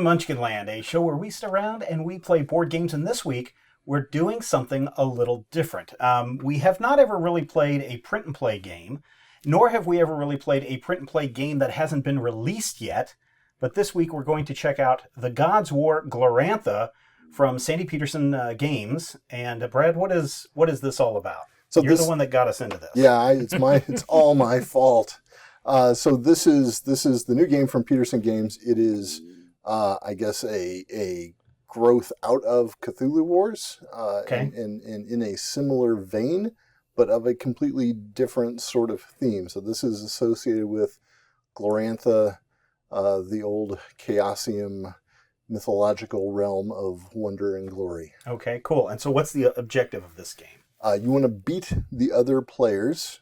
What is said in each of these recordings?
on Munchkin Land, a show where we sit around and we play board games, and this week we're doing something a little different. We have not ever really played a print-and-play game, nor have we ever really played a print-and-play game that hasn't been released yet, but this week we're going to check out The Gods' War Glorantha from Sandy Petersen Games. And Brad, what is this all about? So you're the one that got us into this. Yeah, it's all my fault. So this is the new game from Petersen Games. It is, I guess, a growth out of Cthulhu Wars, Okay. and in a similar vein, but of a completely different sort of theme. So this is associated with Glorantha, the old Chaosium mythological realm of wonder and glory. Okay, cool. And so what's the objective of this game? You want to beat the other players.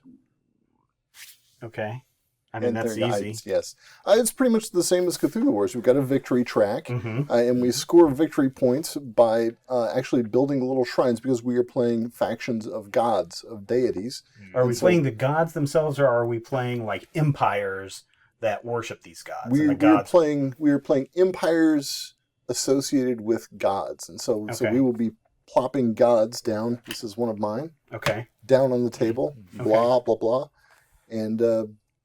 Okay. I mean, that's easy. Yes. It's pretty much the same as Cthulhu Wars. We've got a victory track, Mm-hmm. and we score victory points by actually building little shrines, because we are playing factions of gods, of deities. Are we playing the gods themselves, or are we playing like empires that worship these gods? We are playing empires associated with gods, and so we will be plopping gods down. This is one of mine. Okay. Down on the table, blah blah blah, and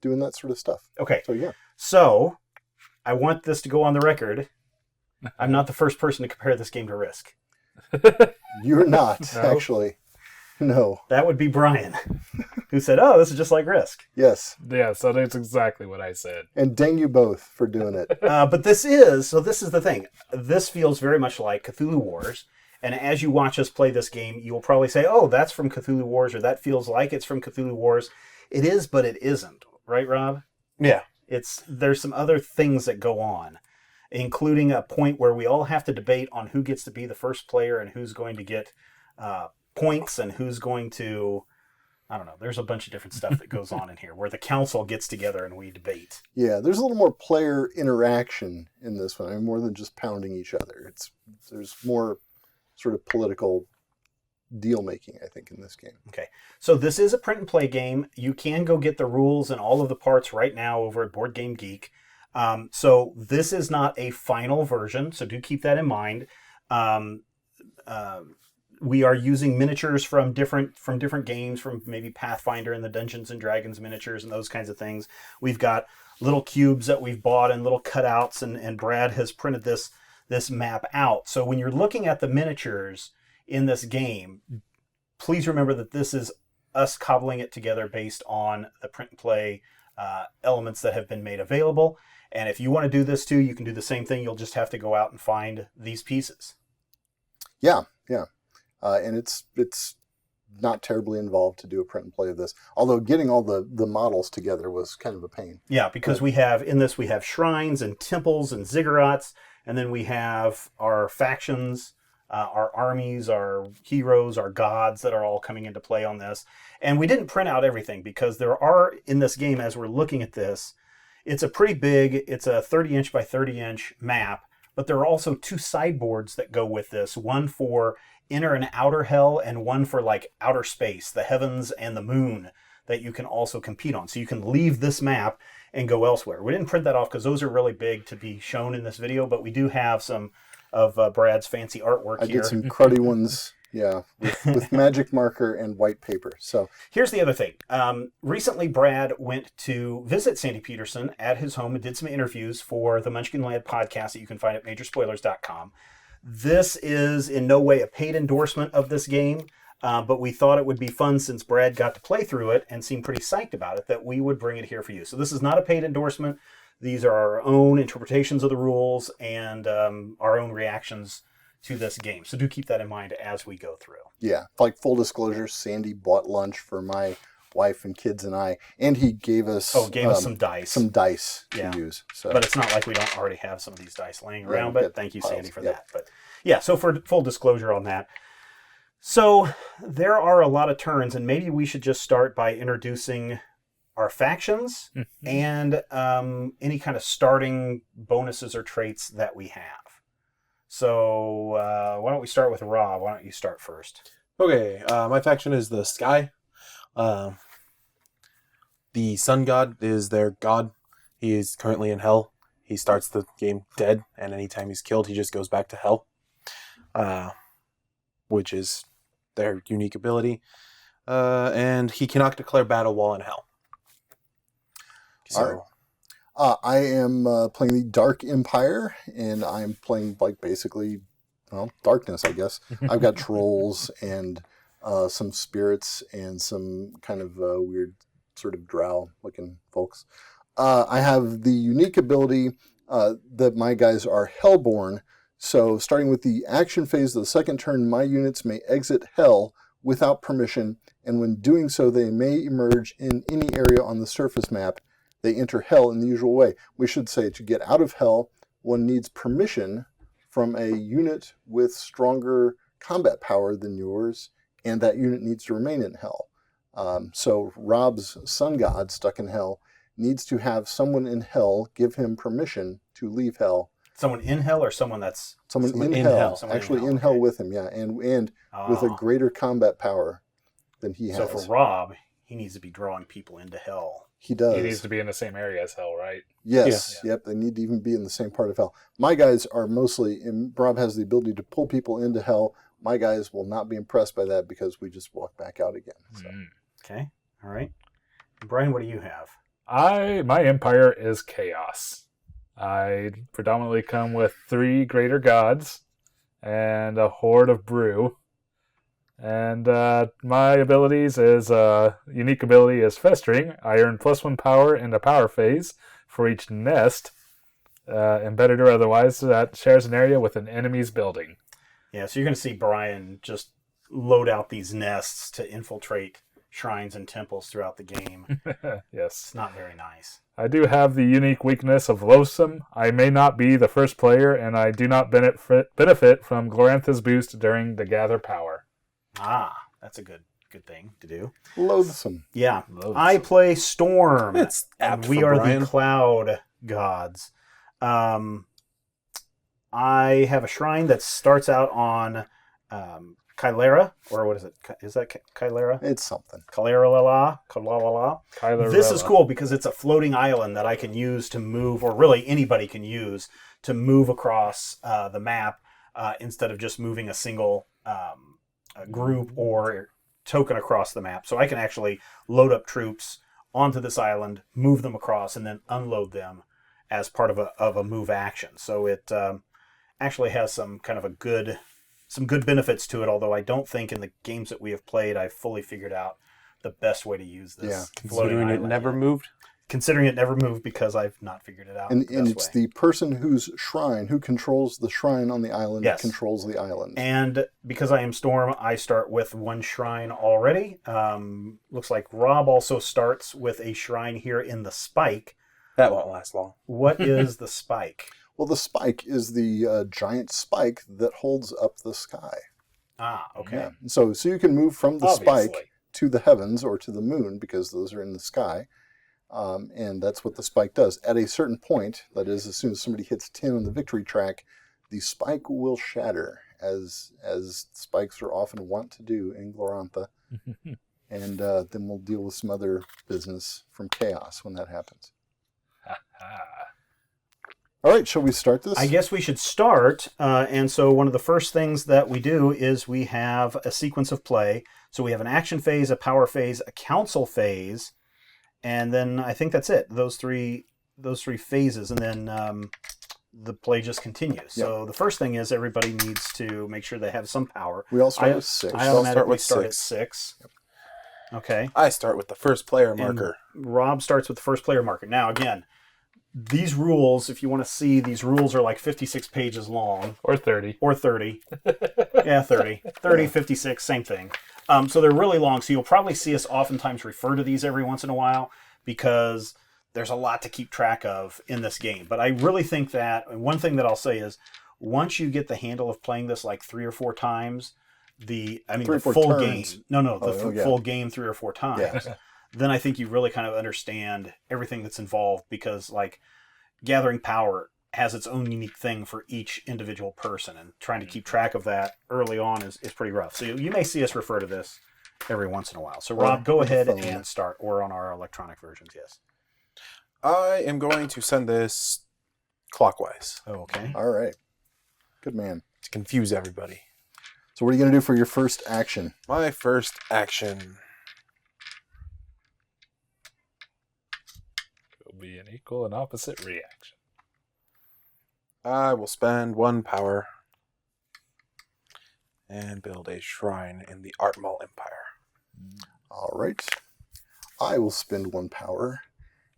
doing that sort of stuff. Okay. So yeah. So I want this to go on the record. I'm not the first person to compare this game to Risk. You're not, actually. No. That would be Brian, who said, "Oh, this is just like Risk." Yes. Yeah, so that's exactly what I said. And dang you both for doing it. But this is the thing. This feels very much like Cthulhu Wars. And as you watch us play this game, you will probably say, "Oh, that's from Cthulhu Wars," or "That feels like it's from Cthulhu Wars." It is, but it isn't. Right, Rob? Yeah. There's some other things that go on, including a point where we all have to debate on who gets to be the first player and who's going to get points and who's going to, I don't know. There's a bunch of different stuff that goes on in here where the council gets together and we debate. Yeah, there's a little more player interaction in this one. I mean, more than just pounding each other. There's more sort of political deal making, I think, in this game. Okay, so this is a print and play game. You can go get the rules and all of the parts right now over at Board Game Geek. So this is not a final version, so do keep that in mind. We are using miniatures from different games, from maybe Pathfinder and the Dungeons and Dragons miniatures and those kinds of things. We've got little cubes that we've bought and little cutouts, and Brad has printed this map out. So when you're looking at the miniatures in this game, please remember that this is us cobbling it together based on the print and play elements that have been made available. And if you want to do this too, you can do the same thing. You'll just have to go out and find these pieces. Yeah. And it's not terribly involved to do a print and play of this. Although getting all the models together was kind of a pain. Yeah, because we have shrines and temples and ziggurats, and then we have our factions, our armies, our heroes, our gods that are all coming into play on this. And we didn't print out everything because there are, in this game, as we're looking at this, it's a 30-inch by 30-inch map, but there are also two sideboards that go with this, one for inner and outer hell and one for like outer space, the heavens and the moon, that you can also compete on. So you can leave this map and go elsewhere. We didn't print that off because those are really big to be shown in this video, but we do have some of Brad's fancy artwork here. I did some cruddy ones, yeah, with magic marker and white paper. So here's the other thing. Recently, Brad went to visit Sandy Petersen at his home and did some interviews for the Munchkin Land podcast that you can find at majorspoilers.com. This is in no way a paid endorsement of this game, but we thought it would be fun, since Brad got to play through it and seemed pretty psyched about it, that we would bring it here for you. So this is not a paid endorsement. These are our own interpretations of the rules and our own reactions to this game. So do keep that in mind as we go through. Yeah, like full disclosure, Sandy bought lunch for my wife and kids and I, and he gave us some dice. Some dice to use. So. But it's not like we don't already have some of these dice laying around, but thank you, piles. Sandy, for that. But yeah, so for full disclosure on that. So there are a lot of turns, and maybe we should just start by introducing our factions and any kind of starting bonuses or traits that we have. So why don't we start with Rob? Why don't you start first? Okay, my faction is the Sky. The Sun God is their god. He is currently in hell. He starts the game dead, and anytime he's killed, he just goes back to hell, which is their unique ability. And he cannot declare battle while in hell. So, All right. I am playing the Dark Empire, and I'm playing basically, darkness, I guess. I've got trolls and some spirits and some kind of weird sort of drow-looking folks. I have the unique ability that my guys are hellborn. So starting with the action phase of the second turn, my units may exit hell without permission, and when doing so, they may emerge in any area on the surface map. They enter hell in the usual way. We should say to get out of hell, one needs permission from a unit with stronger combat power than yours, and that unit needs to remain in hell. So Rob's sun god stuck in hell needs to have someone in hell give him permission to leave hell. Someone in hell or someone that's... Someone in in hell. hell. Someone Actually in hell, in hell okay. with him, yeah. And with a greater combat power than he has. So for Rob, he needs to be drawing people into hell. He does. He needs to be in the same area as hell, right? Yes, Yeah. Yep. They need to even be in the same part of hell. My guys are mostly, and Rob has the ability to pull people into hell. My guys will not be impressed by that because we just walk back out again. So. Okay, all right. Brian, what do you have? My empire is chaos. I predominantly come with 3 greater gods and a horde of brew. And my abilities is unique ability is festering. I earn +1 power in the power phase for each nest, embedded or otherwise, that shares an area with an enemy's building. Yeah, so you're going to see Brian just load out these nests to infiltrate shrines and temples throughout the game. Yes. It's not very nice. I do have the unique weakness of loathsome. I may not be the first player, and I do not benefit from Glorantha's boost during the gather power. Ah, that's a good thing to do. Loathsome. Yeah, Loathsome. I play Storm, It's and apt we for are Brian. the Cloud Gods. I have a shrine that starts out on Kylera, or what is it? Is that Kylera? It's something. Kylera. Kyler This is Rella. cool because it's a floating island that I can use to move, or really anybody can use to move across the map instead of just moving a single group or token across the map. So I can actually load up troops onto this island, move them across, and then unload them as part of a move action. So it actually has some good benefits to it, although I don't think in the games that we have played I've fully figured out the best way to use this. Yeah, floating Considering it island never yet. moved. Considering it never moved because I've not figured it out. And the best it's way. the person whose shrine, who controls the shrine on the island, Yes. controls the island. And because I am Storm, I start with 1 shrine already. Looks like Rob also starts with a shrine here in the Spike. That won't last long. What is the Spike? Well, the spike is the giant spike that holds up the sky. Ah, okay. Yeah. So you can move from the Obviously. spike to the heavens or to the moon because those are in the sky. And that's what the spike does. At a certain point, that is, as soon as somebody hits 10 on the victory track, the spike will shatter, as spikes are often wont to do in Glorantha. And then we'll deal with some other business from chaos when that happens. All right, shall we start this? I guess we should start. And so one of the first things that we do is we have a sequence of play. So we have an action phase, a power phase, a council phase, and then I think that's it. Those three phases, and then the play just continues. So the first thing is everybody needs to make sure they have some power. We all start with 6. I all automatically start with start at 6. 6. Okay. I start with the first player marker. And Rob starts with the first player marker. Now, again, these rules, if you want to see, these rules are like 56 pages long. Or 30. Or 30. Yeah, 30. 30, 56, same thing. So they're really long, so you'll probably see us oftentimes refer to these every once in a while because there's a lot to keep track of in this game. But I really think that, one thing that I'll say is, once you get the handle of playing this like 3 or 4 times, the full game. Full game 3 or 4 times. Yeah. Then I think you really kind of understand everything that's involved because, like, gathering power has its own unique thing for each individual person, and trying to keep track of that early on is pretty rough. So you may see us refer to this every once in a while. So, Rob, go ahead and start, or on our electronic versions, yes. I am going to send this clockwise Oh, okay. All right. Good man. to confuse everybody. So what are you going to do for your first action? My first action. It'll be an equal and opposite reaction. I will spend 1 power and build a shrine in the Artmal Empire. All right. I will spend 1 power,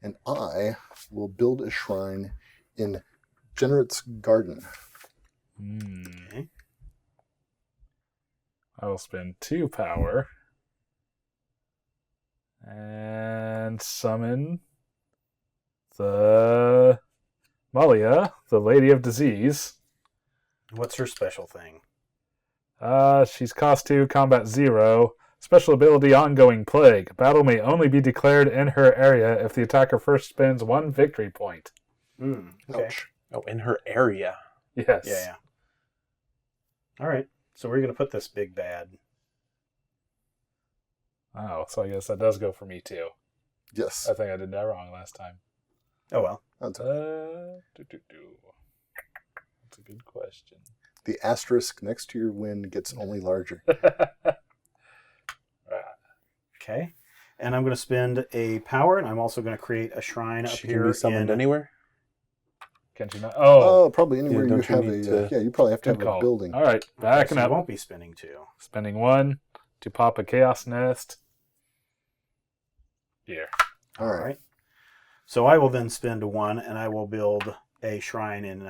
and I will build a shrine in Generat's Garden. Okay. I will spend 2 power and summon the Malia, the Lady of Disease. What's her special thing? She's cost 2, combat 0. Special ability, Ongoing Plague. Battle may only be declared in her area if the attacker first spends 1 victory point. Okay. Ouch. Oh, in her area. Yes. Yeah. All right. So we're going to put this big bad. Oh, so I guess that does go for me too. Yes. I think I did that wrong last time. Oh, well. That's That's a good question. the asterisk next to your win gets only larger. Okay. And I'm going to spend a power, and I'm also going to create a shrine up She here can be summoned in... anywhere. Can't you not? Oh, Oh, probably anywhere Yeah, you don't you have need a... to- yeah, you probably have to good have call. a building. All right, backing so you up. won't be spending 2. Spending 1 to pop a chaos nest. Here. All right. So I will then spend 1, and I will build a shrine in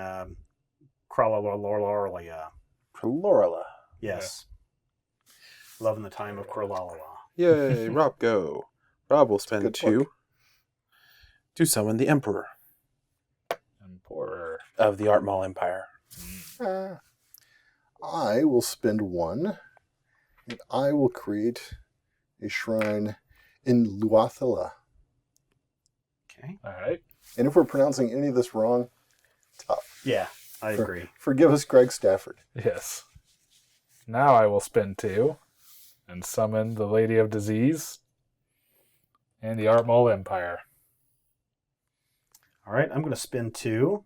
Kralalalia. Prolorala. Yes. Loving the time of Kralala. Yay, Rob, go. Rob will spend Good 2 book. to summon the Emperor Emperor. of the Artmal Empire. I will spend 1, and I will create a shrine in Luathila. Okay. All right. And if we're pronouncing any of this wrong, tough. Yeah, I agree. Forgive us, Greg Stafford. Yes. Now I will spend 2 and summon the Lady of Disease and the Artmal Empire. All right, I'm going to spend 2,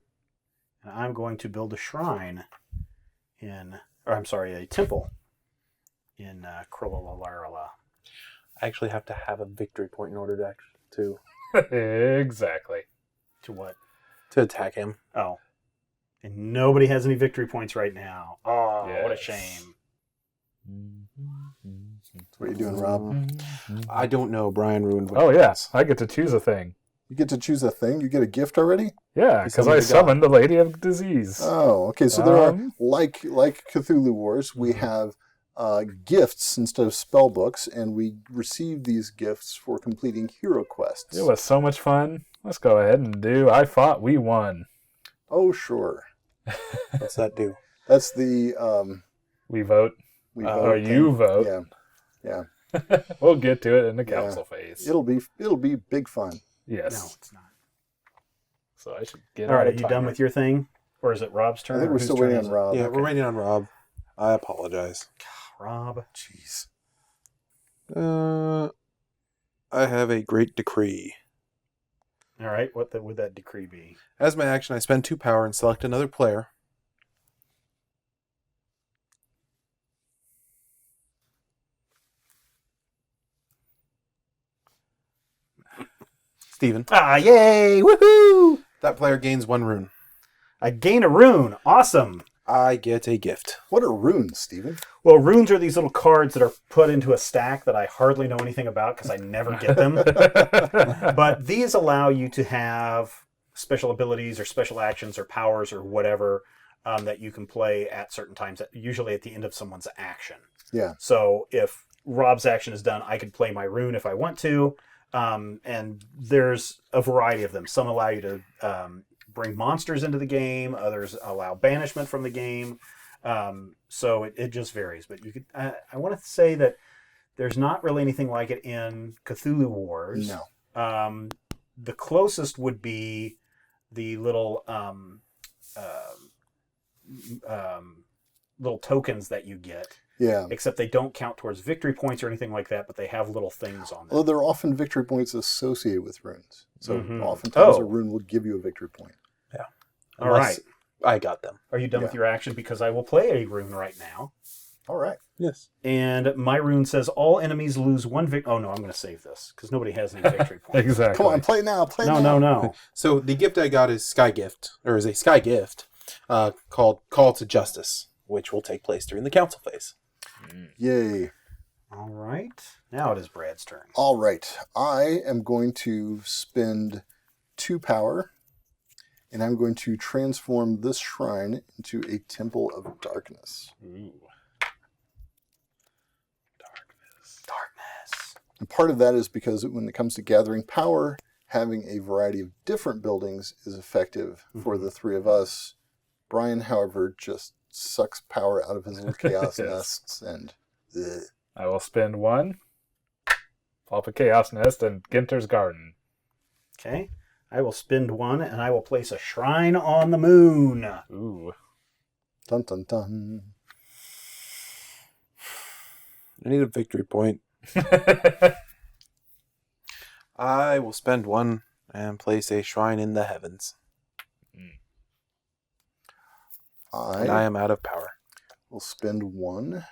and I'm going to build a shrine a temple in Kralala. I actually have to have a victory point in order to Exactly. To what? attack him. Oh. And nobody has any victory points right now. Oh, what a Yes. shame. What are you doing, Rob? I don't know. Brian ruined. Oh, yes. I get to choose a thing. You get to choose a thing? You get a gift already? Yeah, You because summoned I a god. summoned the Lady of Disease. Oh, okay. So there are, Um, like Cthulhu Wars, we have gifts instead of spell books, and we receive these gifts for completing hero quests. It was so much fun. Let's go ahead and do I Fought, We Won. Oh, sure. What's that do? That's the We vote. we Or vote Or you thing. vote. Yeah, We'll get to it in the Yeah. council phase. it'll be big fun. Yes. No, it's not. So I should get All right, out are of you done with your thing? Or is it Rob's turn? I think or we're whose still turn waiting is on it? Rob. Yeah, okay. we're waiting on Rob. I apologize. Rob. Jeez. I have a great decree. All right, what would that decree be? As my action, I spend 2 power and select another player. Steven. Ah, yay! Woohoo! That player gains 1 rune. I gain a rune. Awesome. I get a gift. What are runes, Stephen? Well, runes are these little cards that are put into a stack that I hardly know anything about because I never get them. But these allow you to have special abilities or special actions or powers or whatever that you can play at certain times, usually at the end of someone's action. Yeah. So if Rob's action is done, I could play my rune if I want to. And there's a variety of them. Some allow you to bring monsters into the game. Others allow banishment from the game. So it just varies. But you could. I want to say that there's not really anything like it in Cthulhu Wars. No. The closest would be the little little tokens that you get. Yeah. Except they don't count towards victory points or anything like that, but they have little things on them. Well, there are often victory points associated with runes. So Mhm. oftentimes Oh. a rune will give you a victory point. All right. I got them. Are you done with Yeah. your action? Because I will play a rune right now. All right. Yes. And my rune says all enemies lose one victory. Oh, no, I'm going to save this because nobody has any victory points. Exactly. Come on, play now. Play No, now. no. So the gift I got is a sky gift called Call to Justice, which will take place during the council phase. Yay. All right. Now it is Brad's turn. All right. I am going to spend 2 power, and I'm going to transform this shrine into a temple of darkness. Ooh. Darkness. And part of that is because when it comes to gathering power, having a variety of different buildings is effective for the 3 of us. Brian, however, just sucks power out of his little chaos Yes. nests and... ugh. I will spend 1. Pop a chaos nest and Ginter's garden. Okay. I will spend 1 and I will place a shrine on the moon. Ooh. Dun dun dun. I need a victory point. I will spend 1 and place a shrine in the heavens. And I am out of power. will spend 1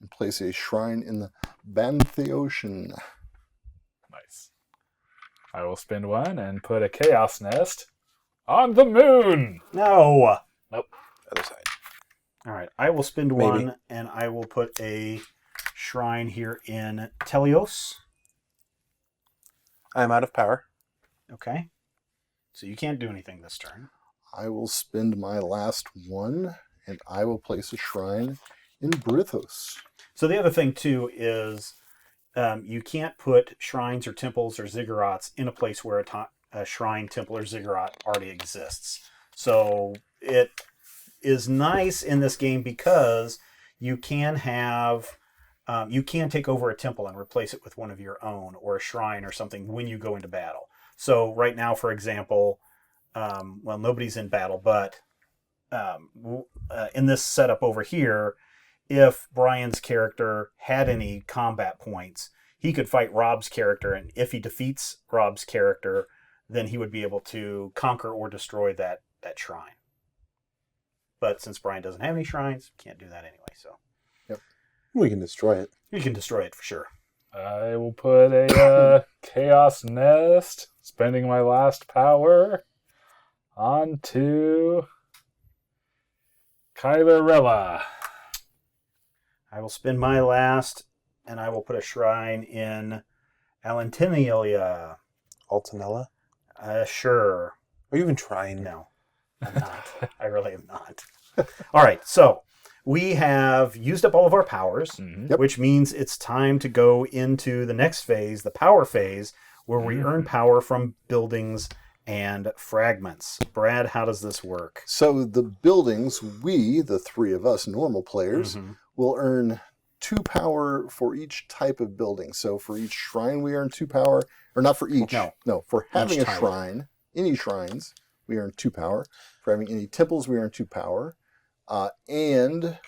and place a shrine in the Bantheocean. Nice. I will spend 1 and put a chaos nest on the moon. No. Other side. All right. I will spend Maybe. 1 and I will put a shrine here in Telios. I am out of power. Okay. So you can't do anything this turn. I will spend my last 1 and I will place a shrine in Brithos. So the other thing, too, is you can't put shrines or temples or ziggurats in a place where a shrine, temple, or ziggurat already exists. So it is nice in this game because you can have... you can take over a temple and replace it with one of your own or a shrine or something when you go into battle. So right now, for example, well, nobody's in battle, but in this setup over here, if Brian's character had any combat points, he could fight Rob's character, and if he defeats Rob's character, then he would be able to conquer or destroy that shrine. But since Brian doesn't have any shrines, can't do that anyway, so... We can destroy it. You can destroy it for sure. I will put a chaos nest, spending my last power, onto Kylerella. I will spend my last, and I will put a shrine in Alantinilia. Altanella? Sure. Are you even trying? No, I'm not. I really am not. All right, so we have used up all of our powers, Mhm. Yep. which means it's time to go into the next phase, the power phase, where we earn power from buildings and fragments. Brad, how does this work? So the buildings, we, the 3 of us normal players, Mhm. will earn 2 power for each type of building. So for each shrine, we earn 2 power. Or not for each. No. For having a type. shrine, any shrines, we earn 2 power. For having any temples, we earn 2 power. And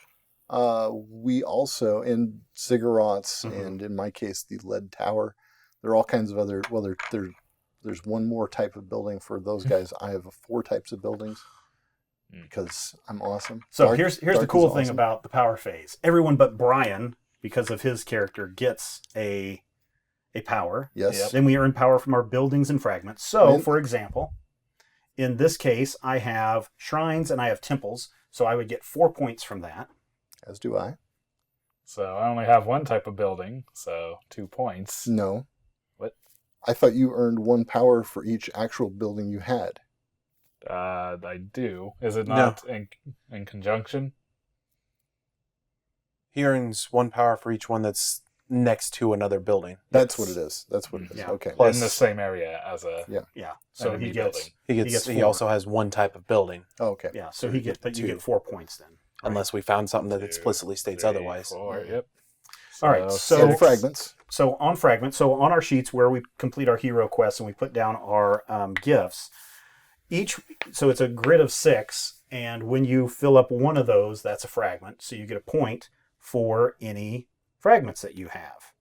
we also, in ziggurats, Mhm. and in my case, the lead tower, there are all kinds of other, well, there's one more type of building for those guys. I have 4 types of buildings because I'm awesome. So Dark- here's Dark the is cool thing awesome. about the power phase. Everyone but Brian, because of his character, gets a power. Yes. Yep. Then we earn power from our buildings and fragments. So, And- for example, in this case, I have shrines and I have temples, so I would get 4 points from that. As do I. So I only have 1 type of building, so 2 points. No. What? I thought you earned 1 power for each actual building you had. I do. Is it not in conjunction? He earns 1 power for each one that's next to another building. That's Yes. what it is. That's what it is. Yeah. Okay. Plus- In the same area as a Yeah. So enemy he gets building. gets He 4. also has 1 type of building, Oh, okay. Yeah, so he gets but you 2. get 4 points then. unless we found something that 2, explicitly states 3, otherwise. 4, yep. All right, so- And 6. fragments. So on fragments, so on our sheets where we complete our hero quests and we put down our gifts, so it's a grid of 6, and when you fill up one of those, that's a fragment. So you get a point for any fragments that you have.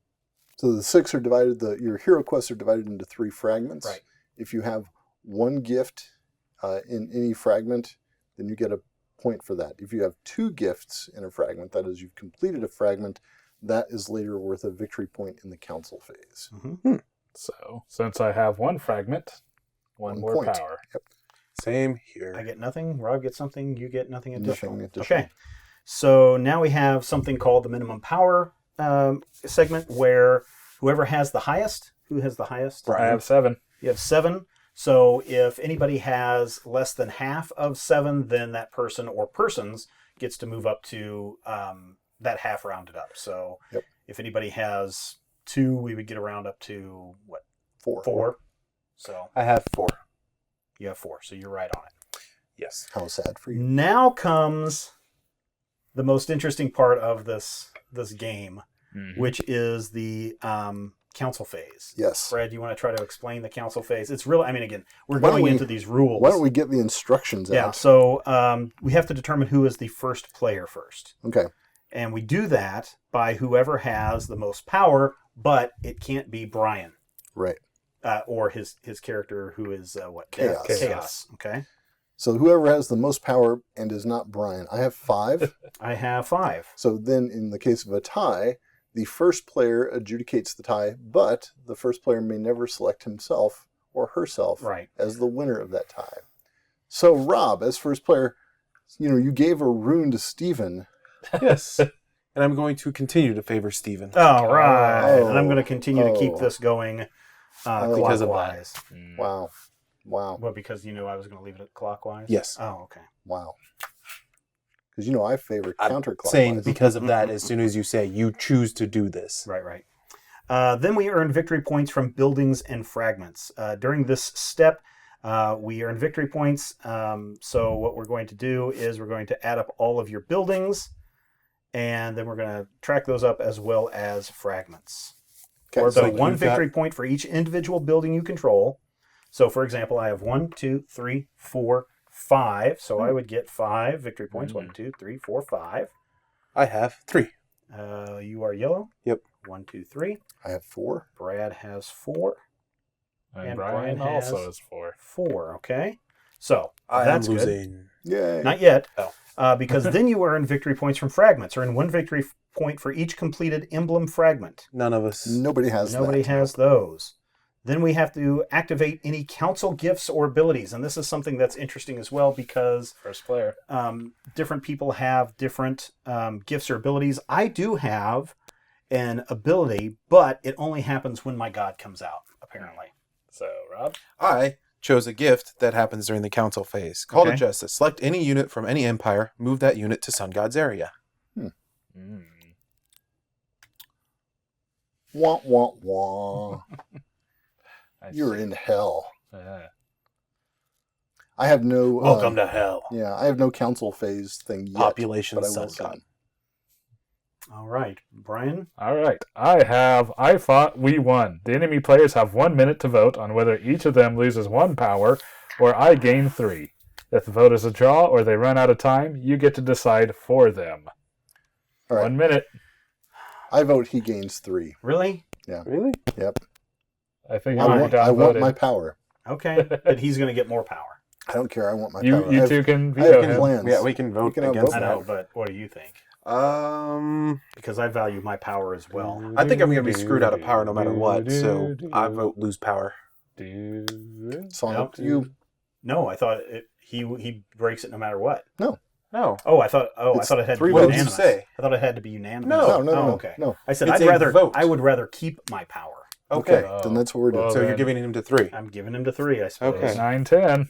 So the 6 are divided, your hero quests are divided into 3 fragments. Right. If you have 1 gift in any fragment, then you get a point for that. If you have 2 gifts in a fragment, that is, you've completed a fragment, that is later worth a victory point in the council phase. So, since I have 1 fragment, 1 more point. power. Yep. Same here. I get nothing. Rob gets something. You get nothing additional. Nothing additional. Okay. So now we have something called the minimum power segment, where whoever has the highest. Who has the highest? I have 7. You have 7. So if anybody has less than half of 7, then that person or persons gets to move up to that half rounded up. So if anybody has 2, we would get around up to what? 4. So I have 4. you have 4. So you're right on it. Yes. How sad for you. Now comes the most interesting part of this game, which is the council phase. Yes. Fred, you want to try to explain the council phase? It's really, I mean, again, we're Why don't going we- into these rules. Why don't we get the instructions Yeah, out? so we have to determine who is the first player first. Okay. And we do that by whoever has the most power, but it can't be Brian Right. or his character who is what? Chaos. Chaos. Okay. So whoever has the most power and is not Brian. I have 5. I have 5. So then in the case of a tie, the first player adjudicates the tie, but the first player may never select himself or herself Right. as the winner of that tie. So Rob, as first player, you gave a rune to Stephen. Yes. And I'm going to continue to favor Stephen. All right. Oh. And I'm going to continue to keep Oh. this going Because of that. clockwise. Wow. Wow. Well, because you knew I was going to leave it clockwise? Yes. Oh, okay. Wow. Because I favor I'm counterclockwise. saying because of that, as soon as you say you choose to do this. Right. Then we earn victory points from buildings and fragments. During this step, we earn victory points. So what we're going to do is we're going to add up all of your buildings, and then we're going to track those up as well as fragments. Okay, So like one you've got- victory point for each individual building you control. So, for example, I have 1, 2, 3, 4, 5. So I would get 5 victory points. 1, 2, 3, 4, 5. I have 3. You are yellow. Yep. 1, 2, 3. I have 4. Brad has 4. And And Brian Brian also has- has 4. 4. Okay. So I that's am good. losing. Yay. Not yet. Oh. Because then you earn victory points from fragments. Earn 1 victory point for each completed emblem fragment. None of us. Nobody has Nobody that. has those. Then we have to activate any council gifts or abilities. And this is something that's interesting as well because First player. different people have different gifts or abilities. I do have an ability, but it only happens when my god comes out, apparently. So, Rob? I chose a gift that happens during the council phase. Call to Okay. Justice. Select any unit from any empire. Move that unit to Sun God's area. Wah, wah, wah. I You're see. in hell. Yeah. I have no... Welcome to hell. Yeah, I have no council phase thing yet. Population but I Sun will God. soon. All right. Brian? All right. I fought, we won. The enemy players have 1 minute to vote on whether each of them loses 1 power or I gain 3. If the vote is a draw or they run out of time, you get to decide for them. All right. 1 minute. I vote he gains 3. Really? Really? Yep. I think I I'm want, down I want voted. my power. Okay. But he's going to get more power. I don't care. I want my You power. I have, two can I have veto him. plans. Yeah, we can vote can have against vote I that. know, but what do you think? Um, Because I value my power as well. I think I'm going to be screwed out of power no matter what, so I vote lose power. Sonic, Nope. you... No, I thought he breaks it no matter what. No. Oh, I thought It's it had to three be votes. unanimous. What did you say? I thought it had to be unanimous. No, no, Oh, no, okay. no. I said It's I'd a rather vote. I would rather keep my power. Okay. Then that's what we're doing. Well, So you're then- giving him to 3. I'm giving him to 3, I suppose. Okay. 9-10.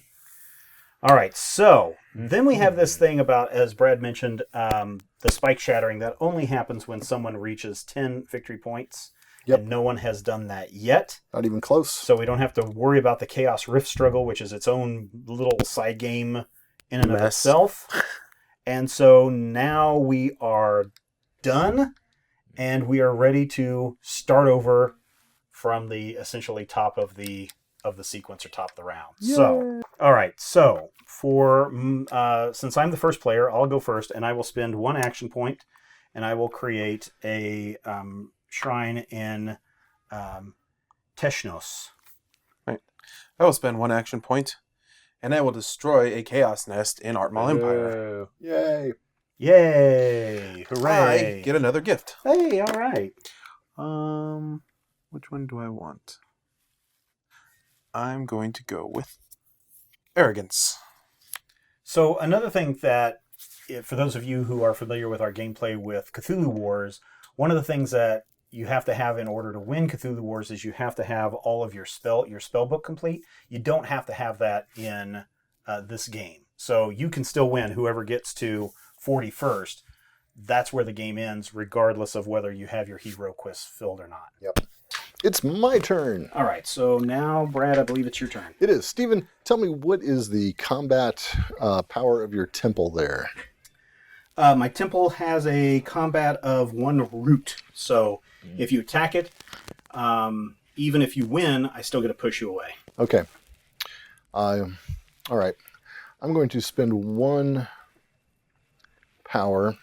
All right. So then we have this thing about, as Brad mentioned, the spike shattering that only happens when someone reaches 10 victory points. Yep. And no one has done that yet. Not even close. So we don't have to worry about the Chaos Rift struggle, which is its own little side game in and of Mess. itself. And so now we are done, and we are ready to start over from the essentially top of the sequence or top of the round. So, all right. So for since I'm the first player, I'll go first, and I will spend 1 action point, and I will create a shrine in Teshnos. I will spend 1 action point, and I will destroy a chaos nest in Artmal Empire. Boo. Yay. Yay! Hooray! I get another gift. Hey, all right. Which one do I want? I'm going to go with arrogance. So another thing that, for those of you who are familiar with our gameplay with Cthulhu Wars, one of the things that you have to have in order to win Cthulhu Wars is you have to have all of your spell book complete. You don't have to have that in this game. So you can still win. Whoever gets to 40 first, that's where the game ends, regardless of whether you have your hero quests filled or not. Yep. It's my turn. All right, so now, Brad, I believe it's your turn. It is. Stephen, tell me, what is the combat power of your temple there? My temple has a combat of 1 root. So if you attack it, even if you win, I still get to push you away. Okay. All right. I'm going to spend 1 power.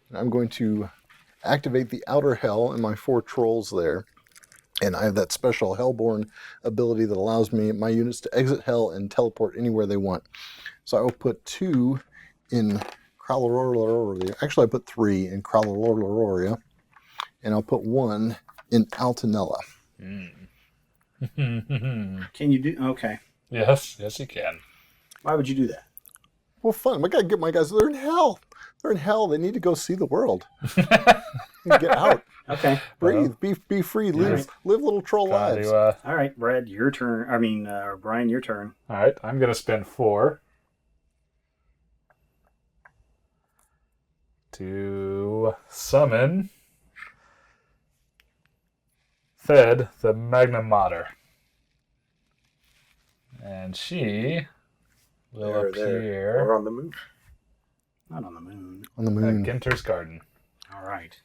And I'm going to activate the outer hell and my 4 trolls there. And I have that special Hellborn ability that allows my units to exit hell and teleport anywhere they want. So I will put 2 in Kraloroloria. Actually, I put 3 in Kraloroloria. And I'll put 1 in Altanella. Can you do... Okay. Yes, you can. Why would you do that? Well, fun. I got to get my guys. They're in hell. They're in hell. They need to go see the world. Get out. Okay. Breathe. Be free. Live little troll lives. All right, Brad, your turn. I mean, Brian, your turn. All right, I'm going to spend 4 to summon Thed, the Magna Mater. And she will Or appear on the moon. Not on the moon. On the at moon. Ginter's Garden. All right.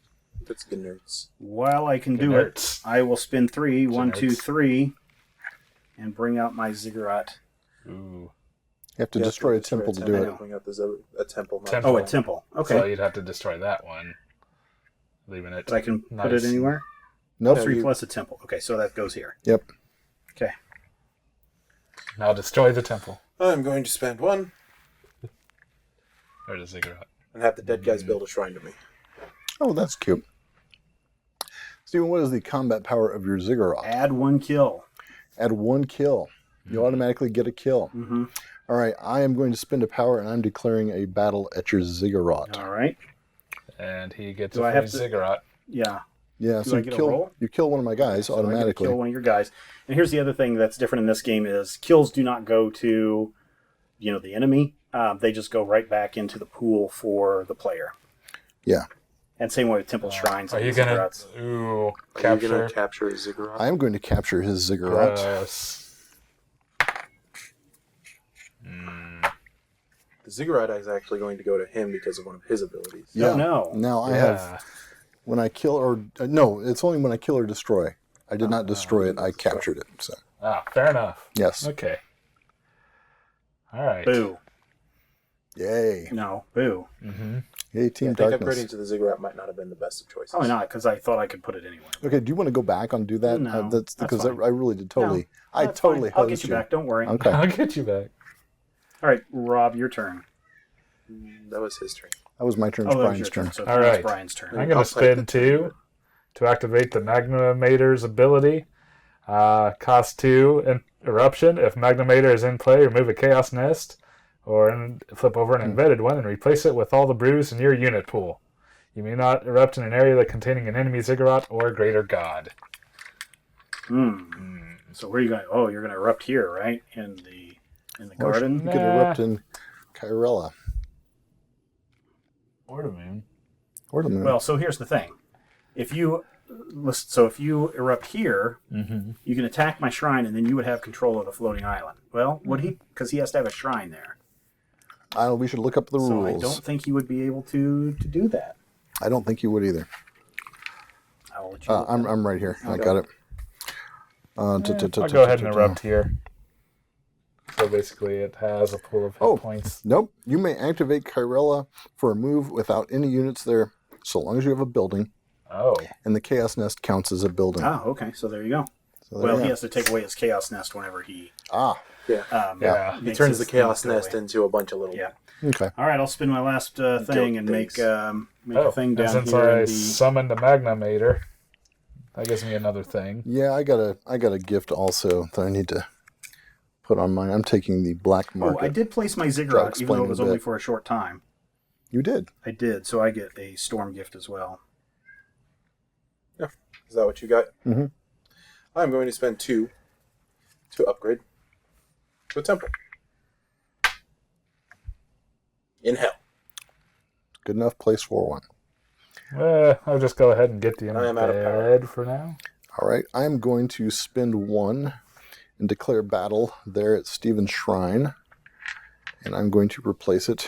That's good nerds. While I can do Nerds. it, I will spin 3. 1, 2, Nerds. 3. And bring out my ziggurat. Ooh. You have to destroy a temple to do it. Bring out a temple. not Temple. Oh, a temple. Okay. So you'd have to destroy that one. Leaving it. But I can put nice. it anywhere? Nope. 3 plus a temple. Okay, so that goes here. Yep. Okay. Now destroy the temple. I'm going to spend 1 Or the ziggurat. and have the dead guys build a shrine to me. Oh, that's cute. Stephen, what is the combat power of your ziggurat? Add 1 kill. Add 1 kill. You automatically get a kill. Mm-hmm. All right. I am going to spend a power, and I'm declaring a battle at your ziggurat. All right. And he gets Do a I free have to- ziggurat. Yeah. Yeah, Do so I you get a roll? kill one of my guys So I get to automatically. kill one of your guys. And here's the other thing that's different in this game is kills do not go to, the enemy. They just go right back into the pool for the player. Yeah. And same way with temple shrines. Are and you going to... ziggurats. Ooh, Are you capture. going to capture a ziggurat? I am going to capture his ziggurat. Gross. The ziggurat is actually going to go to him because of one of his abilities. Yeah. Oh, no. Now I Yeah. have, when I kill or, no, it's only when I kill or destroy. I did not destroy it. I captured it. So, Ah, fair enough. yes. Okay. All right. Boo. Yay. No. Boo. Mm-hmm. Yay, Team I think Darkness. upgrading to the ziggurat might not have been the best of choices. Probably not, because I thought I could put it anywhere. Okay, do you want to go back and do that? No, that's that's because I fine. really did totally. I That's totally fine. I'll hosed get you back. Don't worry. Okay. I'll get you back. All right, Rob, your turn. That was his turn. That was my turn. Oh, It's that was Brian's your turn. turn. So All now it's right. Brian's turn. I'm going I'll to play spend 2 to activate the Magna Mater's ability. Cost 2 in eruption. If Magna Mater is in play, remove a Chaos Nest or flip over an embedded one and replace it with all the brews in your unit pool. You may not erupt in an area that containing an enemy ziggurat or greater god. So where are you going? Oh, you're going to erupt here, right? In the Or garden? You could erupt in Kyrella. Or the moon. Or the moon. Well, so here's the thing. If you erupt here, you can attack my shrine, and then you would have control of the floating island. Well, would he? Because he has to have a shrine there. We should look up the So I rules. don't think he would be able to do that. I don't think you would either. I'll let you. I'm right here. I Okay. got it. I'll go ahead and erupt here. So basically it has a pool of hit points. Nope. You may activate Kyrella for a move without any units there, so long as you have a building, Oh. and the Chaos Nest counts as a building. Oh, okay. So there you go. So there Well, you he go. has to take away his chaos nest whenever he Ah, Yeah. He makes turns his the chaos things go nest away. into a bunch of little. Yeah. okay. All right, I'll spin my last thing and make things. a thing and down since here I in the. summoned the Magnamator, that gives me another thing. Yeah, I got a gift also that I need to put on mine. I'm taking the black market. Oh, I did place my I'll ziggurat, explain even though in it was a only bit. for a short time. You did. I did, so I get a storm gift as well. Is that what you got? Mhm. I'm going to spend 2 to upgrade to a temple. In hell. Good enough place for one. I'll just go ahead and get the I am out of power. bed for now. All right, I'm going to spend 1 and declare battle there at Stephen's Shrine, and I'm going to replace it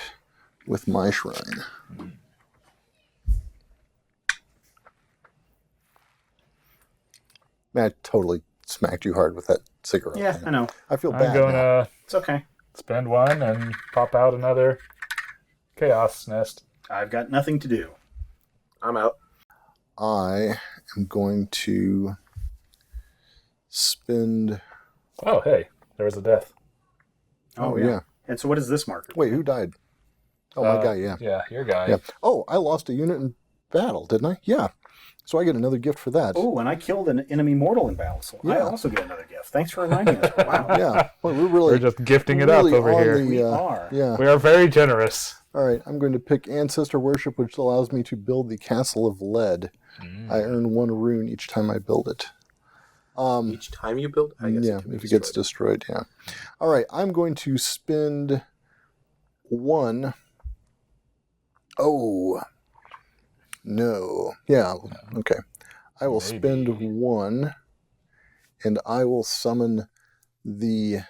with my shrine. Man, I totally smacked you hard with that cigarette. Yeah, thing. I know. I feel I'm bad going now. to It's okay. spend 1 and pop out another chaos nest. I've got nothing to do. I'm out. I am going to spend... Oh, hey, there was a death. Oh, yeah. And so what is this marker? Wait, who died? Oh, my guy, yeah. Yeah, your guy. Yeah. Oh, I lost a unit in battle, didn't I? Yeah. So I get another gift for that. Oh, and I killed an enemy mortal in battle, so I Yeah. also get another gift. Thanks for reminding us. Wow. Yeah. Well, we're really... We're just gifting it up really over on here. We are. Yeah. We are very generous. All right, I'm going to pick Ancestor Worship, which allows me to build the Castle of Lead. I earn 1 rune each time I build it. Each time you build, I guess Yeah, it can be if it gets destroyed. destroyed, yeah. All right, I'm going to spend 1. Oh, no. Yeah, okay. I will spend 1, and I will summon the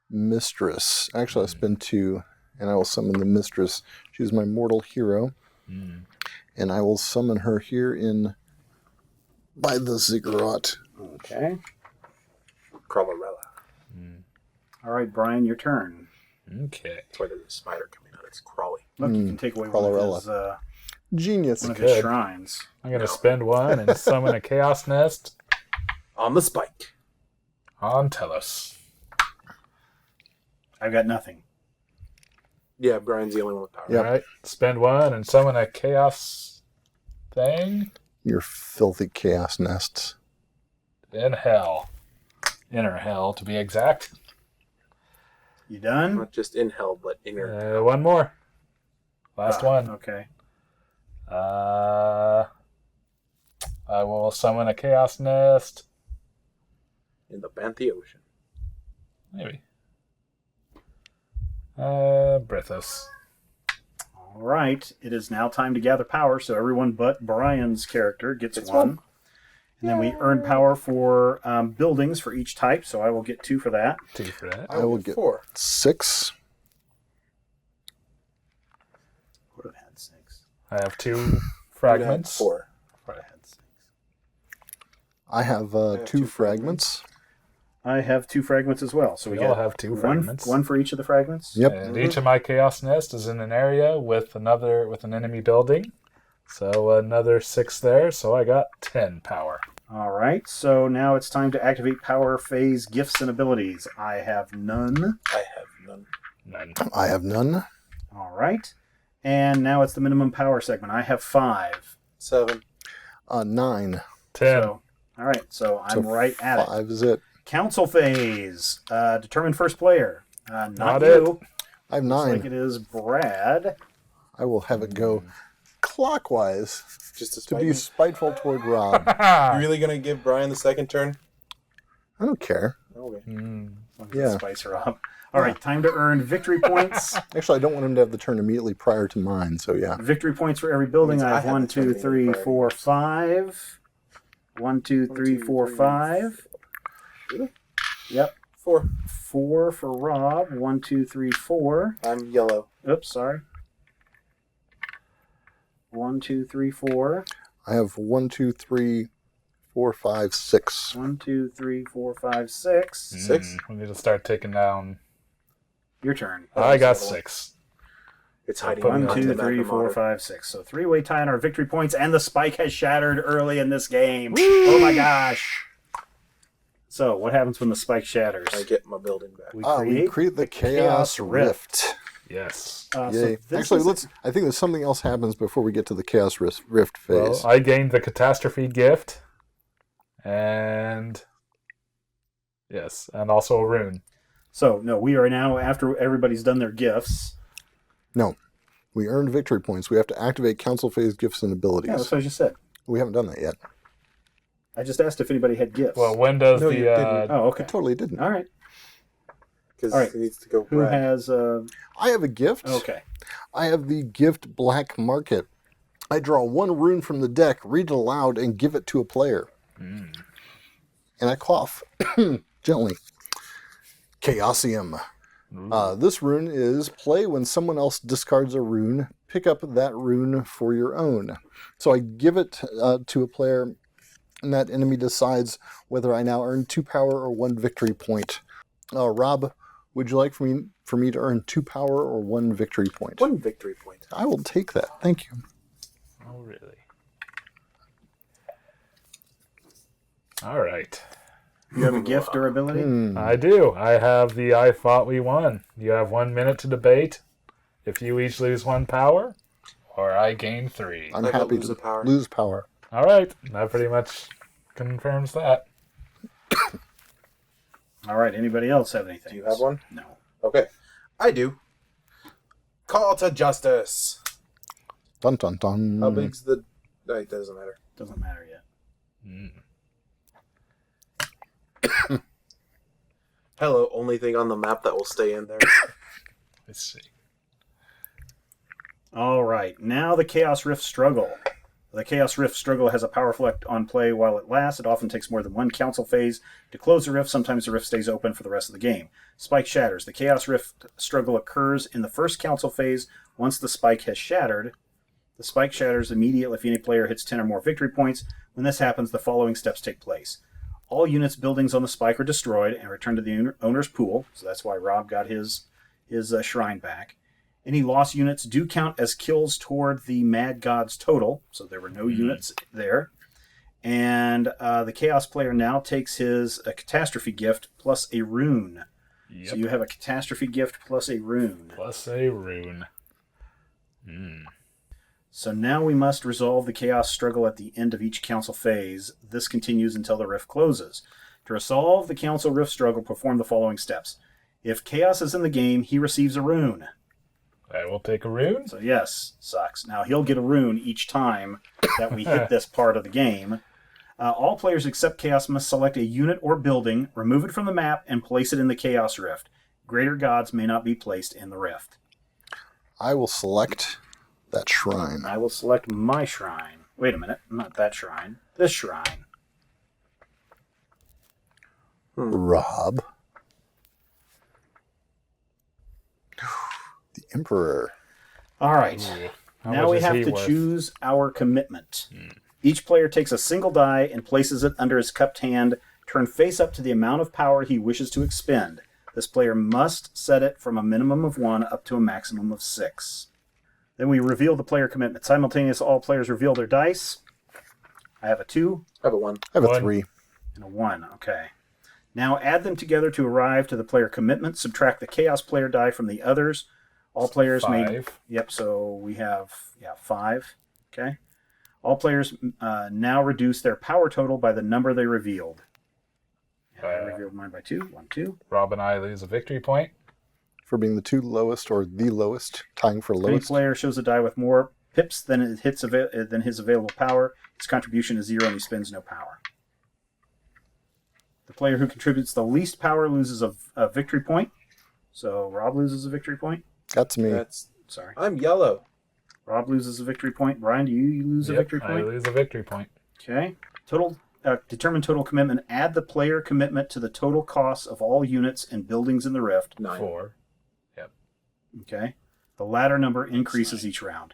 Mistress. Actually, I'll spend 2, and I will summon the Mistress. She's my mortal hero, and I will summon her here by the ziggurat. Okay. Crawlerella. All right, Brian, your turn. Okay. That's why there's a spider coming out. It's crawly. Look, you can take away one Crawlerella. Genius. of his Good. shrines. I'm going to spend 1 and summon a chaos nest On the spike. on Telos. I've got nothing. Yeah, Brian's the only one with power. Yep. All right. Spend 1 and summon a chaos thing Your filthy chaos nests. in hell. Inner hell, to be exact. You done? Not just in hell, but inner. 1 more. Last one. Okay. I will summon a chaos nest. In the Banthy Ocean. Maybe. Brithos. All right. It is now time to gather power, so everyone but Brian's character gets one. And then we earn power for buildings for each type, so I will get 2 for that. 2 for that. I will get 4. 6. Would have had 6. I have 2 fragments. 4. Would have had 6. I have 2 fragments. I have 2 fragments as well, so we We all get have 2 one, fragments. one for each of the fragments. Yep. And each of my chaos nest is in an area with an enemy building. So another 6 there, so I got 10 power. All right, so now it's time to activate power phase gifts and abilities. I have none. I have none. None. I have none. All right, and now it's the minimum power segment. I have 5. 7. 9. 10. So, all right, so I'm So right at it. 5 is it. Council phase. Determine first player. Not Not you. I have Looks 9. like it is Brad. I will have it go clockwise Just to to spite be me. spiteful toward Rob. You really going to give Brian the second turn? I don't care. Okay. Yeah. Spice her up. All right, time to earn victory points. Actually, I don't want him to have the turn immediately prior to mine, so yeah. Victory points for every building. Means I I have have 1, the 2, turn 3, priority. 4, 5. 1, 2, 3, 4, 5. Really? Yep. 4. 4 for Rob. 1, 2, 3, 4. I'm yellow. Oops, sorry. 1, 2, 3, 4. I have 1, 2, 3, 4, 5, 6. 1, 2, 3, 4, 5, 6. 6? We need to start taking down. Your turn. I got so- 6. It's hiding. 1, behind 2, the 3, 4, Magnum 5, 6. So 3-way tie on our victory points, and the spike has shattered early in this game. Oh my gosh. So, what happens when the spike shatters? I get my building back. We create the Chaos Rift. Yes. Yay. Actually, I think there's something else happens before we get to the Chaos Rift phase. Well, I gained the catastrophe gift. And... Yes, and also a rune. So, no, we are now, after everybody's done their gifts... No. We earned victory points. We have to activate council phase gifts and abilities. Yeah, that's what I just said. We haven't done that yet. I just asked if anybody had gifts. Well, when does No, the... you didn't. Oh, okay. I totally didn't. All right. Because All right. it needs to go Who red. has... I have a gift. Okay. I have the gift Black Market. I draw one rune from the deck, read it aloud, and give it to a player. And I cough gently. Chaosium. This rune is play when someone else discards a rune. Pick up that rune for your own. So I give it to a player, and that enemy decides whether I now earn 2 power or 1 victory point. Rob, would you like for me to earn 2 power or 1 victory point? 1 victory point. I will take that. Thank you. Oh, really? All right. You have a gift or ability? I do. I have the I Thought We Won. You have 1 minute to debate if you each lose 1 power, or I gain 3. I'm I happy lose to a power. lose power. All right. That pretty much confirms that. All right. Anybody else have anything? Do you have one? No. Okay. I do. Call to justice. Dun dun dun. How big's the... It doesn't matter. Doesn't matter yet. Hello, only thing on the map that will stay in there. Let's see. All right. Now the Chaos Rift struggle. The Chaos Rift struggle has a power effect on play while it lasts. It often takes more than 1 council phase to close the rift. Sometimes the rift stays open for the rest of the game. Spike shatters. The Chaos Rift struggle occurs in the first council phase. Once the spike has shattered, the spike shatters immediately if any player hits 10 or more victory points. When this happens, the following steps take place. All units, buildings on the spike are destroyed and returned to the owner's pool. So that's why Rob got his shrine back. Any lost units do count as kills toward the Mad God's total. So there were no units there. And the Chaos player now takes his catastrophe gift plus a rune. Yep. So you have a catastrophe gift plus a rune. Plus a rune. So now we must resolve the Chaos struggle at the end of each council phase. This continues until the rift closes. To resolve the council rift struggle, perform the following steps. If Chaos is in the game, he receives a rune. I will take a rune. So yes, sucks. Now he'll get a rune each time that we hit this part of the game. All players except Chaos must select a unit or building, remove it from the map, and place it in the Chaos Rift. Greater gods may not be placed in the rift. I will select that shrine. I will select my shrine. Wait a minute, not that shrine. This shrine. Rob. The Emperor. All right. How Now much we is have he to worth? choose our commitment. Each player takes a single die and places it under his cupped hand, turned face up to the amount of power he wishes to expend. This player must set it from a minimum of 1 up to a maximum of 6. Then we reveal the player commitment. Simultaneously, all players reveal their dice. I have a 2 I have a 1. I have a 1. 3. and a 1. Okay. Now add them together to arrive to the player commitment. Subtract the Chaos player die from the others. All players may... 5. Yep, so we have 5. Okay. All players now reduce their power total by the number they revealed. I revealed mine by 2. 1, 2. Rob and I lose a victory point. For being the 2 lowest or the lowest, tying for Any lowest. player shows a die with more pips than his available power. His contribution is 0 and he spends no power. The player who contributes the least power loses a victory point. So Rob loses a victory point. That's me. Sorry. I'm yellow. Rob loses a victory point. Brian, do you lose a Yep, victory I point? lose a victory point. Okay. Determine total commitment. Add the player commitment to the total costs of all units and buildings in the rift. 9. 4. Okay. The latter number increases each round.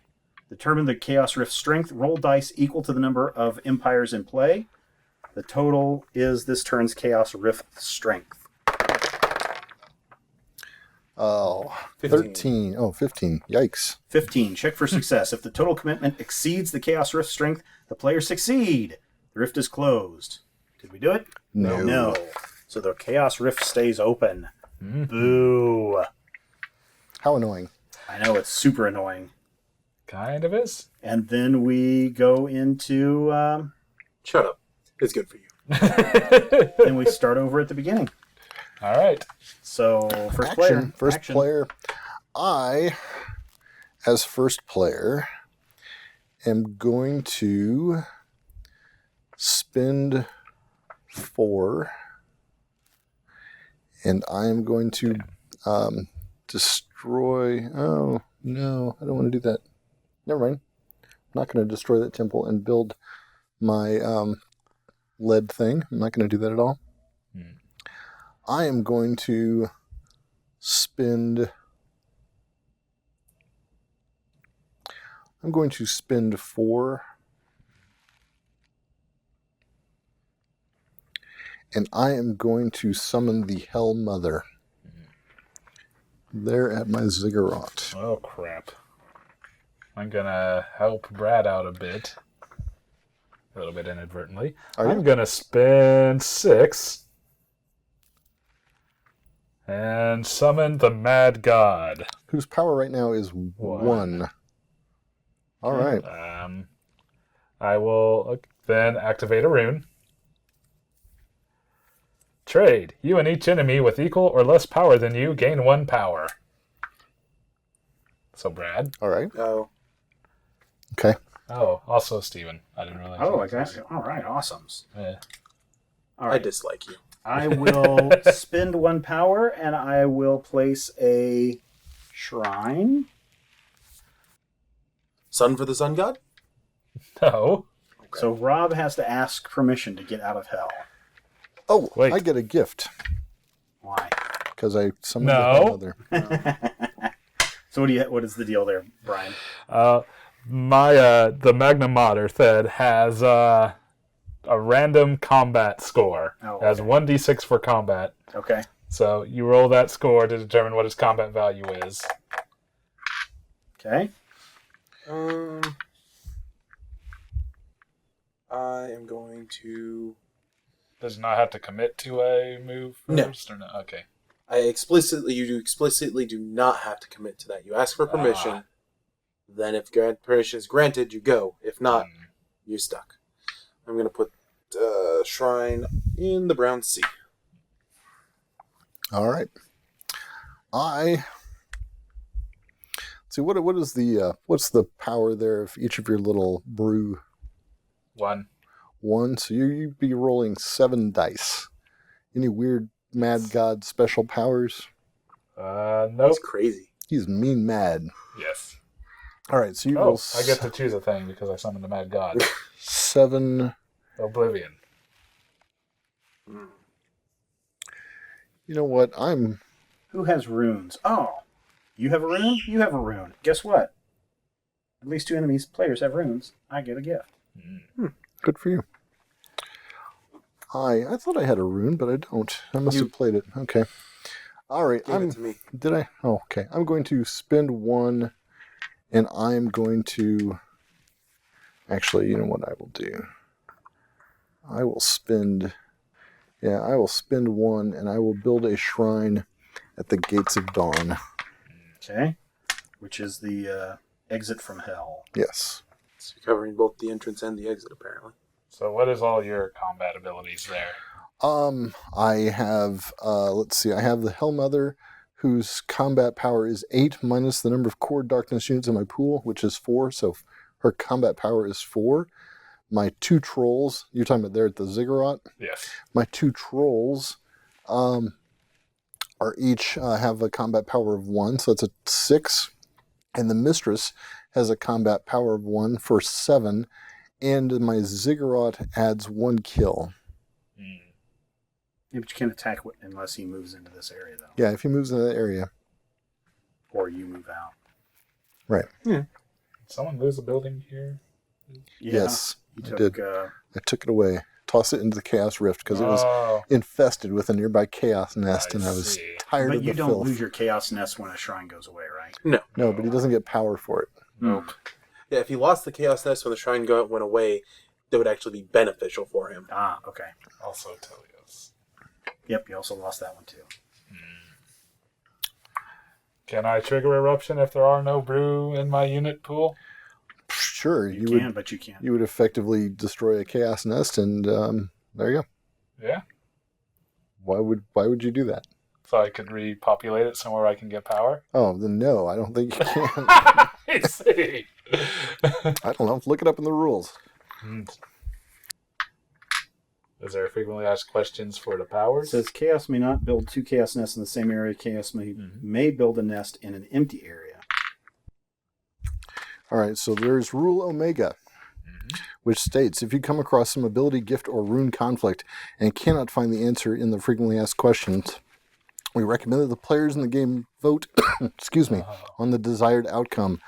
Determine the Chaos Rift strength. Roll dice equal to the number of empires in play. The total is this turn's Chaos Rift strength. Oh, 15. 13. Oh, 15. Yikes. 15. Check for success. If the total commitment exceeds the Chaos Rift strength, the players succeed. The rift is closed. Did we do it? No. No. So the Chaos Rift stays open. Mhm. Boo. How annoying. I know, it's super annoying. Kind of is. And then we go into... Shut up. It's good for you. then we start over at the beginning. All right. So, first Action. player. First Action. player. I, as first player, am going to spend 4, and I am going to destroy... Oh, no, I don't want to do that. Never mind. I'm not going to destroy that temple and build my lead thing. I'm not going to do that at all. I am going to spend... I'm going to spend 4, and I am going to summon the Hell Mother. There at my ziggurat. Oh, crap. I'm going to help Brad out a bit. A little bit inadvertently. Are I'm you? going to spend 6 and summon the Mad God. Whose power right now is 1. All right. I will then activate a rune. Trade. You and each enemy with equal or less power than you gain 1 power. So, Brad. All right. Oh. Okay. Oh, also Steven. I didn't realize. Oh, I got you. All right, awesome. Yeah. All I right. dislike you. I will spend 1 power, and I will place a shrine. Sun for the sun god? No. Okay. So Rob has to ask permission to get out of hell. Oh, Wait. I get a gift Why? because I summoned No. the Hell Mother. So what is the deal there, Brian? The Magna Mater Thed has a random combat score. Oh, It has okay. 1d6 for combat. Okay. So you roll that score to determine what its combat value is. Okay. I am going to... Does it not have to commit to a move No. first or no? Okay. You explicitly do not have to commit to that. You ask for permission. Then if permission is granted, you go. If not, you're stuck. I'm going to put Shrine in the Brown Sea. All right. See what is the what's the power there of each of your little brew? 1. 1. So you'd be rolling 7 dice. Any weird mad god special powers? Nope. That's crazy. He's mean mad. Yes. All right. So you Oh, roll I get to choose a thing because I summoned the Mad God. 7. Oblivion. You know what? Who has runes? Oh, you have a rune? You have a rune. Guess what? At least 2 enemies players have runes. I get a gift. Good for you. I thought I had a rune, but I don't. I must have played it. Okay. All right. Give it to me. Did I? Oh, okay. I'm going to spend 1, and I'm going to... Actually, you know what I will do? I will spend 1, and I will build a shrine at the Gates of Dawn. Okay. Which is the exit from hell. Yes. So you're covering both the entrance and the exit, apparently. So what is all your combat abilities there? I have, let's see, I have the Hell Mother, whose combat power is 8 minus the number of core darkness units in my pool, which is 4, so her combat power is 4. My 2 trolls, you're talking about there at the ziggurat? Yes. My 2 trolls are each have a combat power of 1, so that's a 6. And the mistress has a combat power of 1 for 7, and my ziggurat adds 1 kill. Yeah, but you can't attack unless he moves into this area, though. Yeah, if he moves into that area. Or you move out. Right. Did someone lose a building here? Yeah, Yes, you I took, did. I took it away. Tossed it into the Chaos Rift because it was infested with a nearby Chaos Nest, and I was see. tired But of the you don't filth. lose your Chaos Nest when a shrine goes away, right? No, but he doesn't get power for it. Nope. Yeah, if he lost the Chaos Nest when the Shrine went away, that would actually be beneficial for him. Ah, okay. Also Telios. Yep, you also lost that one too. Can I trigger eruption if there are no brew in my unit pool? Sure, You can, but you can't. You would effectively destroy a chaos nest, and there you go. Yeah. Why would you do that? So I could repopulate it somewhere I can get power? Oh, then no, I don't think you can. I see. I don't know. Look it up in the rules. Is there frequently asked questions for the powers? It says Chaos may not build 2 chaos nests in the same area. Chaos may build a nest in an empty area. All right, so there's Rule Omega, which states, if you come across some ability, gift, or rune conflict and cannot find the answer in the frequently asked questions, we recommend that the players in the game vote on the desired outcome.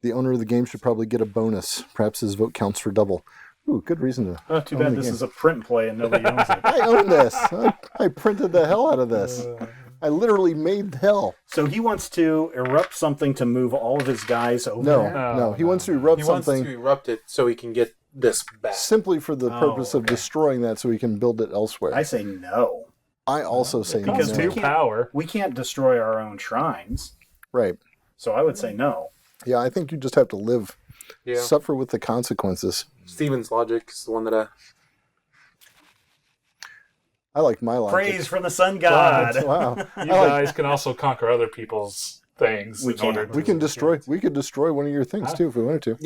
The owner of the game should probably get a bonus. Perhaps his vote counts for double. Ooh, good reason to. Oh, too bad this is a print and play and nobody owns it. I own this. I printed the hell out of this. I literally made hell. So he wants to erupt something to move all of his guys over there? No. He wants to erupt something. He wants to erupt it so he can get this back. Simply for the purpose of destroying that so he can build it elsewhere. I say no. I also say no. Because power. We can't destroy our own shrines. Right. So I would say no. Yeah, I think you just have to live. Yeah. Suffer with the consequences. Steven's logic is the one that I like my logic. Praise from the sun god. Wow. You guys can also conquer other people's things. We can destroy one of your things too if we wanted to.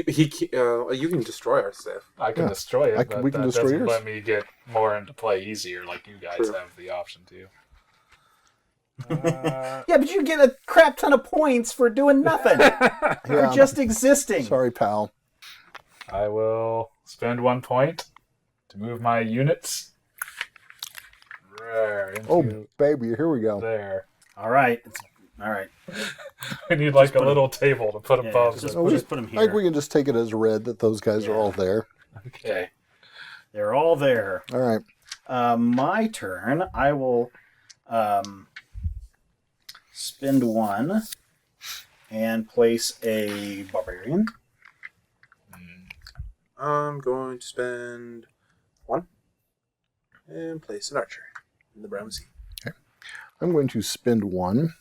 You can destroy our stuff. I can destroy it. We can destroy yours. Let me get more into play easier, like you guys have the option to. Yeah, but you get a crap ton of points for doing nothing. For just existing. Sorry, pal. I will spend 1 point to move my units. Oh, baby, here we go. There. All right. We need like a little table to put above. Just put them here. I think we can just take it as read that those guys are all there. Okay. They're all there. All right. My turn. I will spend 1 and place a barbarian. I'm going to spend 1 and place an archer in the Brown Sea. Okay. I'm going to spend 1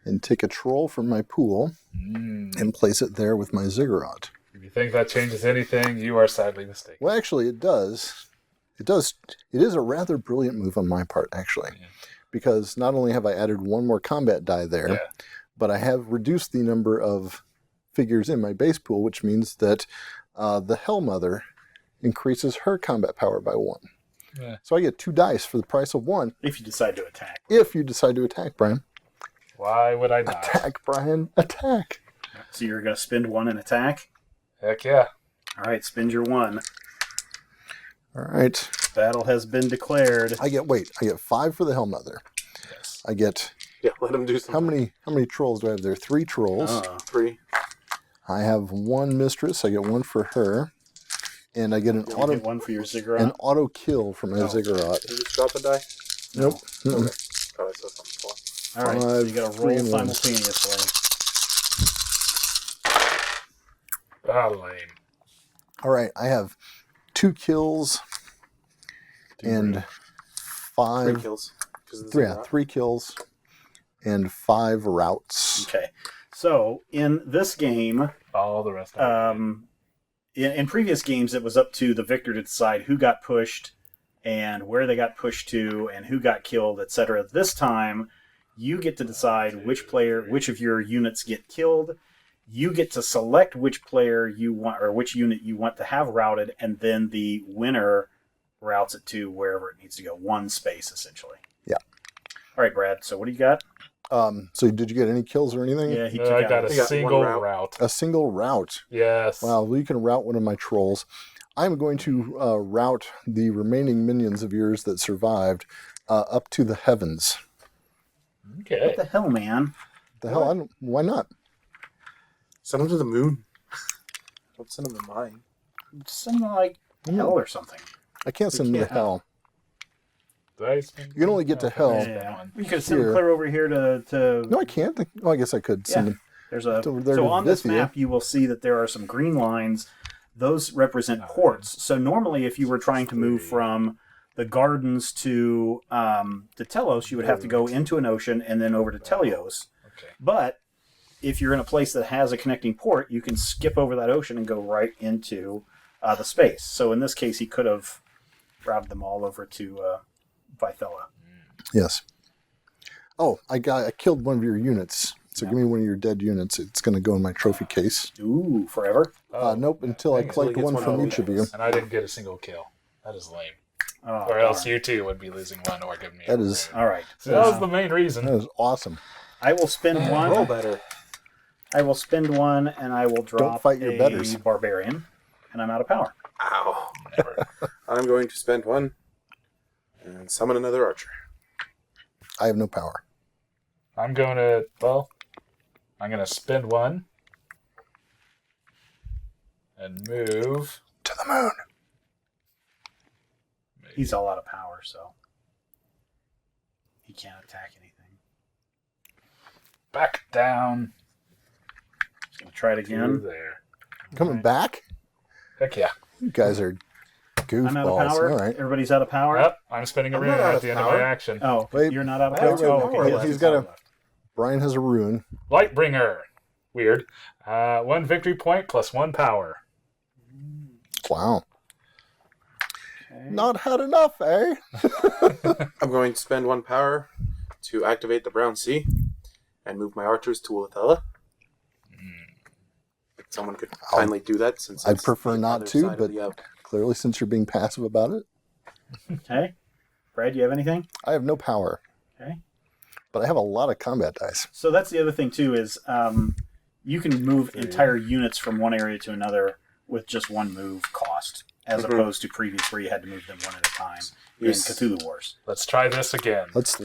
and take a troll from my pool and place it there with my ziggurat. If you think that changes anything, you are sadly mistaken. Well, actually, it does. It is a rather brilliant move on my part, actually. Yeah. Because not only have I added 1 more combat die there, but I have reduced the number of figures in my base pool, which means that the Hell Mother increases her combat power by 1. Yeah. So I get 2 dice for the price of 1. If you decide to attack. If you decide to attack, Brian. Why would I not? Attack, Brian. Attack. So you're going to spend 1 and attack? Heck yeah. All right, spend your 1. All right. Battle has been declared. I get 5 for the Hell Mother. Yes. I get... Yeah, let him do something. How many trolls do I have there? 3 trolls. 3. I have 1 mistress. I get 1 for her. And I get an auto... Get 1 for your ziggurat? An auto kill for my ziggurat. Did you just drop a die? Nope. Okay. Thought I saw something before. All right, so you got to roll simultaneously. Lame. All right, I have 2 kills and 5... 3 kills. 3 kills and 5 routes. Okay, so in this game... All the rest in previous games, it was up to the victor to decide who got pushed and where they got pushed to and who got killed, etc. This time, you get to decide which of your units get killed. You get to select which player you want or which unit you want to have routed, and then the winner routes it to wherever it needs to go. 1 space, essentially. Yeah. All right, Brad. So what do you got? So did you get any kills or anything? Yeah, I got a single route. A single route. Yes. Wow, well, you can route one of my trolls. I'm going to route the remaining minions of yours that survived up to the heavens. Okay. What the hell, man? Why not? Send them to the moon. Don't send them to mine. Send them like hell or something. I can't send them to hell. You can only get to hell. Yeah. You could send them clear over here to... No, I can't. I guess I could send them. So on this map, you will see that there are some green lines. Those represent ports. So normally, if you were trying to move from the gardens to Telos, you would have to go into an ocean and then over to Telios. Okay. But if you're in a place that has a connecting port, you can skip over that ocean and go right into the space. So in this case, he could have routed them all over to Vithela. Yes. Oh, I killed one of your units. So give me one of your dead units. It's going to go in my trophy case. Ooh, forever? Nope, until I dang it. collect Until he one gets from one each of you. And I didn't get a single kill. That is lame. Oh, Or else darn. you two would be losing one or giving me That a is- rune. All right. So that was the main reason. That is awesome. I will spend Roll one. better. I will spend one, and I will drop fight your betters. a barbarian, and I'm out of power. Ow. Never. I'm going to spend one and summon another archer. I have no power. I'm going to spend one and move. To the moon. He's all out of power, so he can't attack anything. Back down. Just gonna try it To again. there. Coming Right. back? Heck yeah. You guys are goofballs. I'm out of power. All right. Everybody's out of power. Yep, I'm spending a I'm rune not out at of the end of power. my action. Oh, Wait. you're not out of I have power. no Oh, power okay. left. He's got a... Brian has a rune. Lightbringer. Weird. 1 victory point plus 1 power. Wow. Okay. Not had enough, eh? I'm going to spend 1 power to activate the Brown Sea and move my archers to Uthella. If someone could kindly do that, since I'd it's prefer the not other to, side of but- the out. Clearly, since you're being passive about it, Okay. Brad, do you have anything? I have no power. Okay. But I have a lot of combat dice. So that's the other thing too is you can move entire units from one area to another with just one move cost, as opposed to previous where you had to move them one at a time in Yes. Cthulhu Wars. Let's try this again. Let's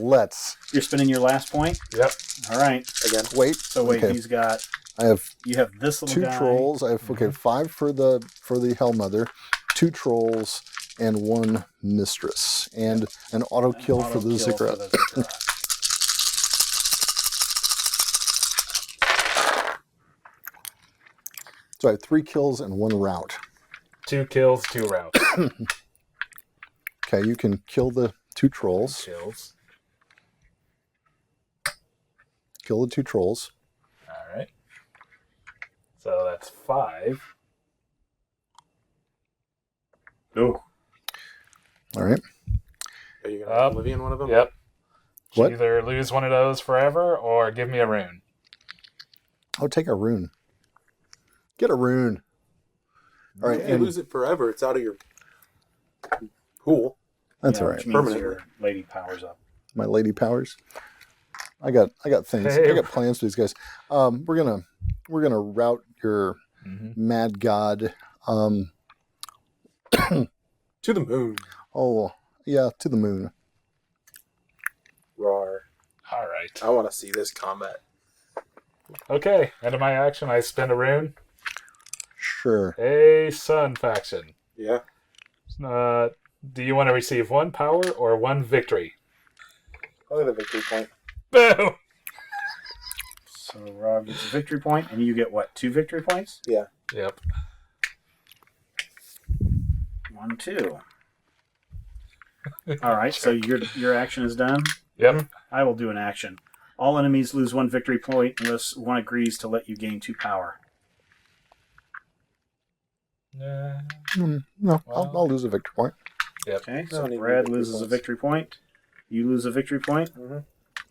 You're spending your last point. Yep. All right. Again. wait. So wait, Okay. he's got. I have You have this little 2 guy. trolls. I have 5 for the Hellmother, 2 trolls, and 1 mistress, and an auto kill for the Ziggurat. Ziggurat. So I have 3 kills and 1 rout. 2 kills, 2 routes. Okay, you can kill the 2 trolls. Kills. Kill the 2 trolls. All right. So that's 5. Oh, All right. Are you going to Oblivion one of them? Yep. What? Either lose one of those forever or give me a rune. Oh, take a rune. Get a rune. All right, If you and lose it forever, it's out of your pool. that's yeah, all which right. means Permanently. your lady powers up. My lady powers. I got things. Hey. I got plans for these guys. We're gonna route your mad god. To the moon. Oh yeah, to the moon. Roar. All right. I want to see this combat. Okay. End of my action. I spend a rune. Sure. A sun faction. Yeah. Do you want to receive 1 power or 1 victory? I'll get a victory point. Boo! So Rob gets a victory point, and you get what? 2 victory points? Yeah. Yep. 1, 2. All right. So your action is done. Yep. I will do an action. All enemies lose 1 victory point unless one agrees to let you gain 2 power. No, I'll lose a victory point. Yep. Okay. No So need Brad victory loses a points. victory point. You lose a victory point, Mhm.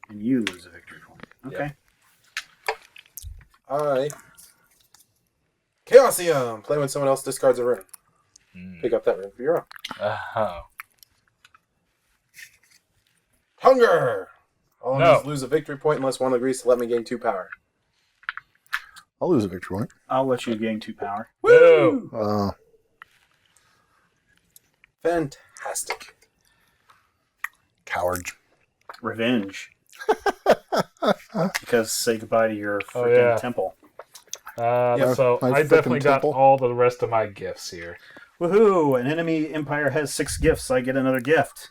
and you lose a victory point. Okay. Chaosium! Play when someone else discards a rune. Mm. Pick up that rune for your own. Oh. Hunger! All No. enemies lose a victory point unless one agrees to let me gain 2 power. I'll lose a victory point. I'll let you gain 2 power. Boo! Fantastic. Coward. Revenge. Because say goodbye to your Oh, freaking yeah. temple. So my I definitely frickin' got temple. all the rest of my gifts here. Woohoo! An enemy empire has 6 gifts. I get another gift.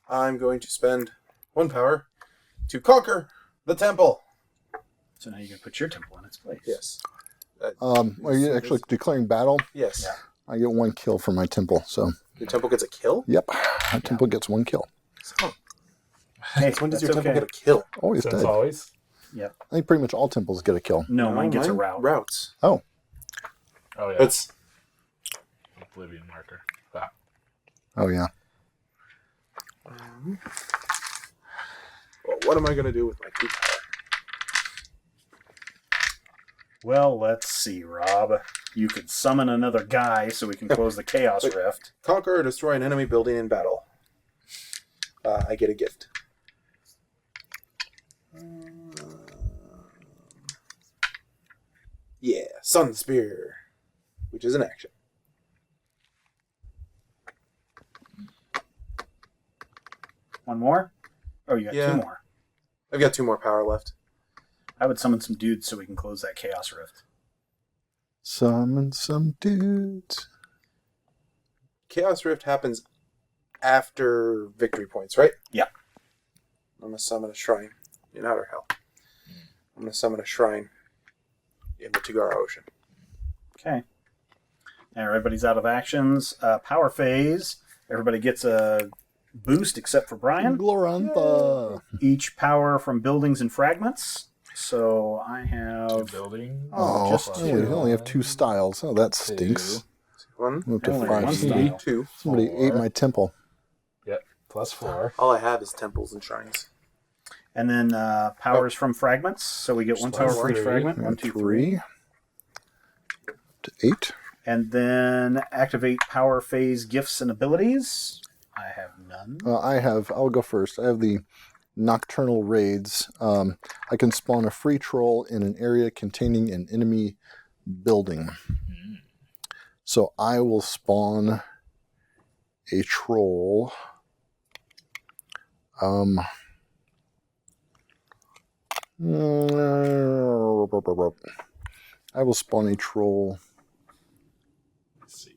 I'm going to spend 1 power to conquer the temple. So now you can put your temple in its place. Yes. Are you actually declaring battle? Yes. Yeah. I get 1 kill for my temple. So, Your temple gets a kill? yep, my temple gets 1 kill. Oh. Hey, When does your that's temple okay. get a kill? Always Since does. always. Yep. I think pretty much all temples get a kill. No, mine gets a route. Routes. Oh, Oh yeah. That's Oblivion marker. Ah. oh yeah. well, what am I going to do with my 2 power? Well, let's see, Rob. You could summon another guy so we can close the Chaos Wait. Rift. Conquer or destroy an enemy building in battle. I get a gift. Yeah, Sun Spear, which is an action. One more? Oh, you got Yeah. 2 more. I've got 2 more power left. I would summon some dudes so we can close that Chaos Rift. Summon some dudes. Chaos Rift happens after victory points, right? Yeah. I'm going to summon a shrine in Outer Hell. I'm going to summon a shrine in the Tagara Ocean. Okay. Now everybody's out of actions. Power phase. Everybody gets a boost except for Brian. Glorantha. Each power from buildings and fragments. So I have... Building. Oh, just we 2. only have 2 styles. Oh, that stinks. 1, Move to Only 5 one speed. style. 2. Somebody 4. ate my temple. Yep. +4. All I have is temples and shrines. And then powers from fragments. So we get 1 power for each 3. fragment. We 1, have 2, 3. 3 to 8. And then activate power phase gifts and abilities. I have none. I'll go first. I have the Nocturnal Raids. I can spawn a free troll in an area containing an enemy building. So I will spawn a troll. I will spawn a troll. Let's see.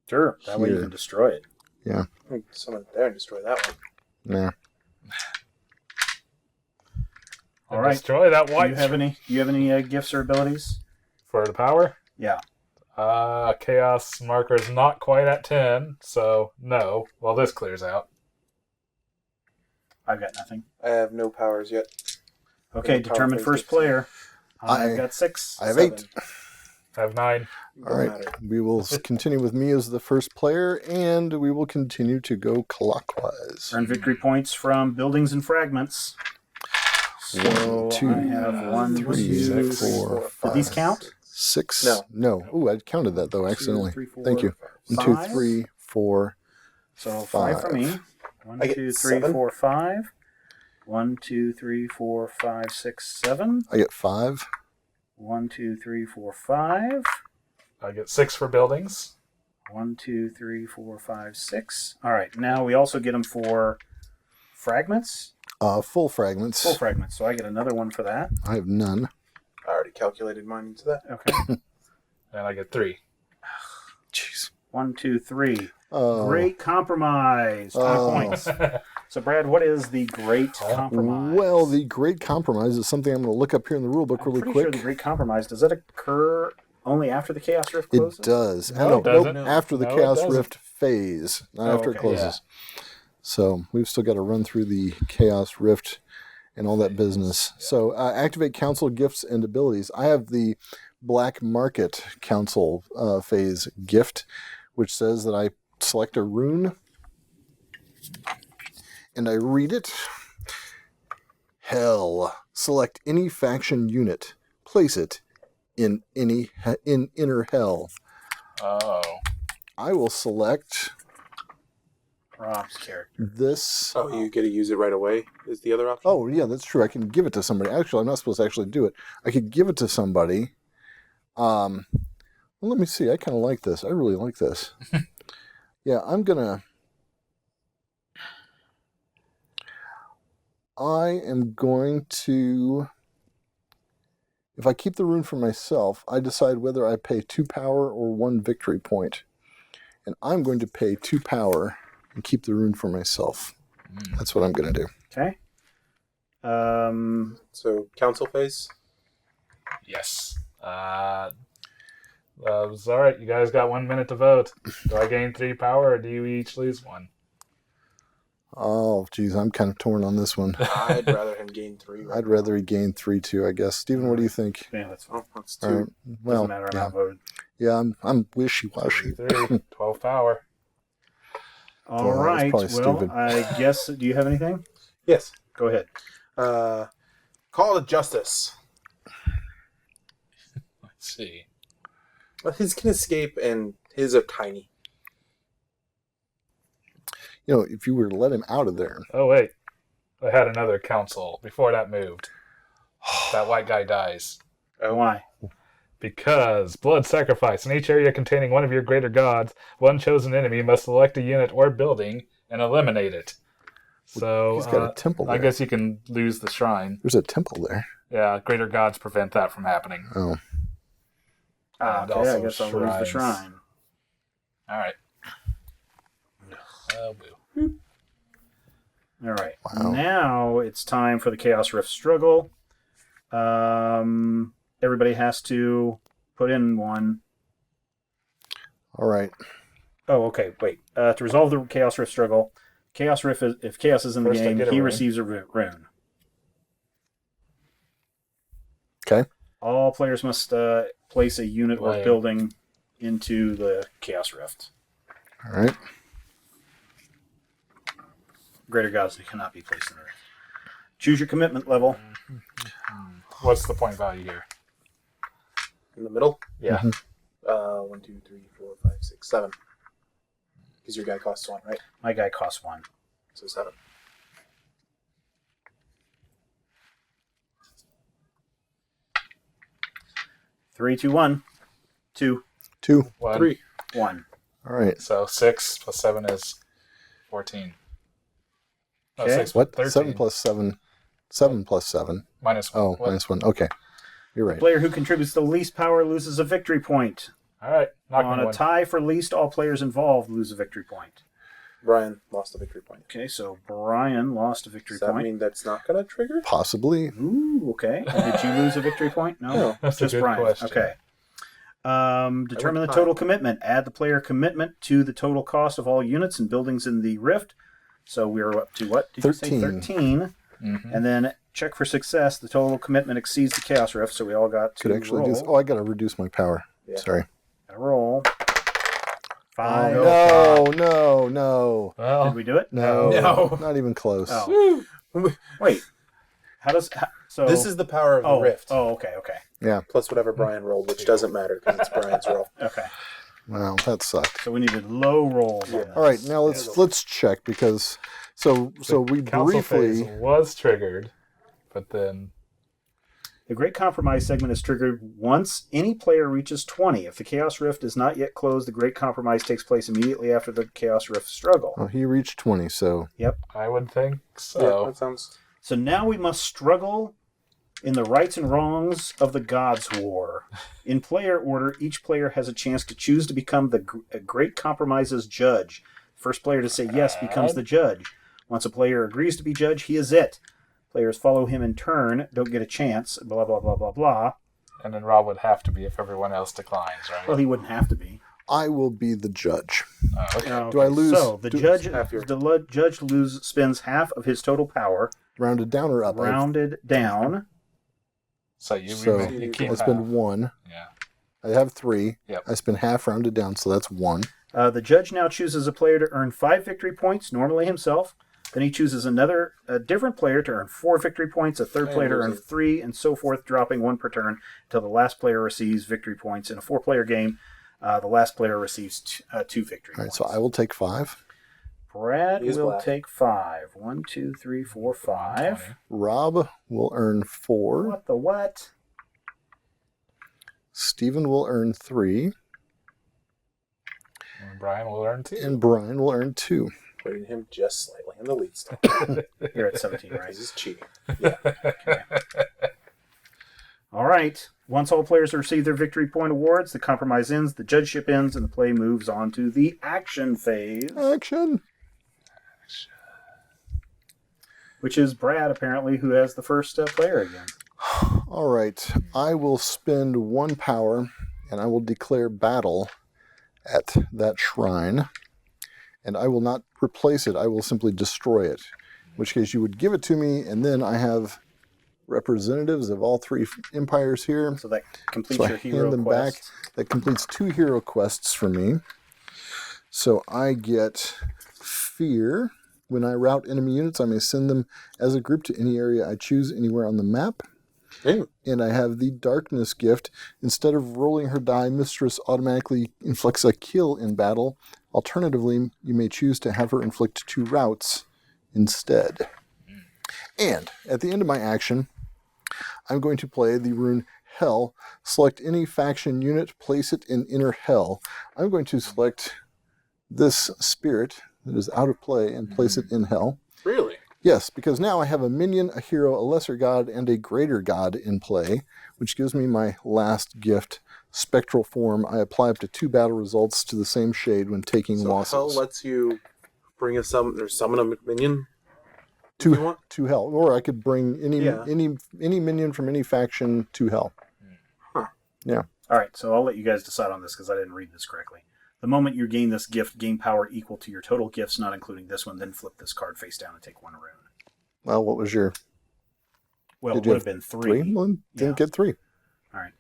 Sure. That way you Here. can destroy it. Yeah. Summon it there and destroy that one. Nah. All right. Destroy that Do white you have any gifts or abilities? for the power. Yeah. Chaos marker is not quite at 10, so no. Well, this clears out. I've got nothing. I have no powers yet. Okay, No power determine phase first gifts. player. I- I've got 6. I have 7. 8. I have 9. All right. Matter. We will continue with me as the first player, and we will continue to go clockwise. Earn victory points from buildings and fragments. So 1, 2, I have 1, 3, 2, 4, 5. Did these count? 6. No. No. Ooh, I counted that though accidentally. 2, 3, 4, Thank you. 1, 2, 5. 3, 4. So 5 for 5. me. 1, I get 2, 3, 7. 4, 5. 1, 2, 3, 4, 5, 6, 7. I get 5. 1, 2, 3, 4, 5. I get 6 for buildings. 1, 2, 3, 4, 5, 6. All right. Now we also get them for fragments. Full fragments. Full fragments. So I get another one for that. I have none. I already calculated mine into that. Okay. And I get 3. Jeez. 1, 2, 3. Oh. Great compromise. 10 Oh. points. So, Brad, what is the Great Compromise? Well, the Great Compromise is something I'm going to look up here in the rulebook I'm really pretty quick. sure the Great Compromise, does that occur only after the Chaos Rift It closes? does. No, it doesn't. After the No, it Chaos doesn't. Rift phase, not after it okay, closes. So we've still got to run through the Chaos Rift and all that business. So activate council gifts and abilities. I have the Black Market Council phase gift, which says that I select a rune and I read it. Hell. Select any faction unit. Place it in inner hell. Oh. I will select Rob's character. this. Oh, you get to use it right away is the other option? Oh, yeah, that's true. I can give it to somebody. Actually, I'm not supposed to actually do it. I could give it to somebody. Well, let me see. I kind of like this. I really like this. Yeah, I am going to... If I keep the rune for myself, I decide whether I pay 2 power or 1 victory point. And I'm going to pay 2 power and keep the rune for myself. That's what I'm going to do. Okay. So, council phase? Yes. It's all right. You guys got 1 minute to vote. Do I gain 3 power, or do you each lose 1? Oh, geez, I'm kind of torn on this one. I'd rather him gain 3. Right I'd now. rather he gain 3 too, I guess. Steven, what do you think? Yeah, that's fine. Oh, that's 2. All right. Well, Doesn't matter. I'm yeah, outvoted. yeah, I'm wishy-washy. 3, 12 power. All Well, that's right. probably Well, stupid. I guess. Do you have anything? Yes. Go ahead. Call to justice. Let's see. Well, his can escape, and his are tiny. You know, if you were to let him out of there, Oh, wait. I had another council before that moved. That white guy dies. Why? Because blood sacrifice. In each area containing one of your greater gods, one chosen enemy must select a unit or building and eliminate it. So he's got a temple there. I guess you can lose the shrine. There's a temple there. Yeah, greater gods prevent that from happening. Oh, And Okay, also I guess I'll lose the shrines. shrine. All right. Oh, boo. All right. Wow. Now it's time for the Chaos Rift struggle. Everybody has to put in one. all right. Oh, okay. Wait. To resolve the Chaos Rift struggle, Chaos Rift is, if Chaos is in the First I game, get a he rune. receives a rune. Okay. All players must place a unit or Right. building into the Chaos Rift. All right. Greater gods cannot be placed in the rift. Choose your commitment level. What's the point value here? In the middle. Yeah. 1, 2, 3, 4, 5, 6, 7. Because your guy costs 1, right? My guy costs 1. So 7. Three, two, one. 2, 2. 1. 3. 1. All right. So 6 plus 7 is 14. No, Okay. 6 What? 13. 7 plus 7. 7 plus 7. Minus 1. Oh, What? minus 1. Okay. You're right. Player who contributes the least power loses a victory point. All right. Knock On me a one. tie for least, all players involved lose a victory point. Brian lost a victory point. Okay, so Brian lost a victory Does that point. mean that's not going to trigger? Possibly. Ooh, okay. And did you lose a victory point? No, No, that's a just good Brian. question. Okay. Determine the went total high. commitment. Add the player commitment to the total cost of all units and buildings in the rift. So we're up to what? Did 13. you say 13? Mhm. And then check for success. The total commitment exceeds the Chaos Rift, so we all got to Could actually do roll. this. Oh, I got to reduce my power. Yeah. Sorry. Gotta roll. 5. Oh, no. Well, Did we do it? No. No. Not even close. Oh. Wait. So This is the power of the rift. Oh, okay. Plus whatever Brian rolled, which doesn't matter because it's Brian's roll. Okay. Wow, that sucked. So we needed low rolls. on Yeah. this. All right, now let's check because so we council phase briefly was triggered, but then The Great Compromise segment is triggered once any player reaches 20. If the Chaos Rift is not yet closed, the Great Compromise takes place immediately after the Chaos Rift struggle. oh, he reached 20, so I would think Yeah, so. that sounds. So now we must struggle in the rights and wrongs of the Gods' War. In player order, each player has a chance to choose to become the Great Compromise's judge. First player to say yes becomes the judge. Once a player agrees to be judge, he is it. Players follow him in turn, don't get a chance, blah, blah, blah, blah, blah. And then Rob would have to be if everyone else declines, right? Well, he wouldn't have to be. I will be the judge. Oh, okay. Okay, Do I lose- So the do- judge spends half of his total power, Rounded down or up? rounded down. So you So, keep I spend 1. Yeah. I have 3. Yep. I spend half rounded down, so that's 1. The judge now chooses a player to earn 5 victory points, normally himself. Then he chooses a different player to earn 4 victory points, a third player to earn 3, and so forth, dropping 1 per turn until the last player receives victory points. In a 4-player game, the last player receives 2 victory All right, points. so I will take 5. Brad He is will black. take 5. 1, 2, 3, 4, 5. Rob will earn 4. What the what? Stephen will earn 3. And Brian will earn 2. And Brian will earn 2. Putting him just slightly in the lead still. You're at 17, right? This is cheating. All right. Once all players have received their victory point awards, the compromise ends, the judgeship ends, and the play moves on to the action phase, Action. which is Brad, apparently, who has the first player again. All right. I will spend 1 power and I will declare battle at that shrine. And I will not replace it. I will simply destroy it. In which case you would give it to me, and then I have representatives of all 3 empires here. So that completes So your I hero hand them quest. back. That completes 2 hero quests for me. So I get fear. When I route enemy units, I may send them as a group to any area I choose anywhere on the map. Ooh. And I have the darkness gift. Instead of rolling her die, Mistress automatically inflicts a kill in battle. Alternatively, you may choose to have her inflict 2 routes instead. And at the end of my action, I'm going to play the rune Hell. Select any faction unit, place it in inner Hell. I'm going to select this spirit that is out of play and place it in Hell. Really? Yes, because now I have a minion, a hero, a lesser god, and a greater god in play, which gives me my last gift, Spectral Form. I apply up to 2 battle results to the same shade when taking So losses. Hell lets you bring summon a minion if you want? To Hell. Or I could bring any Yeah. any minion from any faction to Hell. Huh. Yeah. All right, so I'll let you guys decide on this because I didn't read this correctly. The moment you gain this gift, gain power equal to your total gifts, not including this one, then flip this card face down and take 1 rune. Well, what was your... Well, Did it you would have have been 3. 3? Well, didn't Yeah. get 3. All right.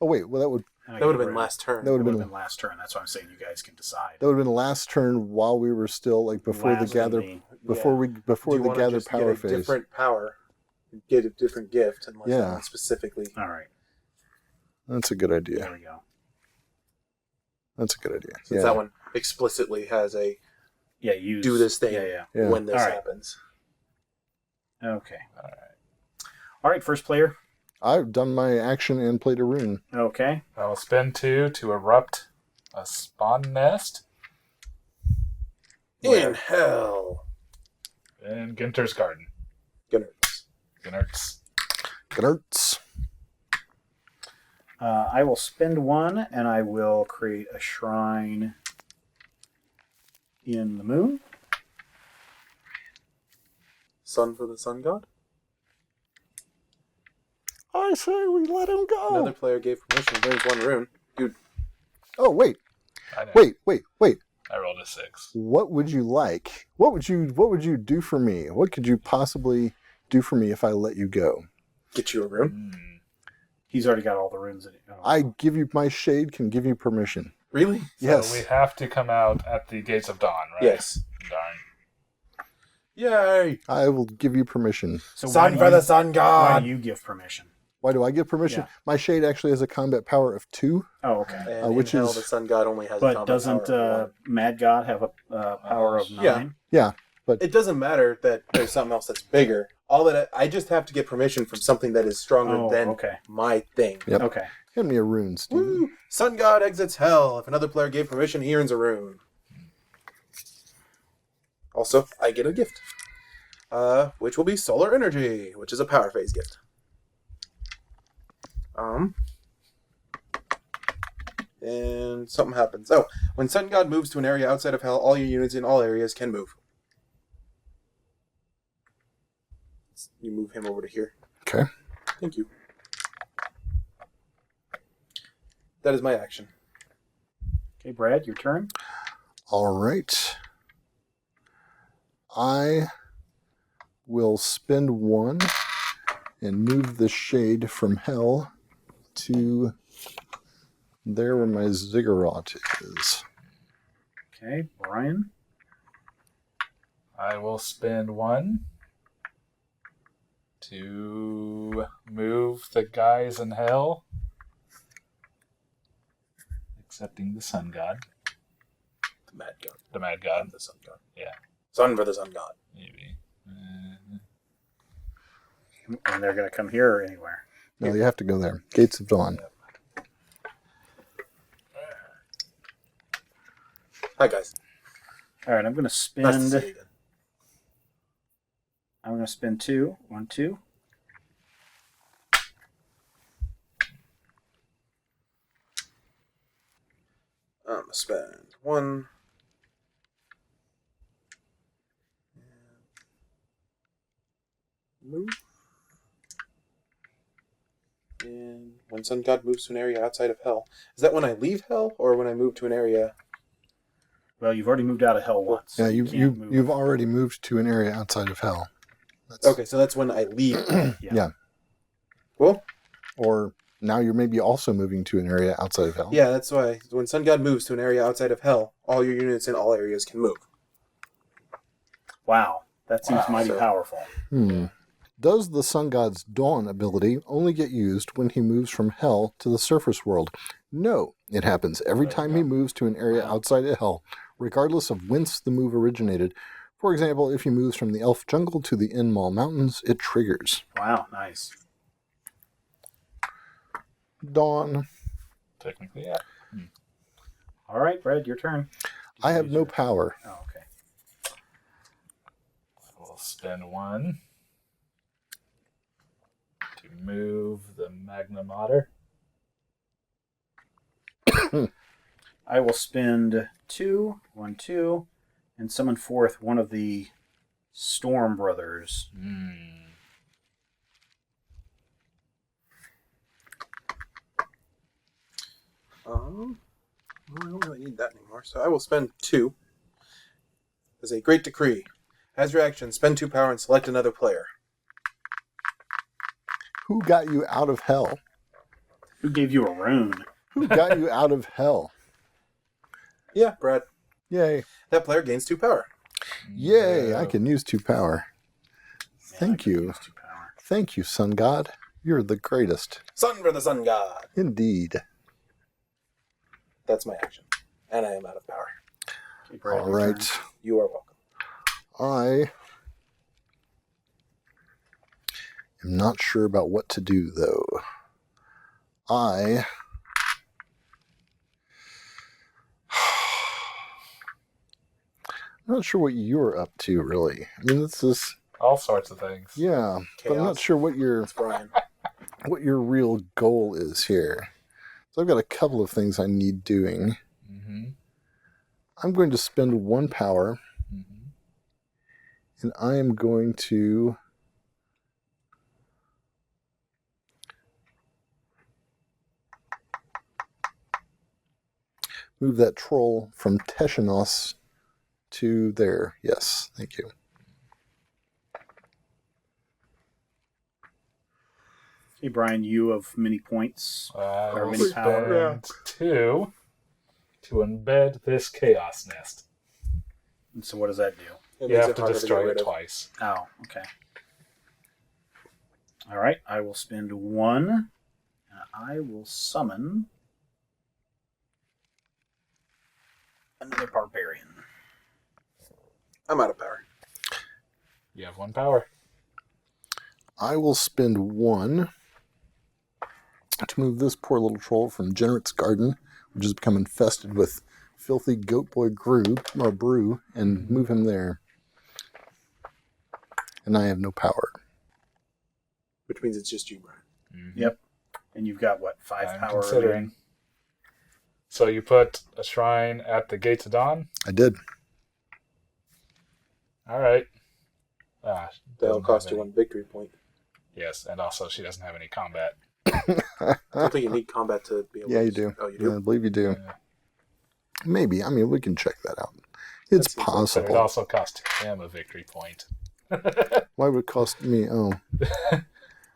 Oh, wait. Well, that would That would have been last turn. That It would would have have been been last turn. That's why I'm saying you guys can decide. the last turn while we were still, like, before the Last gather... in Before Do the you wanna gather just power get a phase. different power, get a different gift, unless that Yeah. one specifically. All right. That's a good idea. There we go. That's a good idea. Since that one explicitly has a Yeah, use... do this thing Yeah. Yeah. when this All right. happens. Okay. All right, first player. I've done my action and played a rune. Okay. I will spend 2 to erupt a spawn nest In Hell. in Ginter's garden. Gunners. Ginter's. Gnertz. I will spend 1, and I will create a shrine in the moon. Sun for the Sun God. I say we let him go. Another player gave permission to bring 1 rune. Dude, Oh, wait. I know. Wait. I rolled a 6. What would you like? What would you do for me? What could you possibly do for me if I let you go? get you a rune. He's already got all the runes in it. Oh. I give you my shade can give you permission. Really? Yes. So we have to come out at the gates of dawn, right? Yes. Darn. Yay! I will give you permission. So Sun for the Sun why God! do you give permission? Why do I give permission? Yeah. My shade actually has a combat power of 2. Oh, okay. And which in Hell, is- the Sun God only has a But combat doesn't power of 1. Mad God have a power of 9? Yeah. Yeah. It doesn't matter that there's something else that's bigger. All that I just have to get permission from something that is stronger Oh, than okay. my thing. Yep. Okay. Hand me a rune, Steve. Woo! Sun God exits Hell. If another player gave permission, he earns a rune. Also, I get a gift, which will be Solar Energy, which is a power phase gift. And something happens. Oh, when Sun God moves to an area outside of Hell, all your units in all areas can move. You move him over to here. Okay. Thank you. That is my action. Okay, Brad, your turn. All right. I will spend 1 and move the shade from Hell to there where my ziggurat is. Okay, Brian. I will spend 1 to move the guys in hell, excepting the sun god, The Mad God. the mad god. The Sun God. Yeah. Sun for the Sun God. Maybe. And they're going to come here or anywhere. No, you have to go there. Gates of Dawn. Hi, guys. All right, I'm going to Nice to spend... see you again. I'm going to spend 2. 1, 2. I'm going to spend 1. Move. When Sun God moves to an area outside of Hell. Is that when I leave Hell, or when I move to an area? Well, you've already moved out of Hell once. Yeah, so you've already moved to an area outside of Hell. Okay, so that's when I leave Hell. Yeah. Cool. Or now you're maybe also moving to an area outside of Hell. Yeah, that's why. When Sun God moves to an area outside of Hell, all your units in all areas can move. Wow, that seems mighty powerful. Does the Sun God's Dawn ability only get used when he moves from Hell to the surface world? No, it happens every time he moves to an area outside of Hell, regardless of whence the move originated. For example, if he moves from the Elf Jungle to the Inmal Mountains, it triggers. Wow, nice. Dawn. Technically, yeah. All right, Brad, your turn. I have no power. Oh, okay. We'll spend 1 to move the Magna Mater. I will spend 2, 1, 2, and summon forth one of the Storm Brothers. I don't really need that anymore, so I will spend 2. As a great decree. As your action, spend 2 power and select another player. Who got you out of Hell? Who gave you a rune? Who got you out of Hell? Yeah, Brad. Yay. That player gains 2 power. Yay, I can use 2 power. Thank you. Use 2 power. Thank you, Sun God. You're the greatest. Sun for the Sun God. Indeed. That's my action. And I am out of power. Okay, Brad, All your right. turn. You are welcome. I am not sure about what to do, though. I'm not sure what you're up to, really. I mean, this is... All sorts of things. Yeah, but I'm not Chaos. sure what your Brian. real goal is here. So I've got a couple of things I need doing. I'm going to spend 1 power, and I am going to move that troll from Teshanos to there. Yes, thank you. Hey, Brian, you have many points. I Or will many power. spend 2 to embed this chaos nest. And so what does that do? It You makes have to harder destroy get it rid of. twice. Oh, okay. All right, I will spend 1, and I will summon another barbarian. I'm out of power. You have 1 power. I will spend 1 to move this poor little troll from Generat's Garden, which has become infested with filthy goat boy brew, and move him there. And I have no power. Which means it's just you, Brian. Yep. And you've got, what, 5 I'm power? considering. So you put a shrine at the Gates of Dawn? I did. All right. That'll doesn't cost have you any. 1 victory point. Yes, and also she doesn't have any combat. I don't think you need combat to be able Yeah, to... you do. Oh, you Yeah, do? I believe you do. Yeah. Maybe. I mean, we can check that out. It's That seems like- But it possible. also cost him a victory point. Why would it cost me? Oh,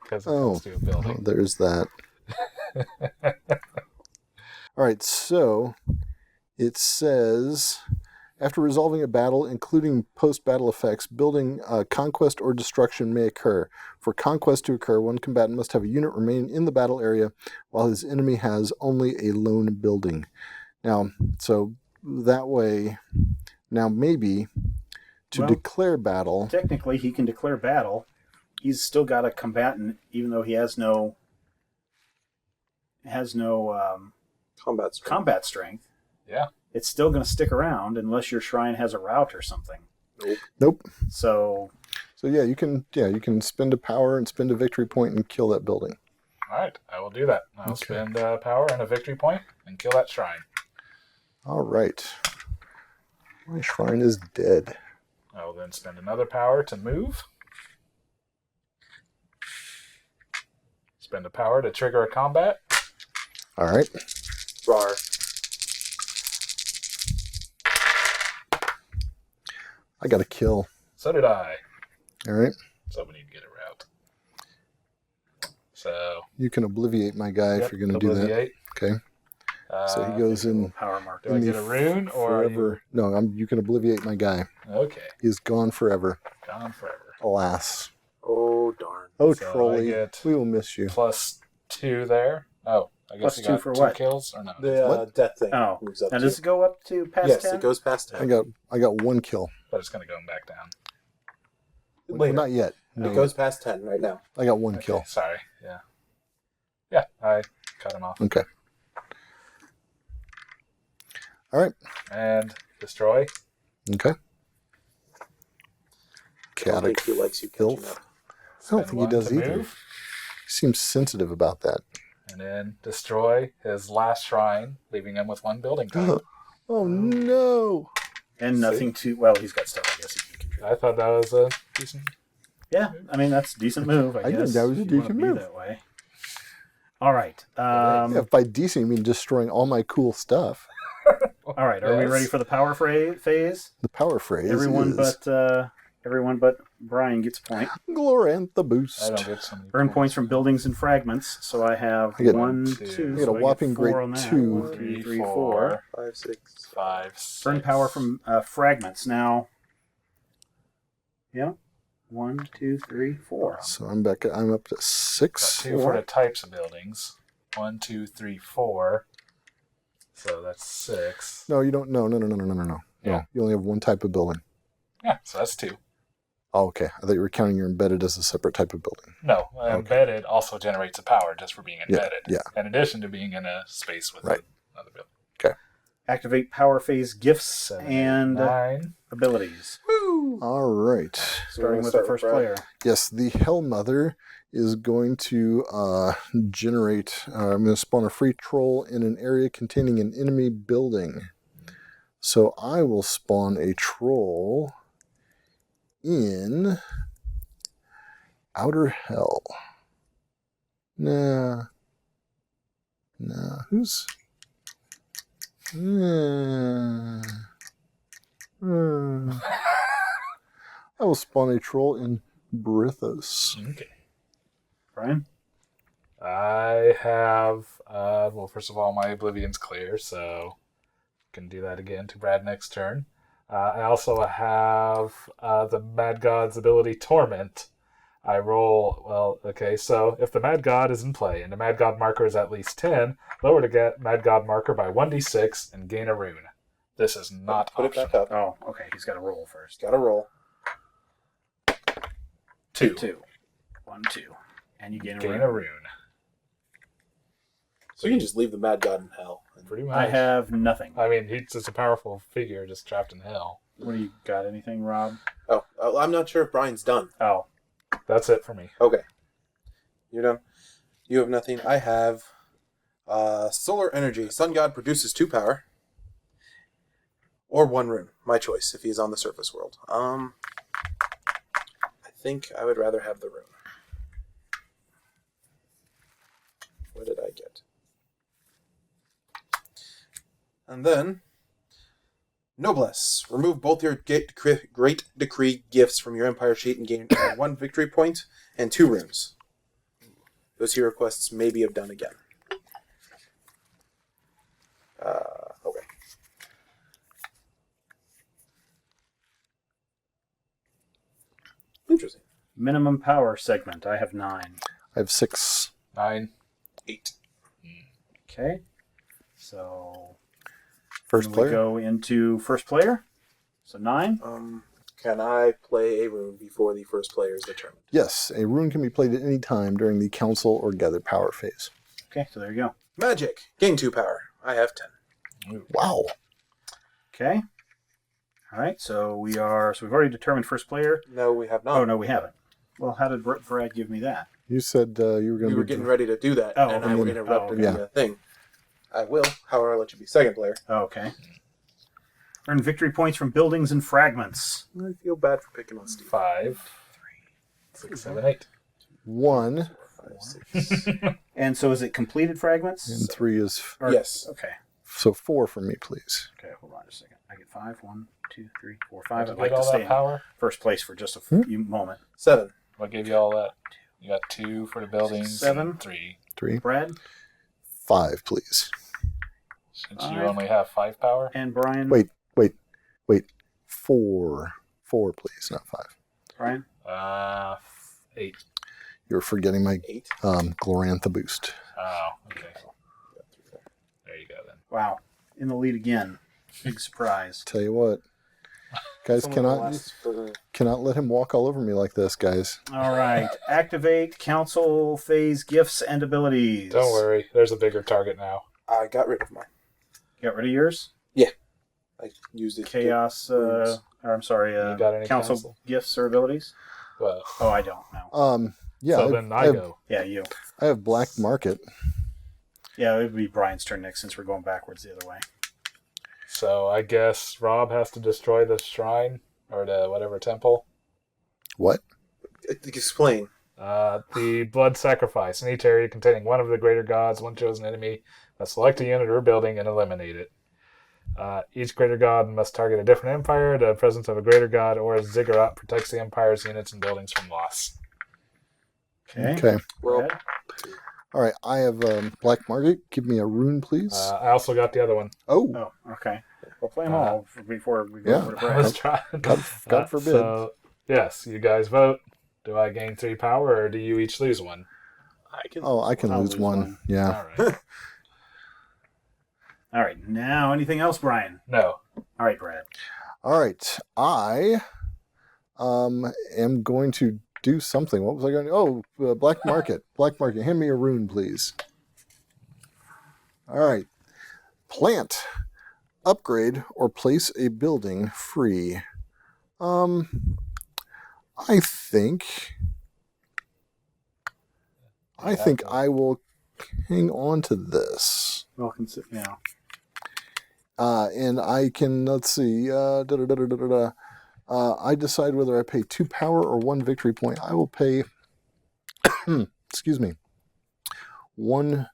Because it Oh. goes to a building. there's that. All right, so it says, after resolving a battle, including post-battle effects, building conquest or destruction may occur. For conquest to occur, one combatant must have a unit remain in the battle area while his enemy has only a lone building. Now, so that way, now maybe to Well, declare battle, Technically, he can declare battle. He's still got a combatant, even though he has no Combat strength. combat strength. Yeah. It's still going to stick around unless your shrine has a route or something. nope. So So yeah, you can spend a power and spend a victory point and kill that building. All right, I will do that. I'll Okay. spend power and a victory point and kill that shrine. All right. My shrine is dead. I will then spend another power to move. Spend a power to trigger a combat. All right. Rar. I got a kill. So did I. All right. So we need to get a route. So You can obliviate my guy if you're going to do that. obliviate. Okay. So he goes in. Power mark. Do I get a rune or are forever? No, you can obliviate my guy. Okay. He's gone forever. Gone forever. Alas. Oh, darn. Oh, So Trolley. I get We will miss you. +2 there. Oh, I guess Plus you 2 got for 2 what? kills or no? The What? death thing Oh, moves up now to. does it go up to past Yes, 10? it goes past 10. I got 1 kill. But it's going to go back down. Well, Later. not yet. No. It goes past 10 right now. I got 1 Okay, kill. sorry. Yeah. Yeah, I cut him off. Okay. All right. And destroy. Okay. I don't Chaotic think he likes you catching filth. up. I don't Spend think he 1 does to either. move, He seems sensitive about that. and then destroy his last shrine, leaving him with 1 building type. Oh no! And nothing to... Well, he's got stuff, I guess he can contribute. I thought that was a decent... Yeah, I mean, that's a decent move, I I think guess. that was a if you wanna decent be move. that way. All right. Yeah, if by decent you mean destroying all my cool stuff. All right, are we Yes. ready for the power phase? The power phrase Everyone is but Brian gets a point. Glorantha boost. I don't get so many Earn points from buildings and fragments. So I have I get 1, 2. 2. I get a so whopping 4 great on that. 2. 1, 2, 3, 4. 5, 6. 5, 6. Earn power from fragments. Now, yeah, 1, 2, 3, 4. So I'm up to Got 6. 2 for the types of buildings. 1, 2, 3, 4. So that's 6. No, you don't. No. Yeah. No, you only have 1 type of building. Yeah, so that's 2. Oh, okay. I thought you were counting your embedded as a separate type of building. No, embedded also generates a power just for being embedded. Yeah. In addition to being in a space with Right. another building. Activate power phase gifts 7, and 9. abilities. Woo! All right. Starting with the first player. Yes, the Hell Mother is going to generate. I'm going to spawn a free troll in an area containing an enemy building. So I will spawn a troll in Outer Hell. Nah. Who's? I will spawn a troll in Brithos. Okay. Brian? I have, well, first of all, my Oblivion's clear, so can do that again to Brad next turn. I also have the Mad God's ability Torment. I roll, well, okay, so if the Mad God is in play and the Mad God marker is at least 10, lower the Mad God marker by 1d6 and gain a rune. This is not Put it optional. back up. Oh, okay. He's got to roll first. Gotta roll. 2. 1, 2. And you gain a Gain rune. a rune. So you can just leave the Mad God in hell. Pretty much. I have nothing. I mean, he's just a powerful figure just trapped in hell. What do you got? Anything, Rob? Oh, I'm not sure if Brian's done. Oh, That's it for me. Okay. You're done? You have nothing. I have solar energy. Sun God produces 2 power. Or 1 rune. My choice, if he's on the surface world. I think I would rather have the rune. What did I get? And then, Noblesse. Remove both your Great Decree gifts from your Empire sheet and gain 1 victory point and 2 runes. Those hero quests may be done again. Okay. Interesting. minimum power segment. I have 9. I have 6. 9. 8. Okay. So First we player. go into first player. So 9. Can I play a rune before the first player is determined? Yes, a rune can be played at any time during the council or gather power phase. Okay, so there you go. Magic. Gain 2 power. I have 10. Wow. Okay. All right, so we've already determined first player. No, we have not. Oh, no, we haven't. Well, how did Brad give me that? You said you were going We to were getting ready to do that, Oh, and and I then- interrupted yeah. the thing. I will, however, I'll let you be second player. Oh, okay. Earn victory points from buildings and fragments. I feel bad for picking on Steve. 5, 6, 7, 8. 1. 6. And so is it completed fragments? And 3 is... Or- Yes. Okay. So 4 for me, please. Okay, hold on just a second. I get 5. 1, 2, 3, 4, 5. Did I'd you like get to all stay that in power? first place for just a few moment. 7. What gave you all that? You got 2 for the buildings. 7. And 3. 3. Brad 5, please. Since you 5. only have 5 power. and Brian. Wait. 4. 4, please, not 5. Brian. 8. You're forgetting my 8. Glorantha boost. Oh, okay. There you go then. Wow. In the lead again. Big surprise. Tell you what. Guys, Someone last for- cannot let him walk all over me like this, guys. All right. Activate council phase gifts and abilities. Don't worry. There's a bigger target now. I got rid of mine. Got rid of yours? I used it. Chaos, runes. or I'm sorry, You got any council council? gifts or abilities? Well, Oh, I don't know. Yeah, so then I go. Yeah, you. I have Black Market. Yeah, it would be Brian's turn next since we're going backwards the other way. So I guess Rob has to destroy the shrine or the whatever temple. What? Explain. The blood sacrifice. In each area containing one of the greater gods, one chosen enemy must select a unit or building and eliminate it. Each greater god must target a different empire. The presence of a greater god or a ziggurat protects the empire's units and buildings from loss. Okay. Well, Brad? All right. I have Black Market. Give me a rune, please. I also got the other one. Oh, Okay. We'll play them all before we go yeah. over to I Brad. was trying. God forbid. So, yes, you guys vote. Do I gain 3 power or do you each lose 1? I can. I can I'll lose lose one. one. Yeah. All right. All right. Now, anything else, Brian? No. All right, Brad. All right. I am going to do something. What was I going to do? Oh, Black Market. Black Market. Hand me a rune, please. All right. Plant, upgrade, or place a building free. I think I will hang on to this. Well, consider now. And I can, let's see, I decide whether I pay 2 power or 1 victory point. I will pay, excuse me, 1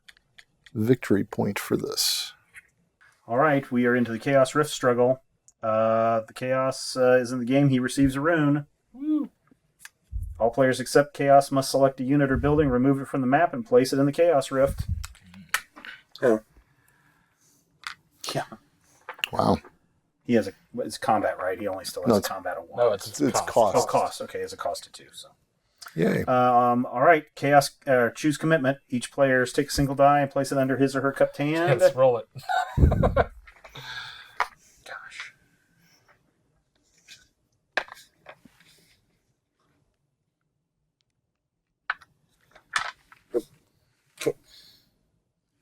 victory point for this. All right. We are into the Chaos Rift struggle. The Chaos is in the game. He receives a rune. Woo. All players except Chaos must select a unit or building, remove it from the map, and place it in the Chaos Rift. Oh. Yeah. Wow. He has it's combat, right? He only still has No, a it's- combat of 1. No, it's cost. Oh, cost. Okay, it's a cost of 2. So, Yay. all right. Chaos. Choose commitment. Each player take a single die and place it under his or her cupped hand. Let's roll it. Gosh.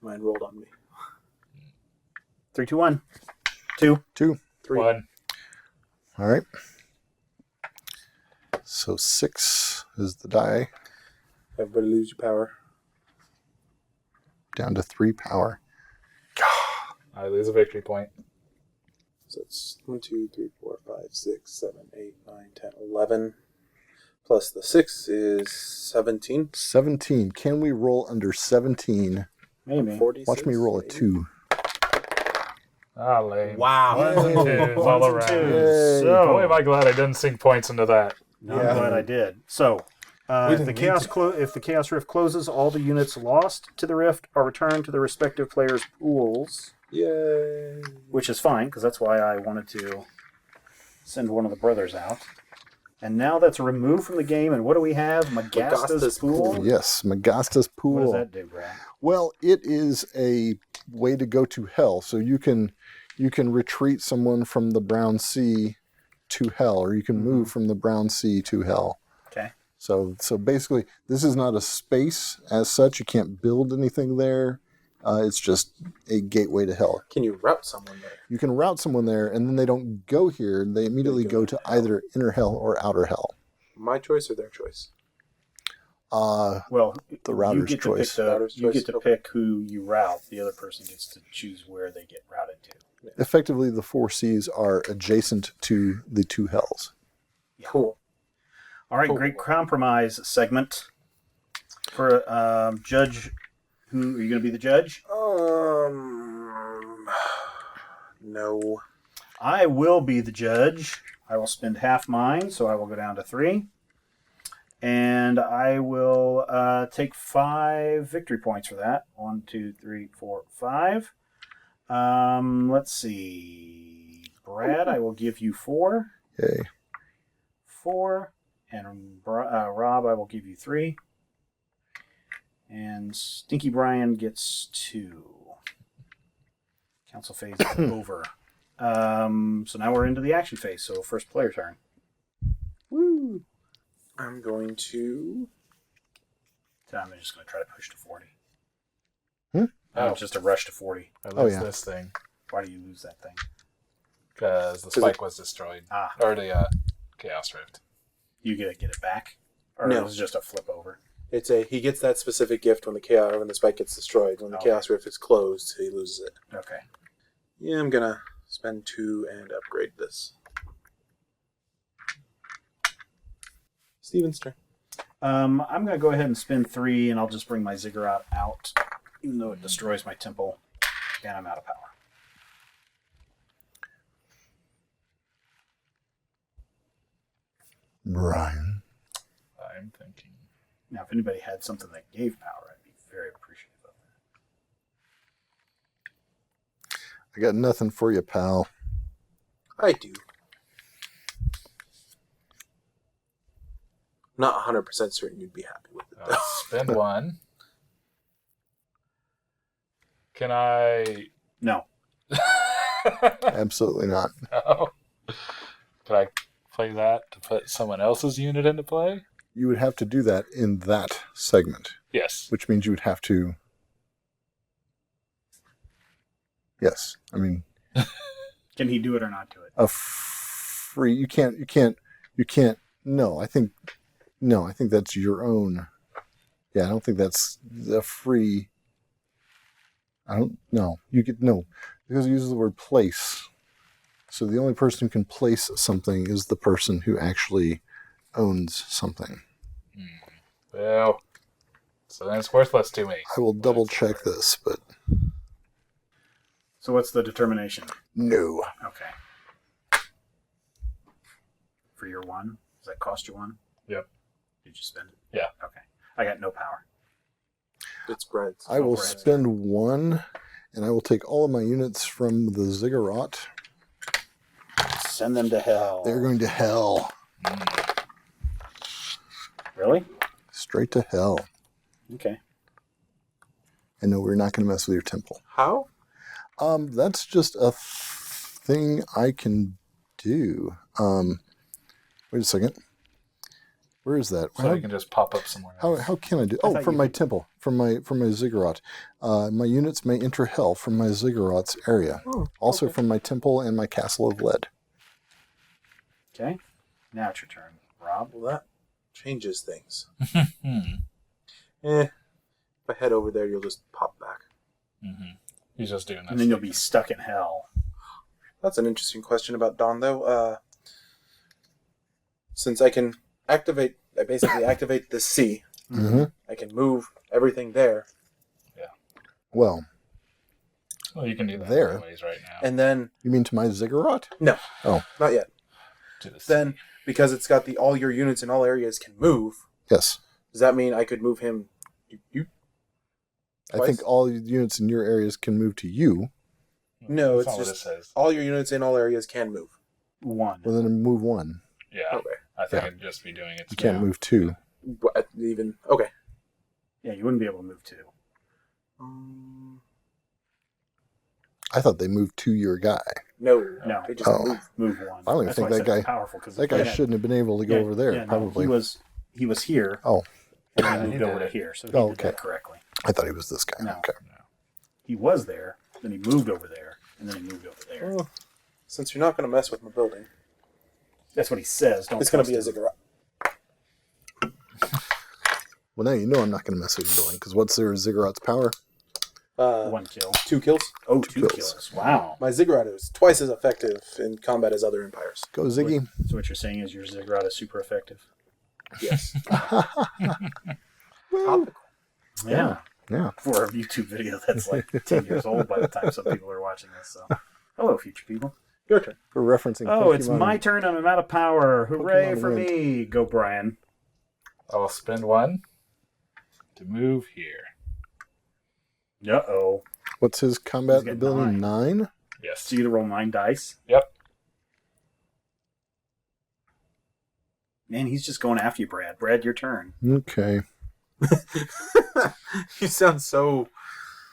Mine rolled on me. 3, 2, 1. 2. 2. 3. 1. All right. So 6 is the die, Everybody lose your power. down to 3 power. I lose a victory point. So it's 1, 2, 3, 4, 5, 6, 7, 8, 9, 10, 11. Plus the 6 is 17. 17. Can we roll under 17? Maybe. 46, Watch me roll a maybe. 2. Ah, lame. Wow. Ones and twos all Ones and around. twos. Yay. So, Boy, am I glad I didn't sink points into that. I'm Yeah. glad I did. So, We if didn't the need chaos to. if the chaos rift closes, all the units lost to the rift are returned to the respective players' pools, Yay. which is fine because that's why I wanted to send one of the brothers out. And now that's removed from the game. And what do we have? Magasta's Magasta's pool. Pool. Yes, Magasta's What Pool. does that do, Brad? Well, it is a way to go to hell. So you can retreat someone from the Brown Sea to hell, or you can move from the Brown Sea to hell. Okay. So basically, this is not a space as such. You can't build anything there. It's just a gateway to hell. Can you route someone there? You can route someone there, and then they don't go here. They immediately go to either inner hell or outer hell. My choice or their choice? Well, The router's you get choice. To pick Router's you choice, get to okay. pick who you route. The other person gets to choose where they get routed to. Effectively, the 4 Cs are adjacent to the 2 hells. Cool. All right, Cool. great compromise segment. For Judge, who are you going to be the judge? No. I will be the judge. I will spend half mine, so I will go down to 3. And I will take 5 victory points for that. 1, 2, 3, 4, 5. Let's see. Brad, I will give you 4. Yay. 4. And Rob, I will give you 3. And Stinky Brian gets 2. Council phase is over. So now we're into the action phase. So first player turn. Woo! I'm going to... I'm just going to try to push to 40. Oh. Just a rush to 40. I Oh, lose yeah. this thing Why do you lose that thing? because the spike was destroyed. Ah. Or the Chaos Rift. You get it back? Or No. it was just a flip over? He gets that specific gift when the spike gets destroyed. When the Okay. Chaos Rift is closed, he loses it. Okay. Yeah, I'm gonna spend 2 and upgrade this. Steven's turn. I'm going to go ahead and spend 3, and I'll just bring my Ziggurat out, even though it destroys my temple, and I'm out of power. Brian. I'm thinking. Now, if anybody had something that gave power, I'd be very appreciative of that. I got nothing for you, pal. I do. Not 100% certain you'd be happy with it, though. Spend 1. Can I... No. Absolutely not. No. Can I play that to put someone else's unit into play? You would have to do that in that segment, Yes. which means you would have to... Yes. I mean, Can he do it or not do it? a free... You can't... No, I think that's your own... Yeah, I don't think that's a free... I don't know. You could... No, because it uses the word place. So the only person who can place something is the person who actually owns something. Well, so then it's worthless to me. I will double check this, but So what's the determination? no. Okay. For your 1? Does that cost you 1? Yep. Did you spend it? Yeah. Okay. I got no power. It's Brad's. I will Brad. spend 1, and I will take all of my units from the Ziggurat. Send them to hell. They're going to hell. Really? Straight to hell. Okay. And no, we're not going to mess with your temple. How? That's just a thing I can do. Wait a second. Where is that? So you can just pop up somewhere else. How can I do? I Oh, thought from you my could- temple, from my Ziggurat. My units may enter hell from my Ziggurat's area. Also okay. from my temple and my castle of lead. Okay. Now it's your turn, Rob. Well, that changes things. Hmm. If I head over there, you'll just pop back. Mm-hmm. He's just doing this. And then you'll be stuck in hell. That's an interesting question about Dawn, though. Since I basically activate the sea. Mm-hmm. I can move everything there, Well, Well, you can do that There. anyways right now. and then you mean to my Ziggurat? not yet. To the Then because it's got all your units in all areas can move. Yes. Does that mean I could move him? I think all the units in your areas can move to you. No, That's it's not what just it says. all your units in all areas can move. 1. Well, then move 1. Yeah, Okay. I think Yeah. it'd just be doing it. You can't move 2. Even okay. Yeah, you wouldn't be able to move 2. I thought they moved to your guy. No, No. they just Oh. move. Move 1. I don't even That's think why I that said it's guy- powerful, because That guy shouldn't have been able to go over there, probably. He was here. Oh. And Yeah, then he moved over did to it. here, so he Oh, did okay. that correctly. I thought he was this guy. No. Okay. He was there, then he moved over there, and then he moved over there. Well, since you're not going to mess with my building, That's what he says. Don't it's going to trust be a him. ziggurat. Well, now you know I'm not going to mess with your building, because what's their Ziggurat's power? 1 kill. 2 kills. Oh, 2 kills. kills. Wow. My ziggurat is twice as effective in combat as other empires. Go, Ziggy. So what you're saying is your Ziggurat is super effective? Yes. Topical. Yeah. Yeah. For a YouTube video that's like 10 years old by the time some people are watching this. So, hello, future people. Your turn. We're referencing. Oh, it's Pokemon my turn. I'm out of power. Hooray Pokemon for win. me. Go, Brian. I'll spend one to move here. Uh-oh. What's his combat He's got ability? 9? Yes. So you get to roll 9 dice. Yep. Man, he's just going after you, Brad. Brad, your turn. Okay. You sound so...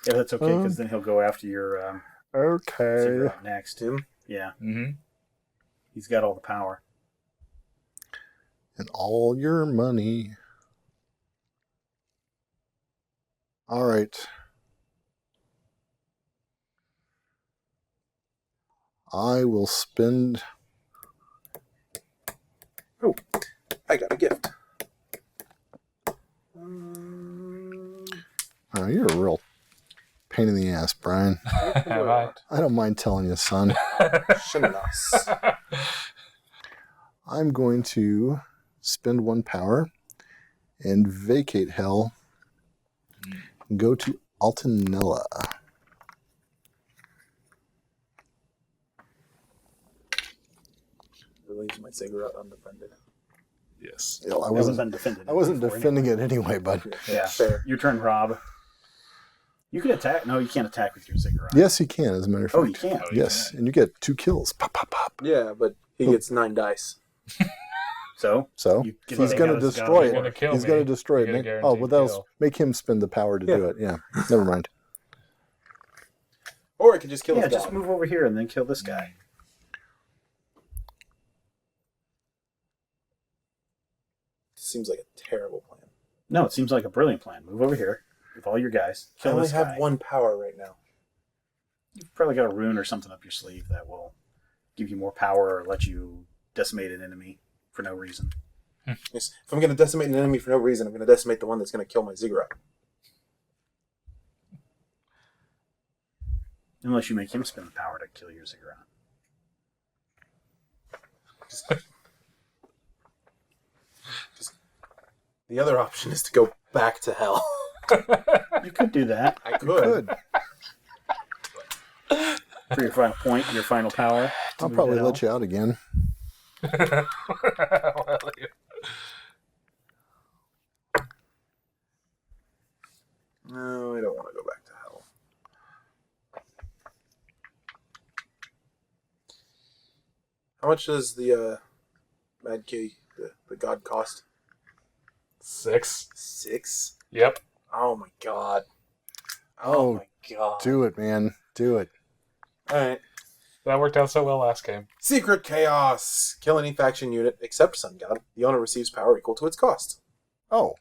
Yeah, that's okay, because then he'll go after your Okay. cigarette next. Tim? Yeah. Mm-hmm. He's got all the power. And all your money. All right. I will spend. Oh, I got a gift. Oh, you're a real pain in the ass, Brian. Am I? I don't mind telling you, son. Shinanas. I'm going to spend 1 power and vacate hell and go to Altanella. Leaves my cigarette undefended. Yes. You know, I That was wasn't undefended. I wasn't before defending it anyway, bud. Yeah. Fair. Your turn, Rob. You can attack. No, you can't attack with your ziggurat. Yes, he can, as a matter of fact. Oh, you can. Oh, you Yes, can. and you get 2 kills. Pop, pop, pop. Yeah, but he gets 9 dice. So? So You get he's to going take to out his destroy You're it. gonna kill He's me. going to destroy You it. get a Oh, well, guaranteed that'll kill. make him spend the power to Yeah. do it. Yeah, never mind. Or I could just kill Yeah, his just dog. move over here and then kill this guy. Seems like a terrible plan. No, it seems like a brilliant plan. Move over here with all your guys. I Kill only this have guy. 1 power right now. You've probably got a rune or something up your sleeve that will give you more power or let you decimate an enemy for no reason. Yes. If I'm going to decimate an enemy for no reason, I'm going to decimate the one that's going to kill my ziggurat. Unless you make him spend the power to kill your ziggurat. The other option is to go back to hell. You could do that I Good. for your final point, your final power. I'll probably let you out again. No, I don't want to go back to hell. How much does the Mad Key, the god, cost? 6. 6? Yep. Oh my god. Oh, my god. Do it, man. Do it. Alright. That worked out so well last game. Secret Chaos. Kill any faction unit except Sun God. The owner receives power equal to its cost. Oh,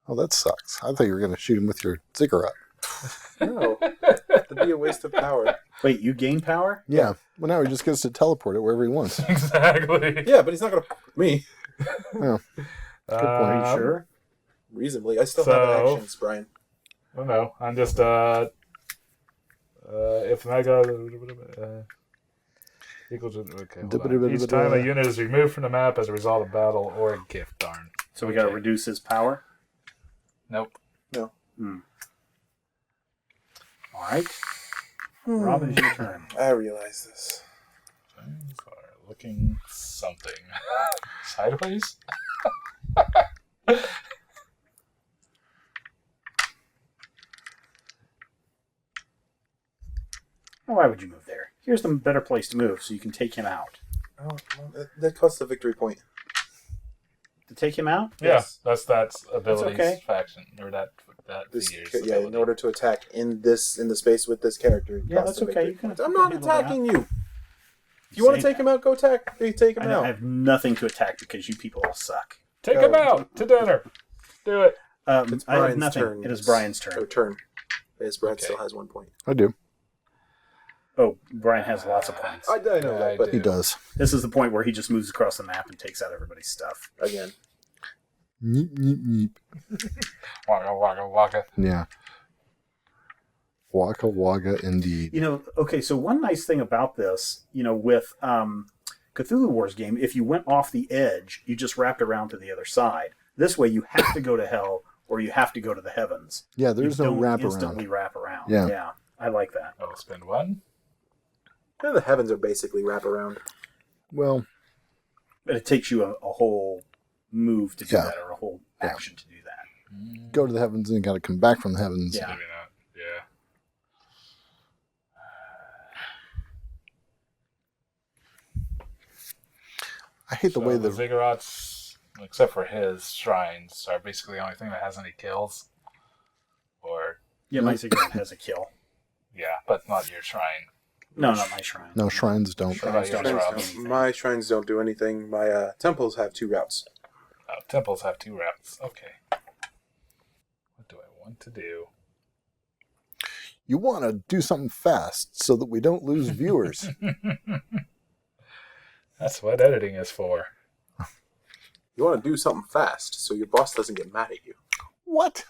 that sucks. I thought you were going to shoot him with your ziggurat. No. That'd be a waste of power. Wait, you gain power? Yeah. Well, now he just gets to teleport it wherever he wants. Exactly. Yeah, but he's not going to me. Yeah. Are you sure? Reasonably. I still have So- actions, Brian. Oh no, I'm just if mega equal to okay. Hold on. Each time a unit is removed from the map as a result of battle or a gift. Darn. So we got to Okay. reduce his power? Nope. No. All right. Robin, it's your turn. I realize this. Things are looking something sideways. Why would you move there? Here's the better place to move so you can take him out. Oh, well, that costs a victory point. To take him out? Yeah, Yes. that's abilities okay. faction or that This, figures. yeah, in ability. order to attack in the space with this character. it Yeah, costs that's a okay. victory You can- point. I'm you not can handle attacking you. If you want to say take that. him out, go attack. Take him I out. have nothing to attack because you people all suck. Take Go. him out to dinner. Do it. It's I have Brian's nothing. turn. It is Brian's Oh, turn. turn. Yes, Brad Okay. still has 1 point. I do. Oh, Brian has lots of points. I know Yeah, that, I but He does. This is the point where he just moves across the map and takes out everybody's stuff. again. Neep, neep, neep. Waka waka waka. Yeah. Waka waka indeed. You know, okay, so one nice thing about this, with Cthulhu Wars game, if you went off the edge, you just wrapped around to the other side. This way you have to go to hell or you have to go to the heavens. Yeah, there's you no don't wrap instantly around. wrap around. Yeah. Yeah, I like that. I will spend 1. Yeah, the heavens are basically wraparound. Well, But it takes you a whole move to do Yeah. that, or a whole action to do that. go to the heavens and you got to come back from the heavens. Yeah. Maybe not. Yeah. I hate the So way the the ziggurats, except for his shrines, are basically the only thing that has any kills. Or Yeah, my ziggurat has a kill. yeah, but not your shrine. No, not my shrine. no shrines don't. Shrines don't Shrines do don't. anything. My shrines don't do anything. My temples have 2 routes. Temples have 2 routes. Okay. What do I want to do? You want to do something fast so that we don't lose viewers. That's what editing is for. You want to do something fast so your boss doesn't get mad at you. What?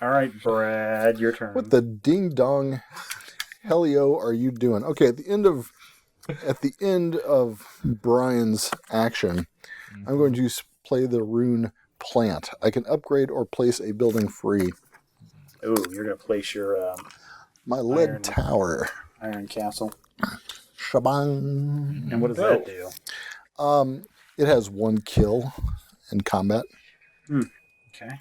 All right, Brad, your turn. What the ding dong hellio are you doing? Okay, at the end of Brian's action, I'm going to play the rune plant. I can upgrade or place a building free. Ooh, you're going to place your My lead Iron. tower. iron castle. Shabang. And what does that do? It has 1 kill in combat. Okay.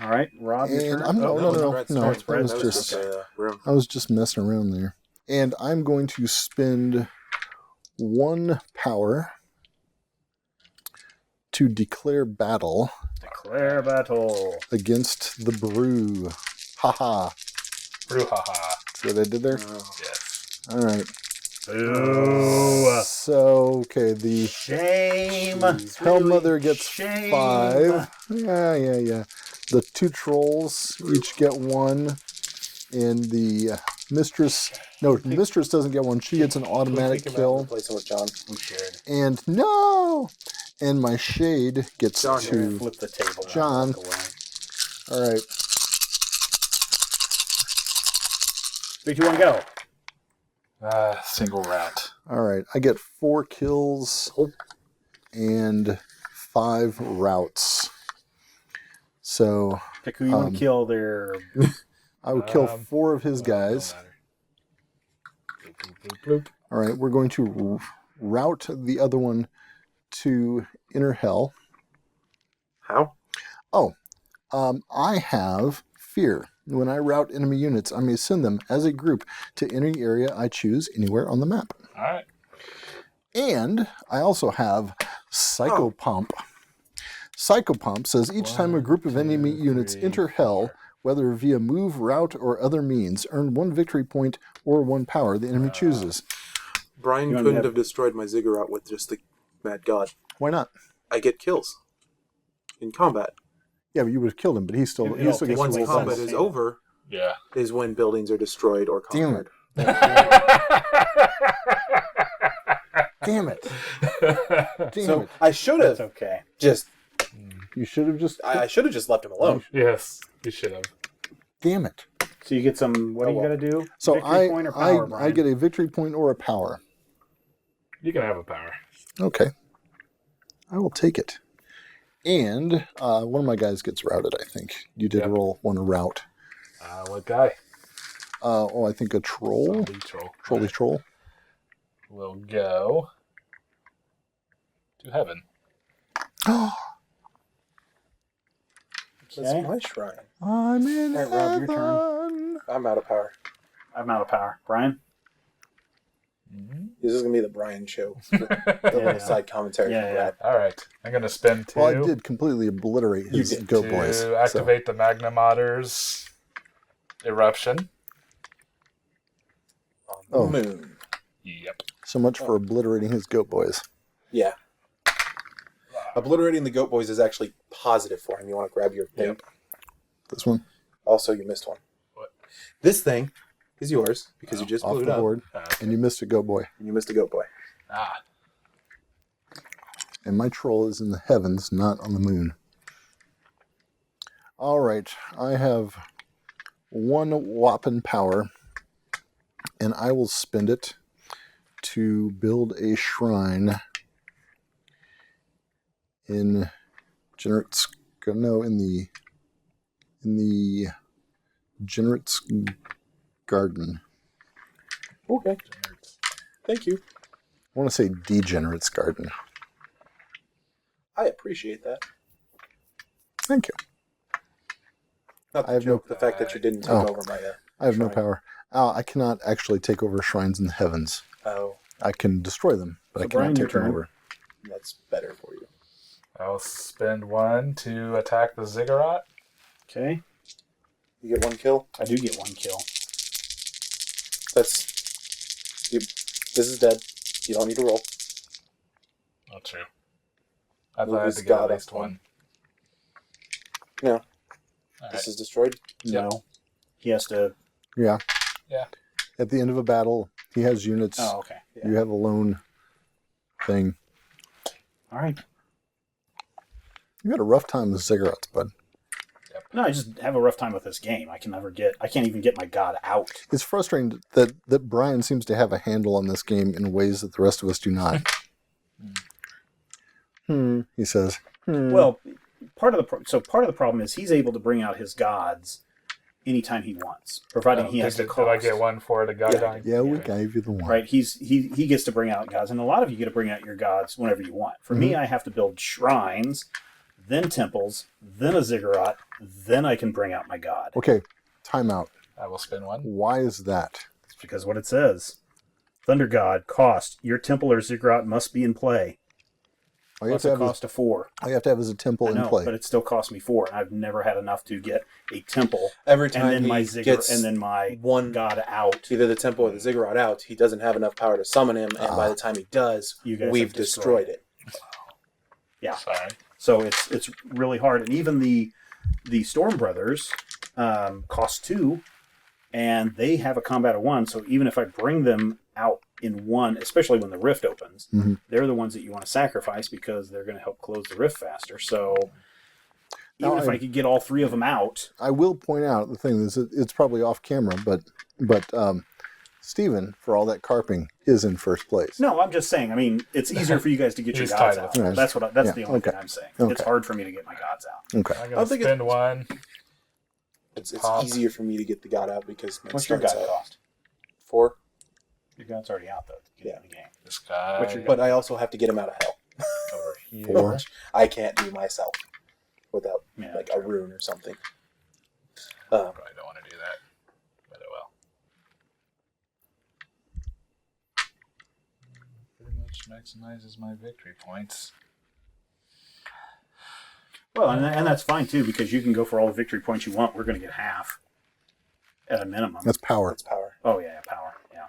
All right, Rob, your And turn. I'm no. Brad's No, turn. it's Brad's that was turn. just Okay. room. I was just messing around there. And I'm going to spend 1 power to declare battle Declare battle. against the brew. Haha. Brouhaha. See what I did there? Yes. All right. Ooh. So, okay, the Shame. Hellmother gets Shame. 5. Yeah. The 2 trolls each get 1. And the mistress doesn't get 1. She gets an automatic kill. Replace him with John. We should. And no! And my shade gets John, 2. Flip the table. John. Walk away. All right. 3, 2, 1, go. Single route. All right. I get 4 kills and 5 routes. So Pick who you want to kill there. I would kill 4 of his guys. Bloop, bloop, bloop, bloop. All right. We're going to route the other one to Inner Hell. How? I have fear. When I route enemy units, I may send them as a group to any area I choose anywhere on the map. All right. And I also have Psycho Pump. Psycho Pump says each time a group of enemy units enter Hell, whether via move, route, or other means, earn 1 victory point or 1 power the enemy chooses. Brian You want couldn't me to- have destroyed my ziggurat with just the Mad God. Why not? I get kills in combat. Yeah, but you would have killed him, but he still It all gets takes to Once roll one combat dice. is over, Yeah. is when buildings are destroyed or Damn conquered. Damn it. Damn So it. I should That's have okay. just You should have just... I should have just left him alone. Yes, you should have. Damn it. So you get some. What Oh, do you well. got to do? So Victory point or power, I Brian? get a victory point or a power. You can have a power. Okay. I will take it. And one of my guys gets routed, I think. You did Yep. roll 1 route. What guy? I think a troll. Zombie troll. Trolly troll. We'll go to heaven. That's Okay. my shrine. I'm in All right, Rob, your heaven. I'm out of power. I'm out of power. Brian? This is gonna be the Brian show. The little side commentary Yeah, from yeah. Brad. All right. I'm going to spend 2 Well, I did completely obliterate his did. Go to Boys. So, activate the Magna Matter's eruption. On the Oh. moon. Yep. so much for obliterating his Goat Boys. Yeah. Obliterating the Goat Boys is actually positive for him. You want to grab your thing? Yep. This one Also, you missed one. What? This thing is yours because you just off blew it the up. board, Okay. and you missed a Goat Boy. And you missed a Goat Boy. Ah. And my troll is in the heavens, not on the moon. All right, I have 1 whopping power, and I will spend it to build a shrine in Generate ago. No, in the Generate's Garden. Okay. Thank you. I want to say Degenerate's Garden. I appreciate that. Thank you. Not I have the joke, the fact that you didn't take over my I have no shrine. power. I cannot actually take over shrines in the heavens. Oh, I can destroy them, but So I cannot Brian, your take them turn. over. that's better for you. I'll spend 1 to attack the ziggurat. Okay. You get 1 kill. I do get 1 kill. This is dead. You don't need to roll. Not true. I Move thought I had his to get at god least up 1. No. All This right. is destroyed. No. He has to... Yeah. Yeah. At the end of a battle, he has units. Oh, okay. Yeah. You have a lone thing. All right. You had a rough time with ziggurats, bud. No, I just have a rough time with this game. I can't even get my god out. It's frustrating that Brian seems to have a handle on this game in ways that the rest of us do not. He says. Well, part of the problem is he's able to bring out his gods anytime he wants, providing he has the Did cost. I get 1 for the god dying? Yeah, we gave you the one. Right, he gets to bring out gods, and a lot of you get to bring out your gods whenever you want. For me, I have to build shrines, then temples, then a ziggurat, then I can bring out my god. Okay, time out. I will spend 1. Why is that? It's because what it says. Thunder God, cost, your temple or ziggurat must be in play. All you have Plus to a have cost of 4. all you have to have is a temple I know, in play. but it still cost me 4, and I've never had enough to get a temple Every time and then my he ziggurat gets and then my one god out. either the temple or the ziggurat out, he doesn't have enough power to summon him, and by the time he does, You guys we've have destroyed destroyed it. Yeah. Sorry. So it's really hard, and even the Storm Brothers cost 2, and they have a combat of 1. So even if I bring them out in 1, especially when the rift opens, they're the ones that you want to sacrifice because they're going to help close the rift faster. So even if I could get all 3 of them out, I will point out the thing is it's probably off camera, but Steven, for all that carping, is in first place. no, I'm just saying. I mean, it's easier for you guys to get your He's gods tied out. up. Right. That's the only thing I'm saying. Okay. It's hard for me to get my gods out. Okay. I'm I going don't to think spend 1. It's Pop. easier for me to get the god out because my What's your starts god out. cost? 4. Your god's already out though. To get in the game. This guy What's your But I also have to get him out of hell. over here. 4. I can't do myself without Yeah, like a true. rune or something. Probably don't want to do that, but I will. Pretty much maximizes my victory points. Well, and that's fine too because you can go for all the victory points you want. We're going to get half at a minimum. That's power. That's power. Oh yeah, power. Yeah.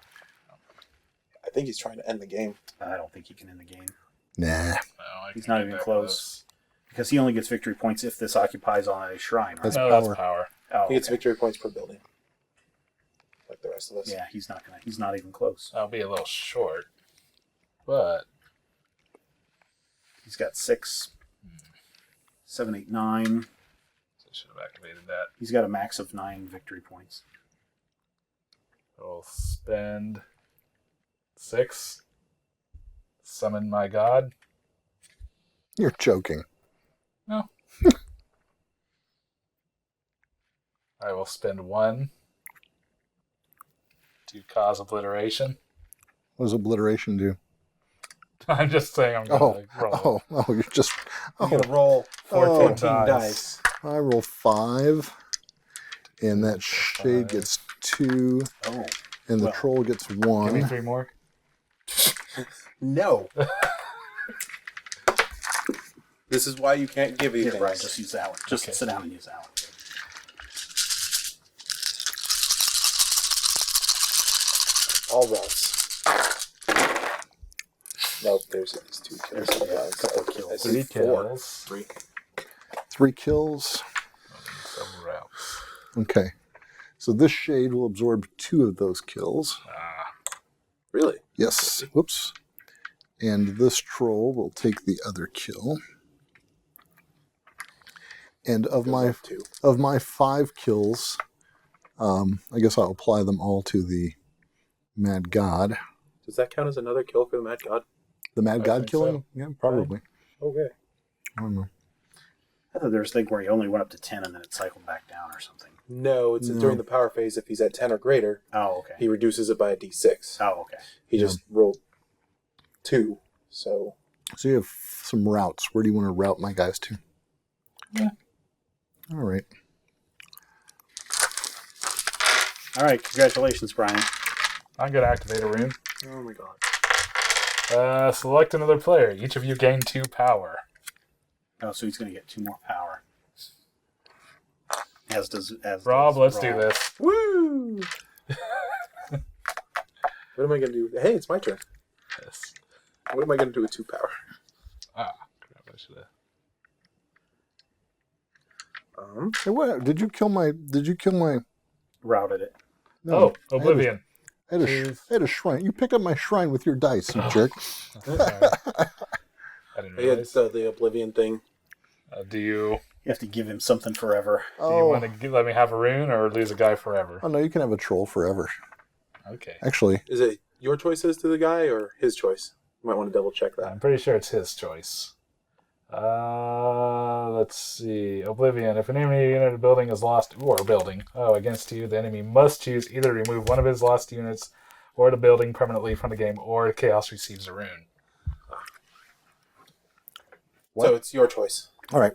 I think he's trying to end the game. I don't think he can end the game Nah. No, He's not even close. because he only gets victory points if this occupies on a shrine. Right? That's No, power. that's power. Oh, He gets okay. victory points per building, like the rest of us. Yeah, he's not even close. I'll be a little short, but He's got 6, 7, 8, 9. I should have activated that. He's got a max of 9 victory points. I'll spend 6. Summon my god. You're joking. No. I will spend 1 to cause obliteration. What does obliteration do? I'm just saying I'm going to roll. You're just. You're Oh, gonna roll 14 14 dice. I roll 5, and that shade gets 2, Oh, and the Well, troll gets Give me 1. 3 more. No. This is why you can't give these here, things. Brian, just use that one. Just Okay. sit down and use that one. All runs. Nope, there's at least 2 kills. There's a couple of kills. I see 3 4. kills. 3. 3 kills. Somewhere else. Okay. So this shade will absorb 2 of those kills. Really? Yes. Whoops. And this troll will take the other kill. And of my 2. 5 kills, I guess I'll apply them all to the Mad God. Does that count as another kill for the Mad God? The Mad I God think killing? so. Yeah, probably. Okay. I don't know. I thought there was a thing where he only went up to 10 and then it cycled back down or something. No, it's during the power phase. If he's at 10 or greater, Okay. he reduces it by a d6. Okay. He just rolled 2, so... So you have some routes. Where do you want to route my guys to? Yeah. All right. All right. Congratulations, Brian. I'm going to activate a rune. Oh my god. Select another player. Each of you gain 2 power. Oh, so he's going to get 2 more power. Rob, let's do this. Woo! What am I going to do? Hey, it's my turn. Yes. What am I going to do with 2 power? Ah, crap, I should have. Hey, what? Did you kill my? Routed it. No, Oblivion. I had a shrine. You pick up my shrine with your dice, you jerk. Sorry. I didn't He had realize. the Oblivion thing. Do you You have to give him something forever. want to let me have a rune or lose a guy forever? Oh no, you can have a troll forever. Okay. Actually, Is it your choice as to the guy or his choice? You might want to double check that. I'm pretty sure it's his choice. Let's see. Oblivion. If an enemy unit of the building is lost, or a building, against you, the enemy must choose either remove one of his lost units or the building permanently from the game, or Chaos receives a rune. So it's your choice. all right.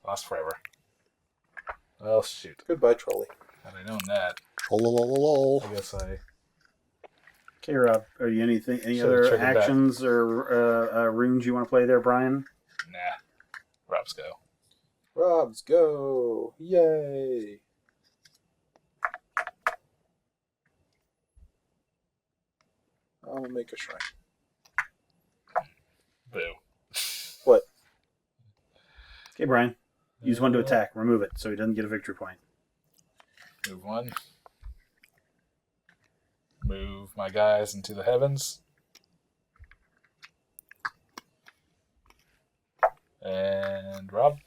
Lost forever. Well, shoot. Goodbye, Trolley. Had I known that, Trollololol. I guess I... Okay, Rob. Are you any Should've other triggered that. actions or runes you want to play there, Brian? Nah. Rob's go. Rob's go! Yay! I'll make a shrine. Boo. What? Okay, Brian. Use one to attack. Remove it so he doesn't get a victory point. Move one. Move my guys into the heavens. And Rob.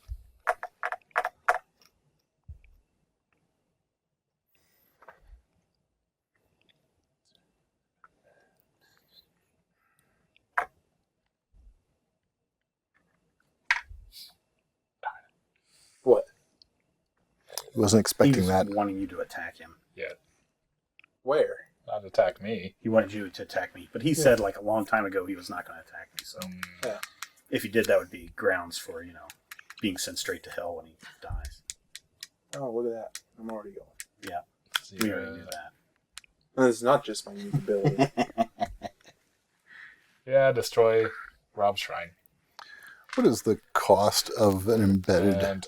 What? Wasn't expecting He's that. wanting you to attack him. Yeah, Where? not attack me. He wanted you to attack me, but he said like a long time ago he was not going to attack me. So Yeah. if he did, that would be grounds for being sent straight to hell when he dies. Oh, look at that. I'm already going. Yeah, we Zero. already knew that. And it's not just my unique ability. Yeah, destroy Rob's shrine. What is the cost of an embedded And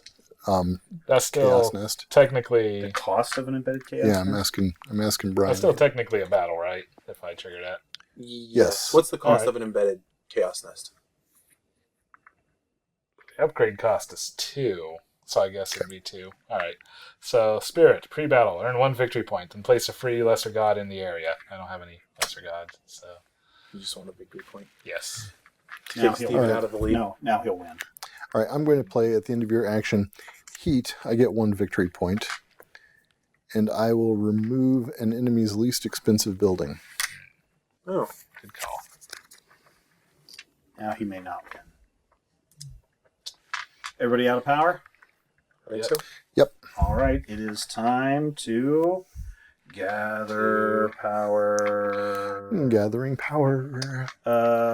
that's chaos still nest? technically... The cost of an embedded chaos. Yeah, I'm nest? asking Brian. That's still technically a battle, right? If I trigger that. Yes. What's the cost Alright. of an embedded chaos nest? The upgrade cost is 2, so I guess it'd be 2. Alright. So, Spirit, pre-battle, earn 1 victory point, and place a free lesser god in the area. I don't have any lesser gods, so You just want a victory point. yes. To Now kick he'll- Steven Alright. out of the lead. No, now he'll win. All right, I'm going to play at the end of your action. Heat, I get 1 victory point, and I will remove an enemy's least expensive building. Oh. Good call. Now he may not win. Everybody out of power? I think Yep. so. Yep. All right, it is time to gather power. Gathering power.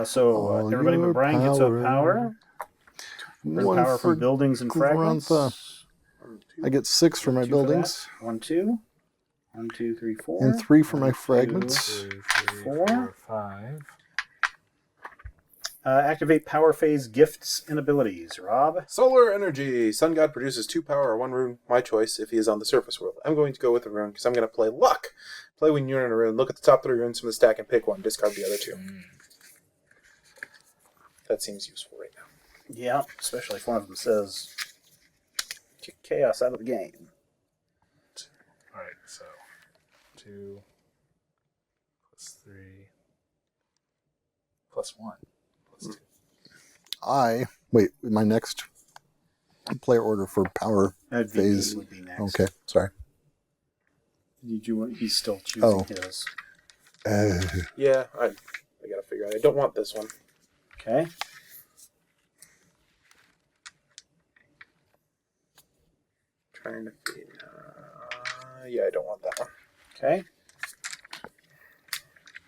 So All everybody your but Brian gets up power. power. Earn One power for from buildings and fragments. Glorantha. I get 6 for my 2 for buildings, that. 1, 2. 1, 2, 3, 4. and 3 for my 1, 2. fragments. 2, 3, 4. 4, 5. Activate power phase gifts and abilities. Rob? Solar energy. Sun God produces 2 power or 1 rune. My choice if he is on the surface world. I'm going to go with a rune because I'm going to play luck. Play when you're in a rune. Look at the top 3 runes from the stack and pick one. Discard the other 2. That seems useful right now. Yeah, especially if one of them says, kick chaos out of the game. Alright, so 2 plus 3 plus 1 plus 2. Wait, my next player order for power That'd be phase. would be next. Okay, sorry. Did you want, he's still choosing his. Yeah, I got to figure out. I don't want this one. Okay. Trying to yeah, I don't want that one. Okay.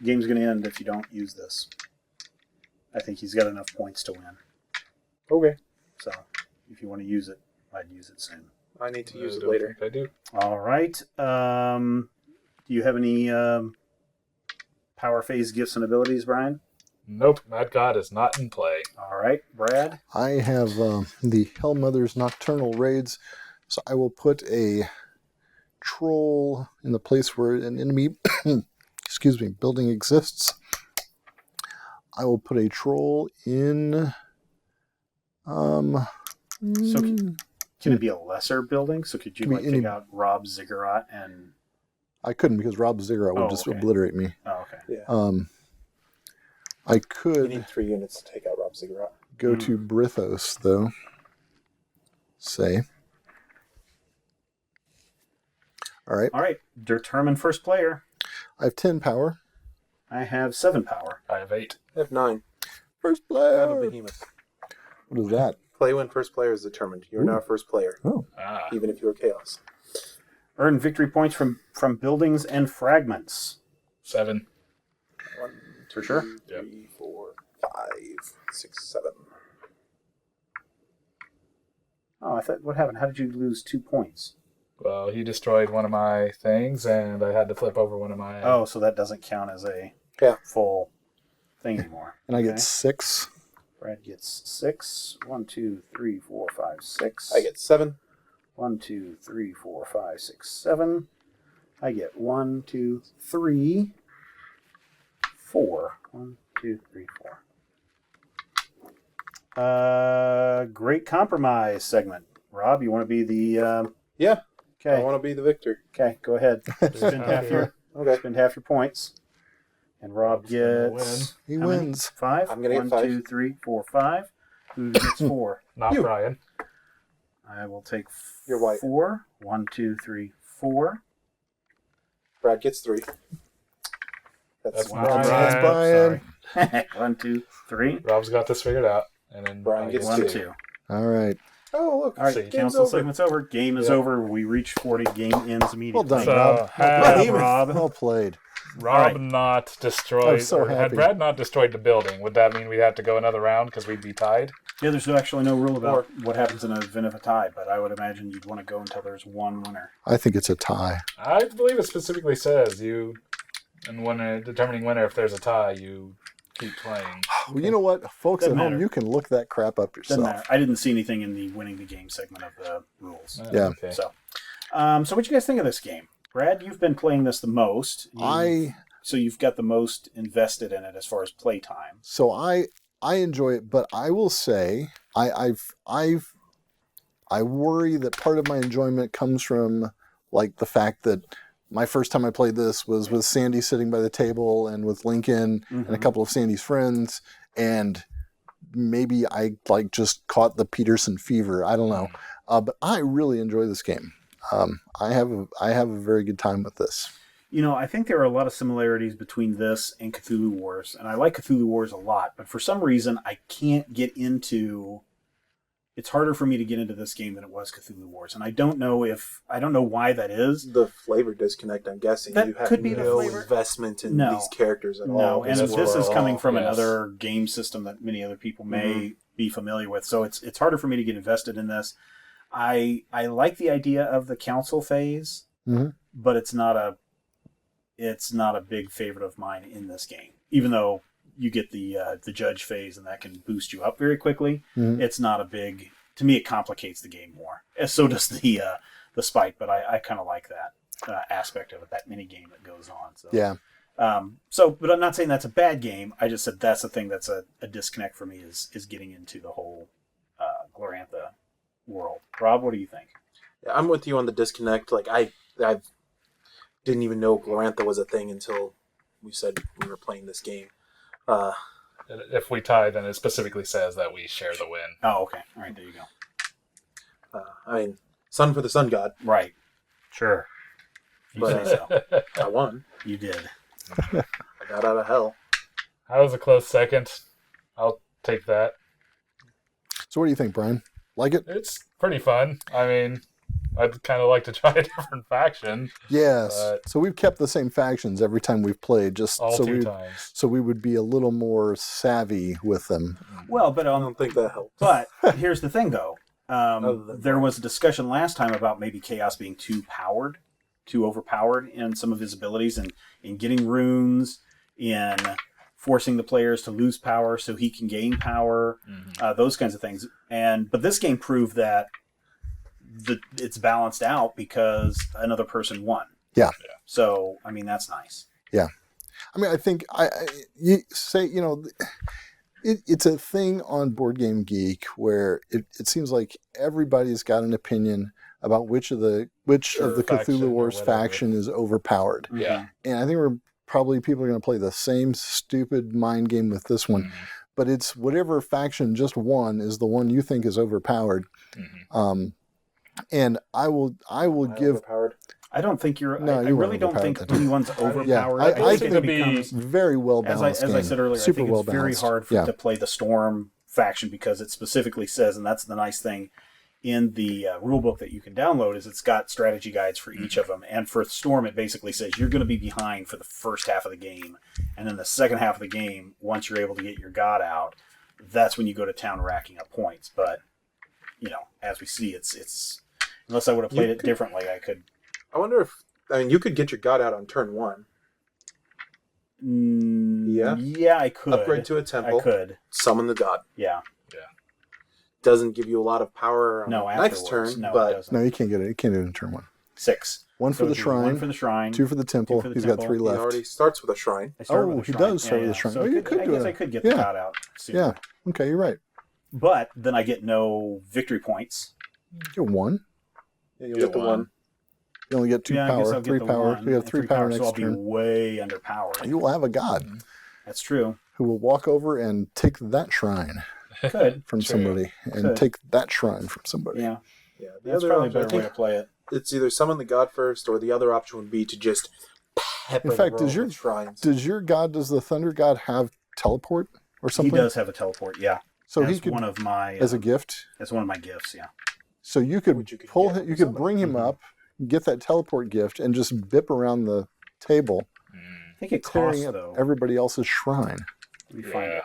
Game's going to end if you don't use this. I think he's got enough points to win. Okay. So, if you want to use it, I'd use it soon. I need to use it later. I do. All right. Do you have any power phase gifts and abilities, Brian? Nope, Mad God is not in play. All right. Brad? I have the Hellmother's Nocturnal Raids, so I will put a troll in the place where an enemy building exists. I will put a troll in... So can it be a lesser building? So could you take out Rob Ziggurat and... I couldn't because Rob Ziggurat would just obliterate me. Oh, okay. Yeah. I You could need 3 units to take out Rob Ziggurat. go to Brithos, though. Say. All right. All right. Determine first player. I have 10 power. I have 7 power. I have 8. I have 9. First I have a player. behemoth. What is that? Play when first player is determined. You are now first player, Ah. even if you are chaos. Earn victory points from buildings and fragments. 7. 1, For sure? 2, 3, 4, 5, 6, 7. Oh, I thought, what happened? How did you lose 2 points? Well, he destroyed one of my things, and I had to flip over one of my... Oh, so that doesn't count as a full thing anymore. And I get 6. Brad gets 6. 1, 2, 3, 4, 5, 6. I get 7. 1, 2, 3, 4, 5, 6, 7. I get 1, 2, 3, 4. 1, 2, 3, 4. Great compromise segment. Rob, you want to be the... Yeah. Okay. I want to be the victor. Okay, go ahead. Spend half your points. And Rob Rob's gonna gets... He how many? wins. 5? I'm gonna get 5. 1, 2, 3, 4, 5. Who gets 4? Not You. Brian. I will take You're white. 4. 1, 2, 3, 4. Brad gets 3. That's One, not two, Brian. That's Brian. 1, 2, 3. Rob's got this figured out. And then Brian gets 1, 2. 2. All right. Oh, look. All right, See, game's council over. segment's over. Game is over. We reach 40. Game ends immediately. Well done, So, Rob. had Rob. Well played. Rob All right. not destroyed... I'm so or had happy. Brad not destroyed the building, would that mean we'd have to go another round because we'd be tied? Yeah, there's actually no rule about what happens in an event of a tie, but I would imagine you'd want to go until there's one winner. I think it's a tie. I believe it specifically says determining winner, if there's a tie, you keep playing. Well, you know what? Folks Doesn't at home, matter. you can look that crap up Doesn't yourself. matter. I didn't see anything in the winning the game segment of the rules. Yeah. Okay. So what you guys think of this game? Brad, you've been playing this the most. So you've got the most invested in it as far as play time. So I enjoy it, but I will say I worry that part of my enjoyment comes from like the fact that my first time I played this was with Sandy sitting by the table and with Lincoln and a couple of Sandy's friends, and maybe I like just caught the Petersen fever. I don't know, but I really enjoy this game. I have a very good time with this. You know, I think there are a lot of similarities between this and Cthulhu Wars, and I like Cthulhu Wars a lot, but for some reason I can't get into... It's harder for me to get into this game than it was Cthulhu Wars, and I don't know why that is. The flavor disconnect, I'm guessing. That you have could be the no flavor. investment in No. these characters at all. No, and This this is coming from yes. another game system that many other people may be familiar with, so it's harder for me to get invested in this. I like the idea of the council phase, but it's not a big favorite of mine in this game. Even though you get the judge phase and that can boost you up very quickly, it's not a big. To me, it complicates the game more. So does the spite, but I kind of like that aspect of it, that mini game that goes on. So Yeah. But I'm not saying that's a bad game. I just said that's the thing that's a disconnect for me is getting into the whole Glorantha world. Rob, what do you think? Yeah, I'm with you on the disconnect. Like I didn't even know Glorantha was a thing until we said we were playing this game. If we tie, then it specifically says that we share the win. Oh, okay. All right, there you go. I mean, sun for the sun god. Right. Sure. You But, say so. I won. You did. I got out of hell. I was a close second. I'll take that. So what do you think, Brian? Like it? It's pretty fun. I mean, I'd kind of like to try a different faction. Yes. But So we've kept the same factions every time we've played, just all so two we times. so we would be a little more savvy with them. Well, but I don't think that helps. but here's the thing, though. Other than There that. was a discussion last time about maybe Chaos being too overpowered in some of his abilities, and in getting runes, in forcing the players to lose power so he can gain power, those kinds of things. But this game proved that it's balanced out because another person won. Yeah. So, I mean, that's nice. Yeah. I mean, I think you say, it's a thing on Board Game Geek where it seems like everybody's got an opinion about which of the faction Cthulhu or Wars whatever. faction is overpowered. Yeah. And I think people are going to play the same stupid mind game with this one. But it's whatever faction just won is the one you think is overpowered. And I will give. Overpowered. I don't think you're. No, I you really weren't don't think overpowered then. anyone's overpowered. Yeah, I think think it becomes very well as balanced. I said earlier. Super I think well it's very balanced. hard to play the Storm faction because it specifically says, and that's the nice thing in the rule book that you can download, is it's got strategy guides for each of them. And for Storm, it basically says you're going to be behind for the first half of the game, and then the second half of the game, once you're able to get your god out, that's when you go to town racking up points. But as we see, it's unless I would have played it differently, I could. I wonder if you could get your god out on turn 1. Yeah, I could Upgrade to a temple. I could. Summon the god. Yeah. Doesn't give you a lot of power on No, the next afterwards. turn, No, it but doesn't. No, you can't get it. You can't do it in turn 1. 6. One So for the it'd be shrine. One for the shrine. 2 for the temple. for the He's temple. got 3 he left. already starts with a shrine. I started Oh, with a he shrine. does start with a shrine. So Oh, you could I do guess it. I could get the Yeah. god out sooner. Yeah. Okay, you're right. But then I get no victory points. You're 1. Yeah, you'll get the 1. You only get 2 I guess power, I'll 3 get the power. 1. You have and 3 power so I'll next be turn. way underpowered. You will have a god That's true. who will walk over and take that shrine Could. from True. somebody and Could. take that shrine from somebody. Yeah. Yeah, the That's other probably a option, I better way think to play it. it's either summon the god first, or the other option would be to just pepper In fact, the world with shrines. does the thunder god have teleport or something? He does have a teleport, yeah. So as he could one of my as a gift. as one of my gifts, yeah. So you could Which you could pull get him, you with could somebody. bring him up, get that teleport gift, and just bip around the table, I think it tearing costs up though. everybody else's shrine. Let me find it.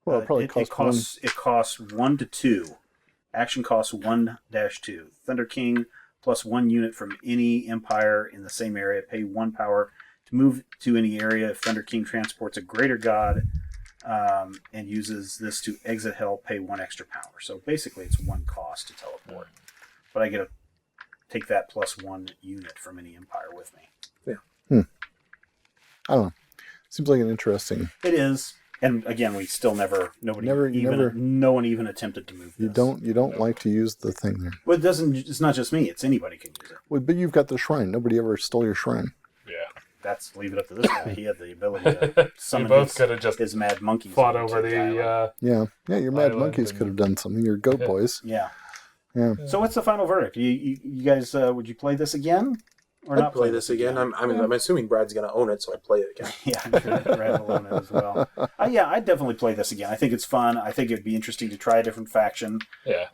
Well, it probably costs It costs 1 to 2. Action costs 1-2. Thunder King plus 1 unit from any empire in the same area. Pay 1 power to move to any area. If Thunder King transports a greater god and uses this to exit hell, pay 1 extra power. So basically, it's 1 cost to teleport. But I get to take that plus 1 unit from any empire with me. I don't know. Seems like an interesting. It is. And again, we still no one even attempted to move this. You don't like to use the thing there. Well, it's not just me. It's anybody can use it. Well, but you've got the shrine. Nobody ever stole your shrine. Leave it up to this guy. He had the ability to summon both could have just his mad monkeys. fought into over the the. island. Yeah. Your mad Island monkeys and- could have done something. Your goat boys. Yeah. Yeah. So what's the final verdict? You guys, would you play this again? Or I'd not play this again. I'm assuming Brad's going to own it, so I'd play it again. Yeah, I'm sure Brad will own it as well. Yeah, I'd definitely play this again. I think it's fun. I think it'd be interesting to try a different faction. Yeah.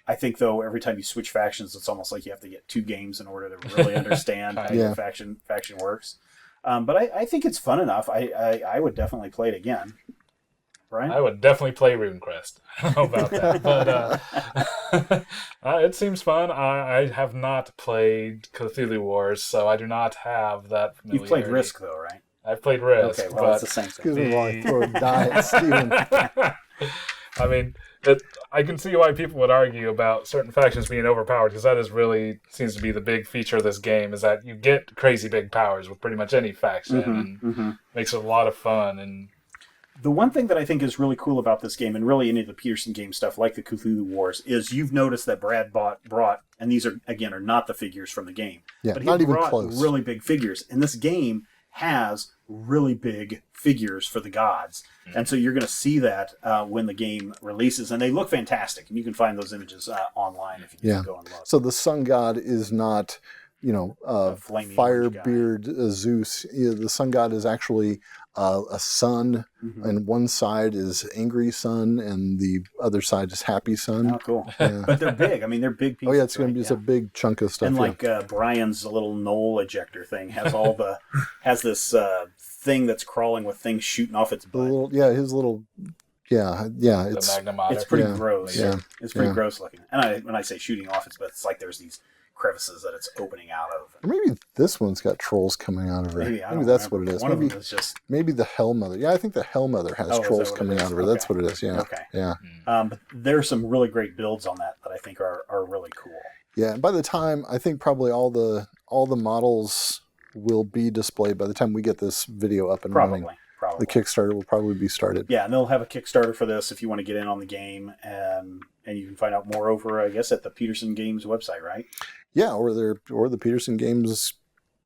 I think, though, every time you switch factions, it's almost like you have to get 2 games in order to really understand how your faction works. But I think it's fun enough. I would definitely play it again. Brian? I would definitely play RuneQuest. I don't know about that, but it seems fun. I have not played Cthulhu Wars, so I do not have that familiarity. You've played Risk, though, right? I've played Risk. Okay, well, it's the same thing. Excuse me while I throw a die at Steven. I mean, I can see why people would argue about certain factions being overpowered, because that is really seems to be the big feature of this game, is that you get crazy big powers with pretty much any faction, and makes it a lot of fun. And the one thing that I think is really cool about this game, and really any of the Petersen game stuff, like the Cthulhu Wars, is you've noticed that Brad brought, and these are not the figures from the game, Yeah, but he not even brought close. really big figures. And this game has really big figures for the gods. And so you're going to see that when the game releases, and they look fantastic. And you can find those images online if you just go and look. So the sun god is not, flaming Firebeard Zeus. The sun god is actually a sun, Mhm. and one side is angry sun, and the other side is happy sun. Oh, cool. Yeah. But they're big. I mean, they're big pieces. Oh yeah, it's going right? to be it's a big chunk of stuff. And yeah. like Brian's little knoll ejector thing has this thing that's crawling with things shooting off its butt. His little, The it's Magnemotter. It's pretty Yeah, gross. yeah, It's pretty yeah. gross looking. And when I say shooting off its butt, it's like there's these crevices that it's opening out of. or maybe this one's got trolls coming out of her. Maybe, I don't that's remember. what it is. One Maybe of them is just maybe the Hell Mother. Yeah, I think the Hell Mother has Oh, is that trolls what coming it out is? of her. That's Okay. what it is. Yeah, okay. yeah, But there's some really great builds on that I think are really cool. yeah. And by the time I think probably all the models will be displayed by the time we get this video up and running. Probably. The Kickstarter will probably be started. Yeah, and they'll have a Kickstarter for this if you want to get in on the game, and you can find out more over, I guess, at the Petersen Games website, right? Yeah, or the Petersen Games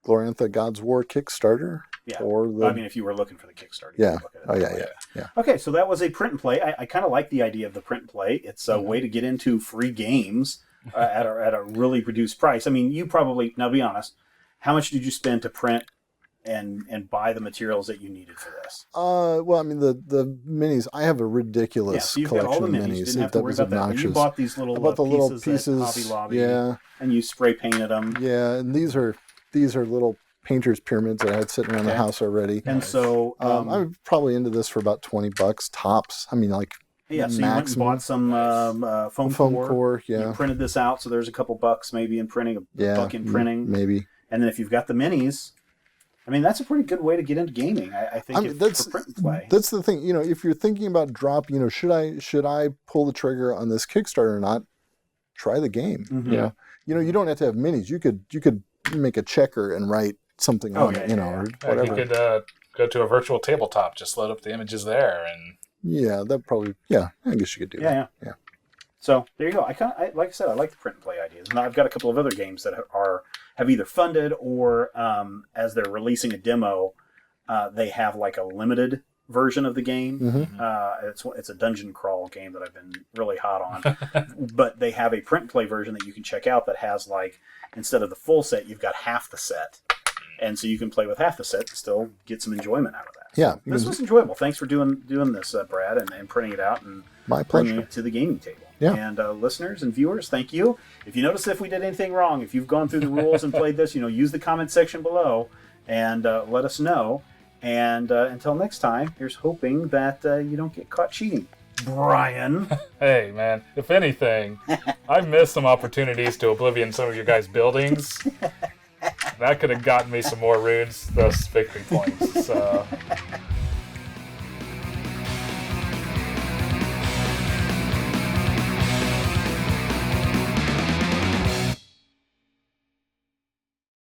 Glorantha God's War Kickstarter. Yeah. Or the I mean, if you were looking for the Kickstarter. you yeah. could look at it Oh that yeah, way. yeah. Okay, so that was a print and play. I kind of like the idea of the print and play. It's a way to get into free games at a really reduced price. I mean, you probably, now be honest, how much did you spend to print and buy the materials that you needed for this? Well, I mean the minis. I have a ridiculous Yeah, so you've got collection all the of minis. You minis. didn't have to That worry was about that. But obnoxious. you bought these little, I bought the little pieces at pieces. Hobby Lobby, Yeah, and you spray painted them. yeah. And these are little painter's pyramids that I had sitting around the Okay. house already. And so, I'm probably into this for about $20 tops. I mean, like yeah, so you went and maximum. bought some foam foam core. core. You Yeah, printed this out, so there's a couple bucks maybe in printing, a yeah. buck in printing. Maybe. And then if you've got the minis, I mean, that's a pretty good way to get into gaming. I think I mean, for print and play. That's the thing. If you're thinking about drop, should I pull the trigger on this Kickstarter or not? Try the game. Mhm. You you don't have to have minis. You could make a checker and write something Oh, on yeah, it. yeah, Or Yeah, whatever. you could go to a virtual tabletop, just load up the images there, and Yeah, that probably. Yeah, I guess you could do that. Yeah. So there you go. Like I said, I like the print and play ideas. And I've got a couple of other games that have either funded or as they're releasing a demo, they have like a limited version of the game. Mm-hmm. It's a dungeon crawl game that I've been really hot on. But they have a print and play version that you can check out that has like, instead of the full set, you've got half the set. And so you can play with half the set and still get some enjoyment out of that. Yeah, So this was enjoyable. Thanks for doing this, Brad, and printing it out and my bringing pleasure. it to the gaming table. Yeah. And listeners and viewers, thank you. If you notice if we did anything wrong, if you've gone through the rules and played this, use the comment section below and let us know. And until next time, here's hoping that you don't get caught cheating. Brian. hey, man, if anything, I've missed some opportunities to oblivion some of your guys' buildings. That could have gotten me some more runes, thus victory points. So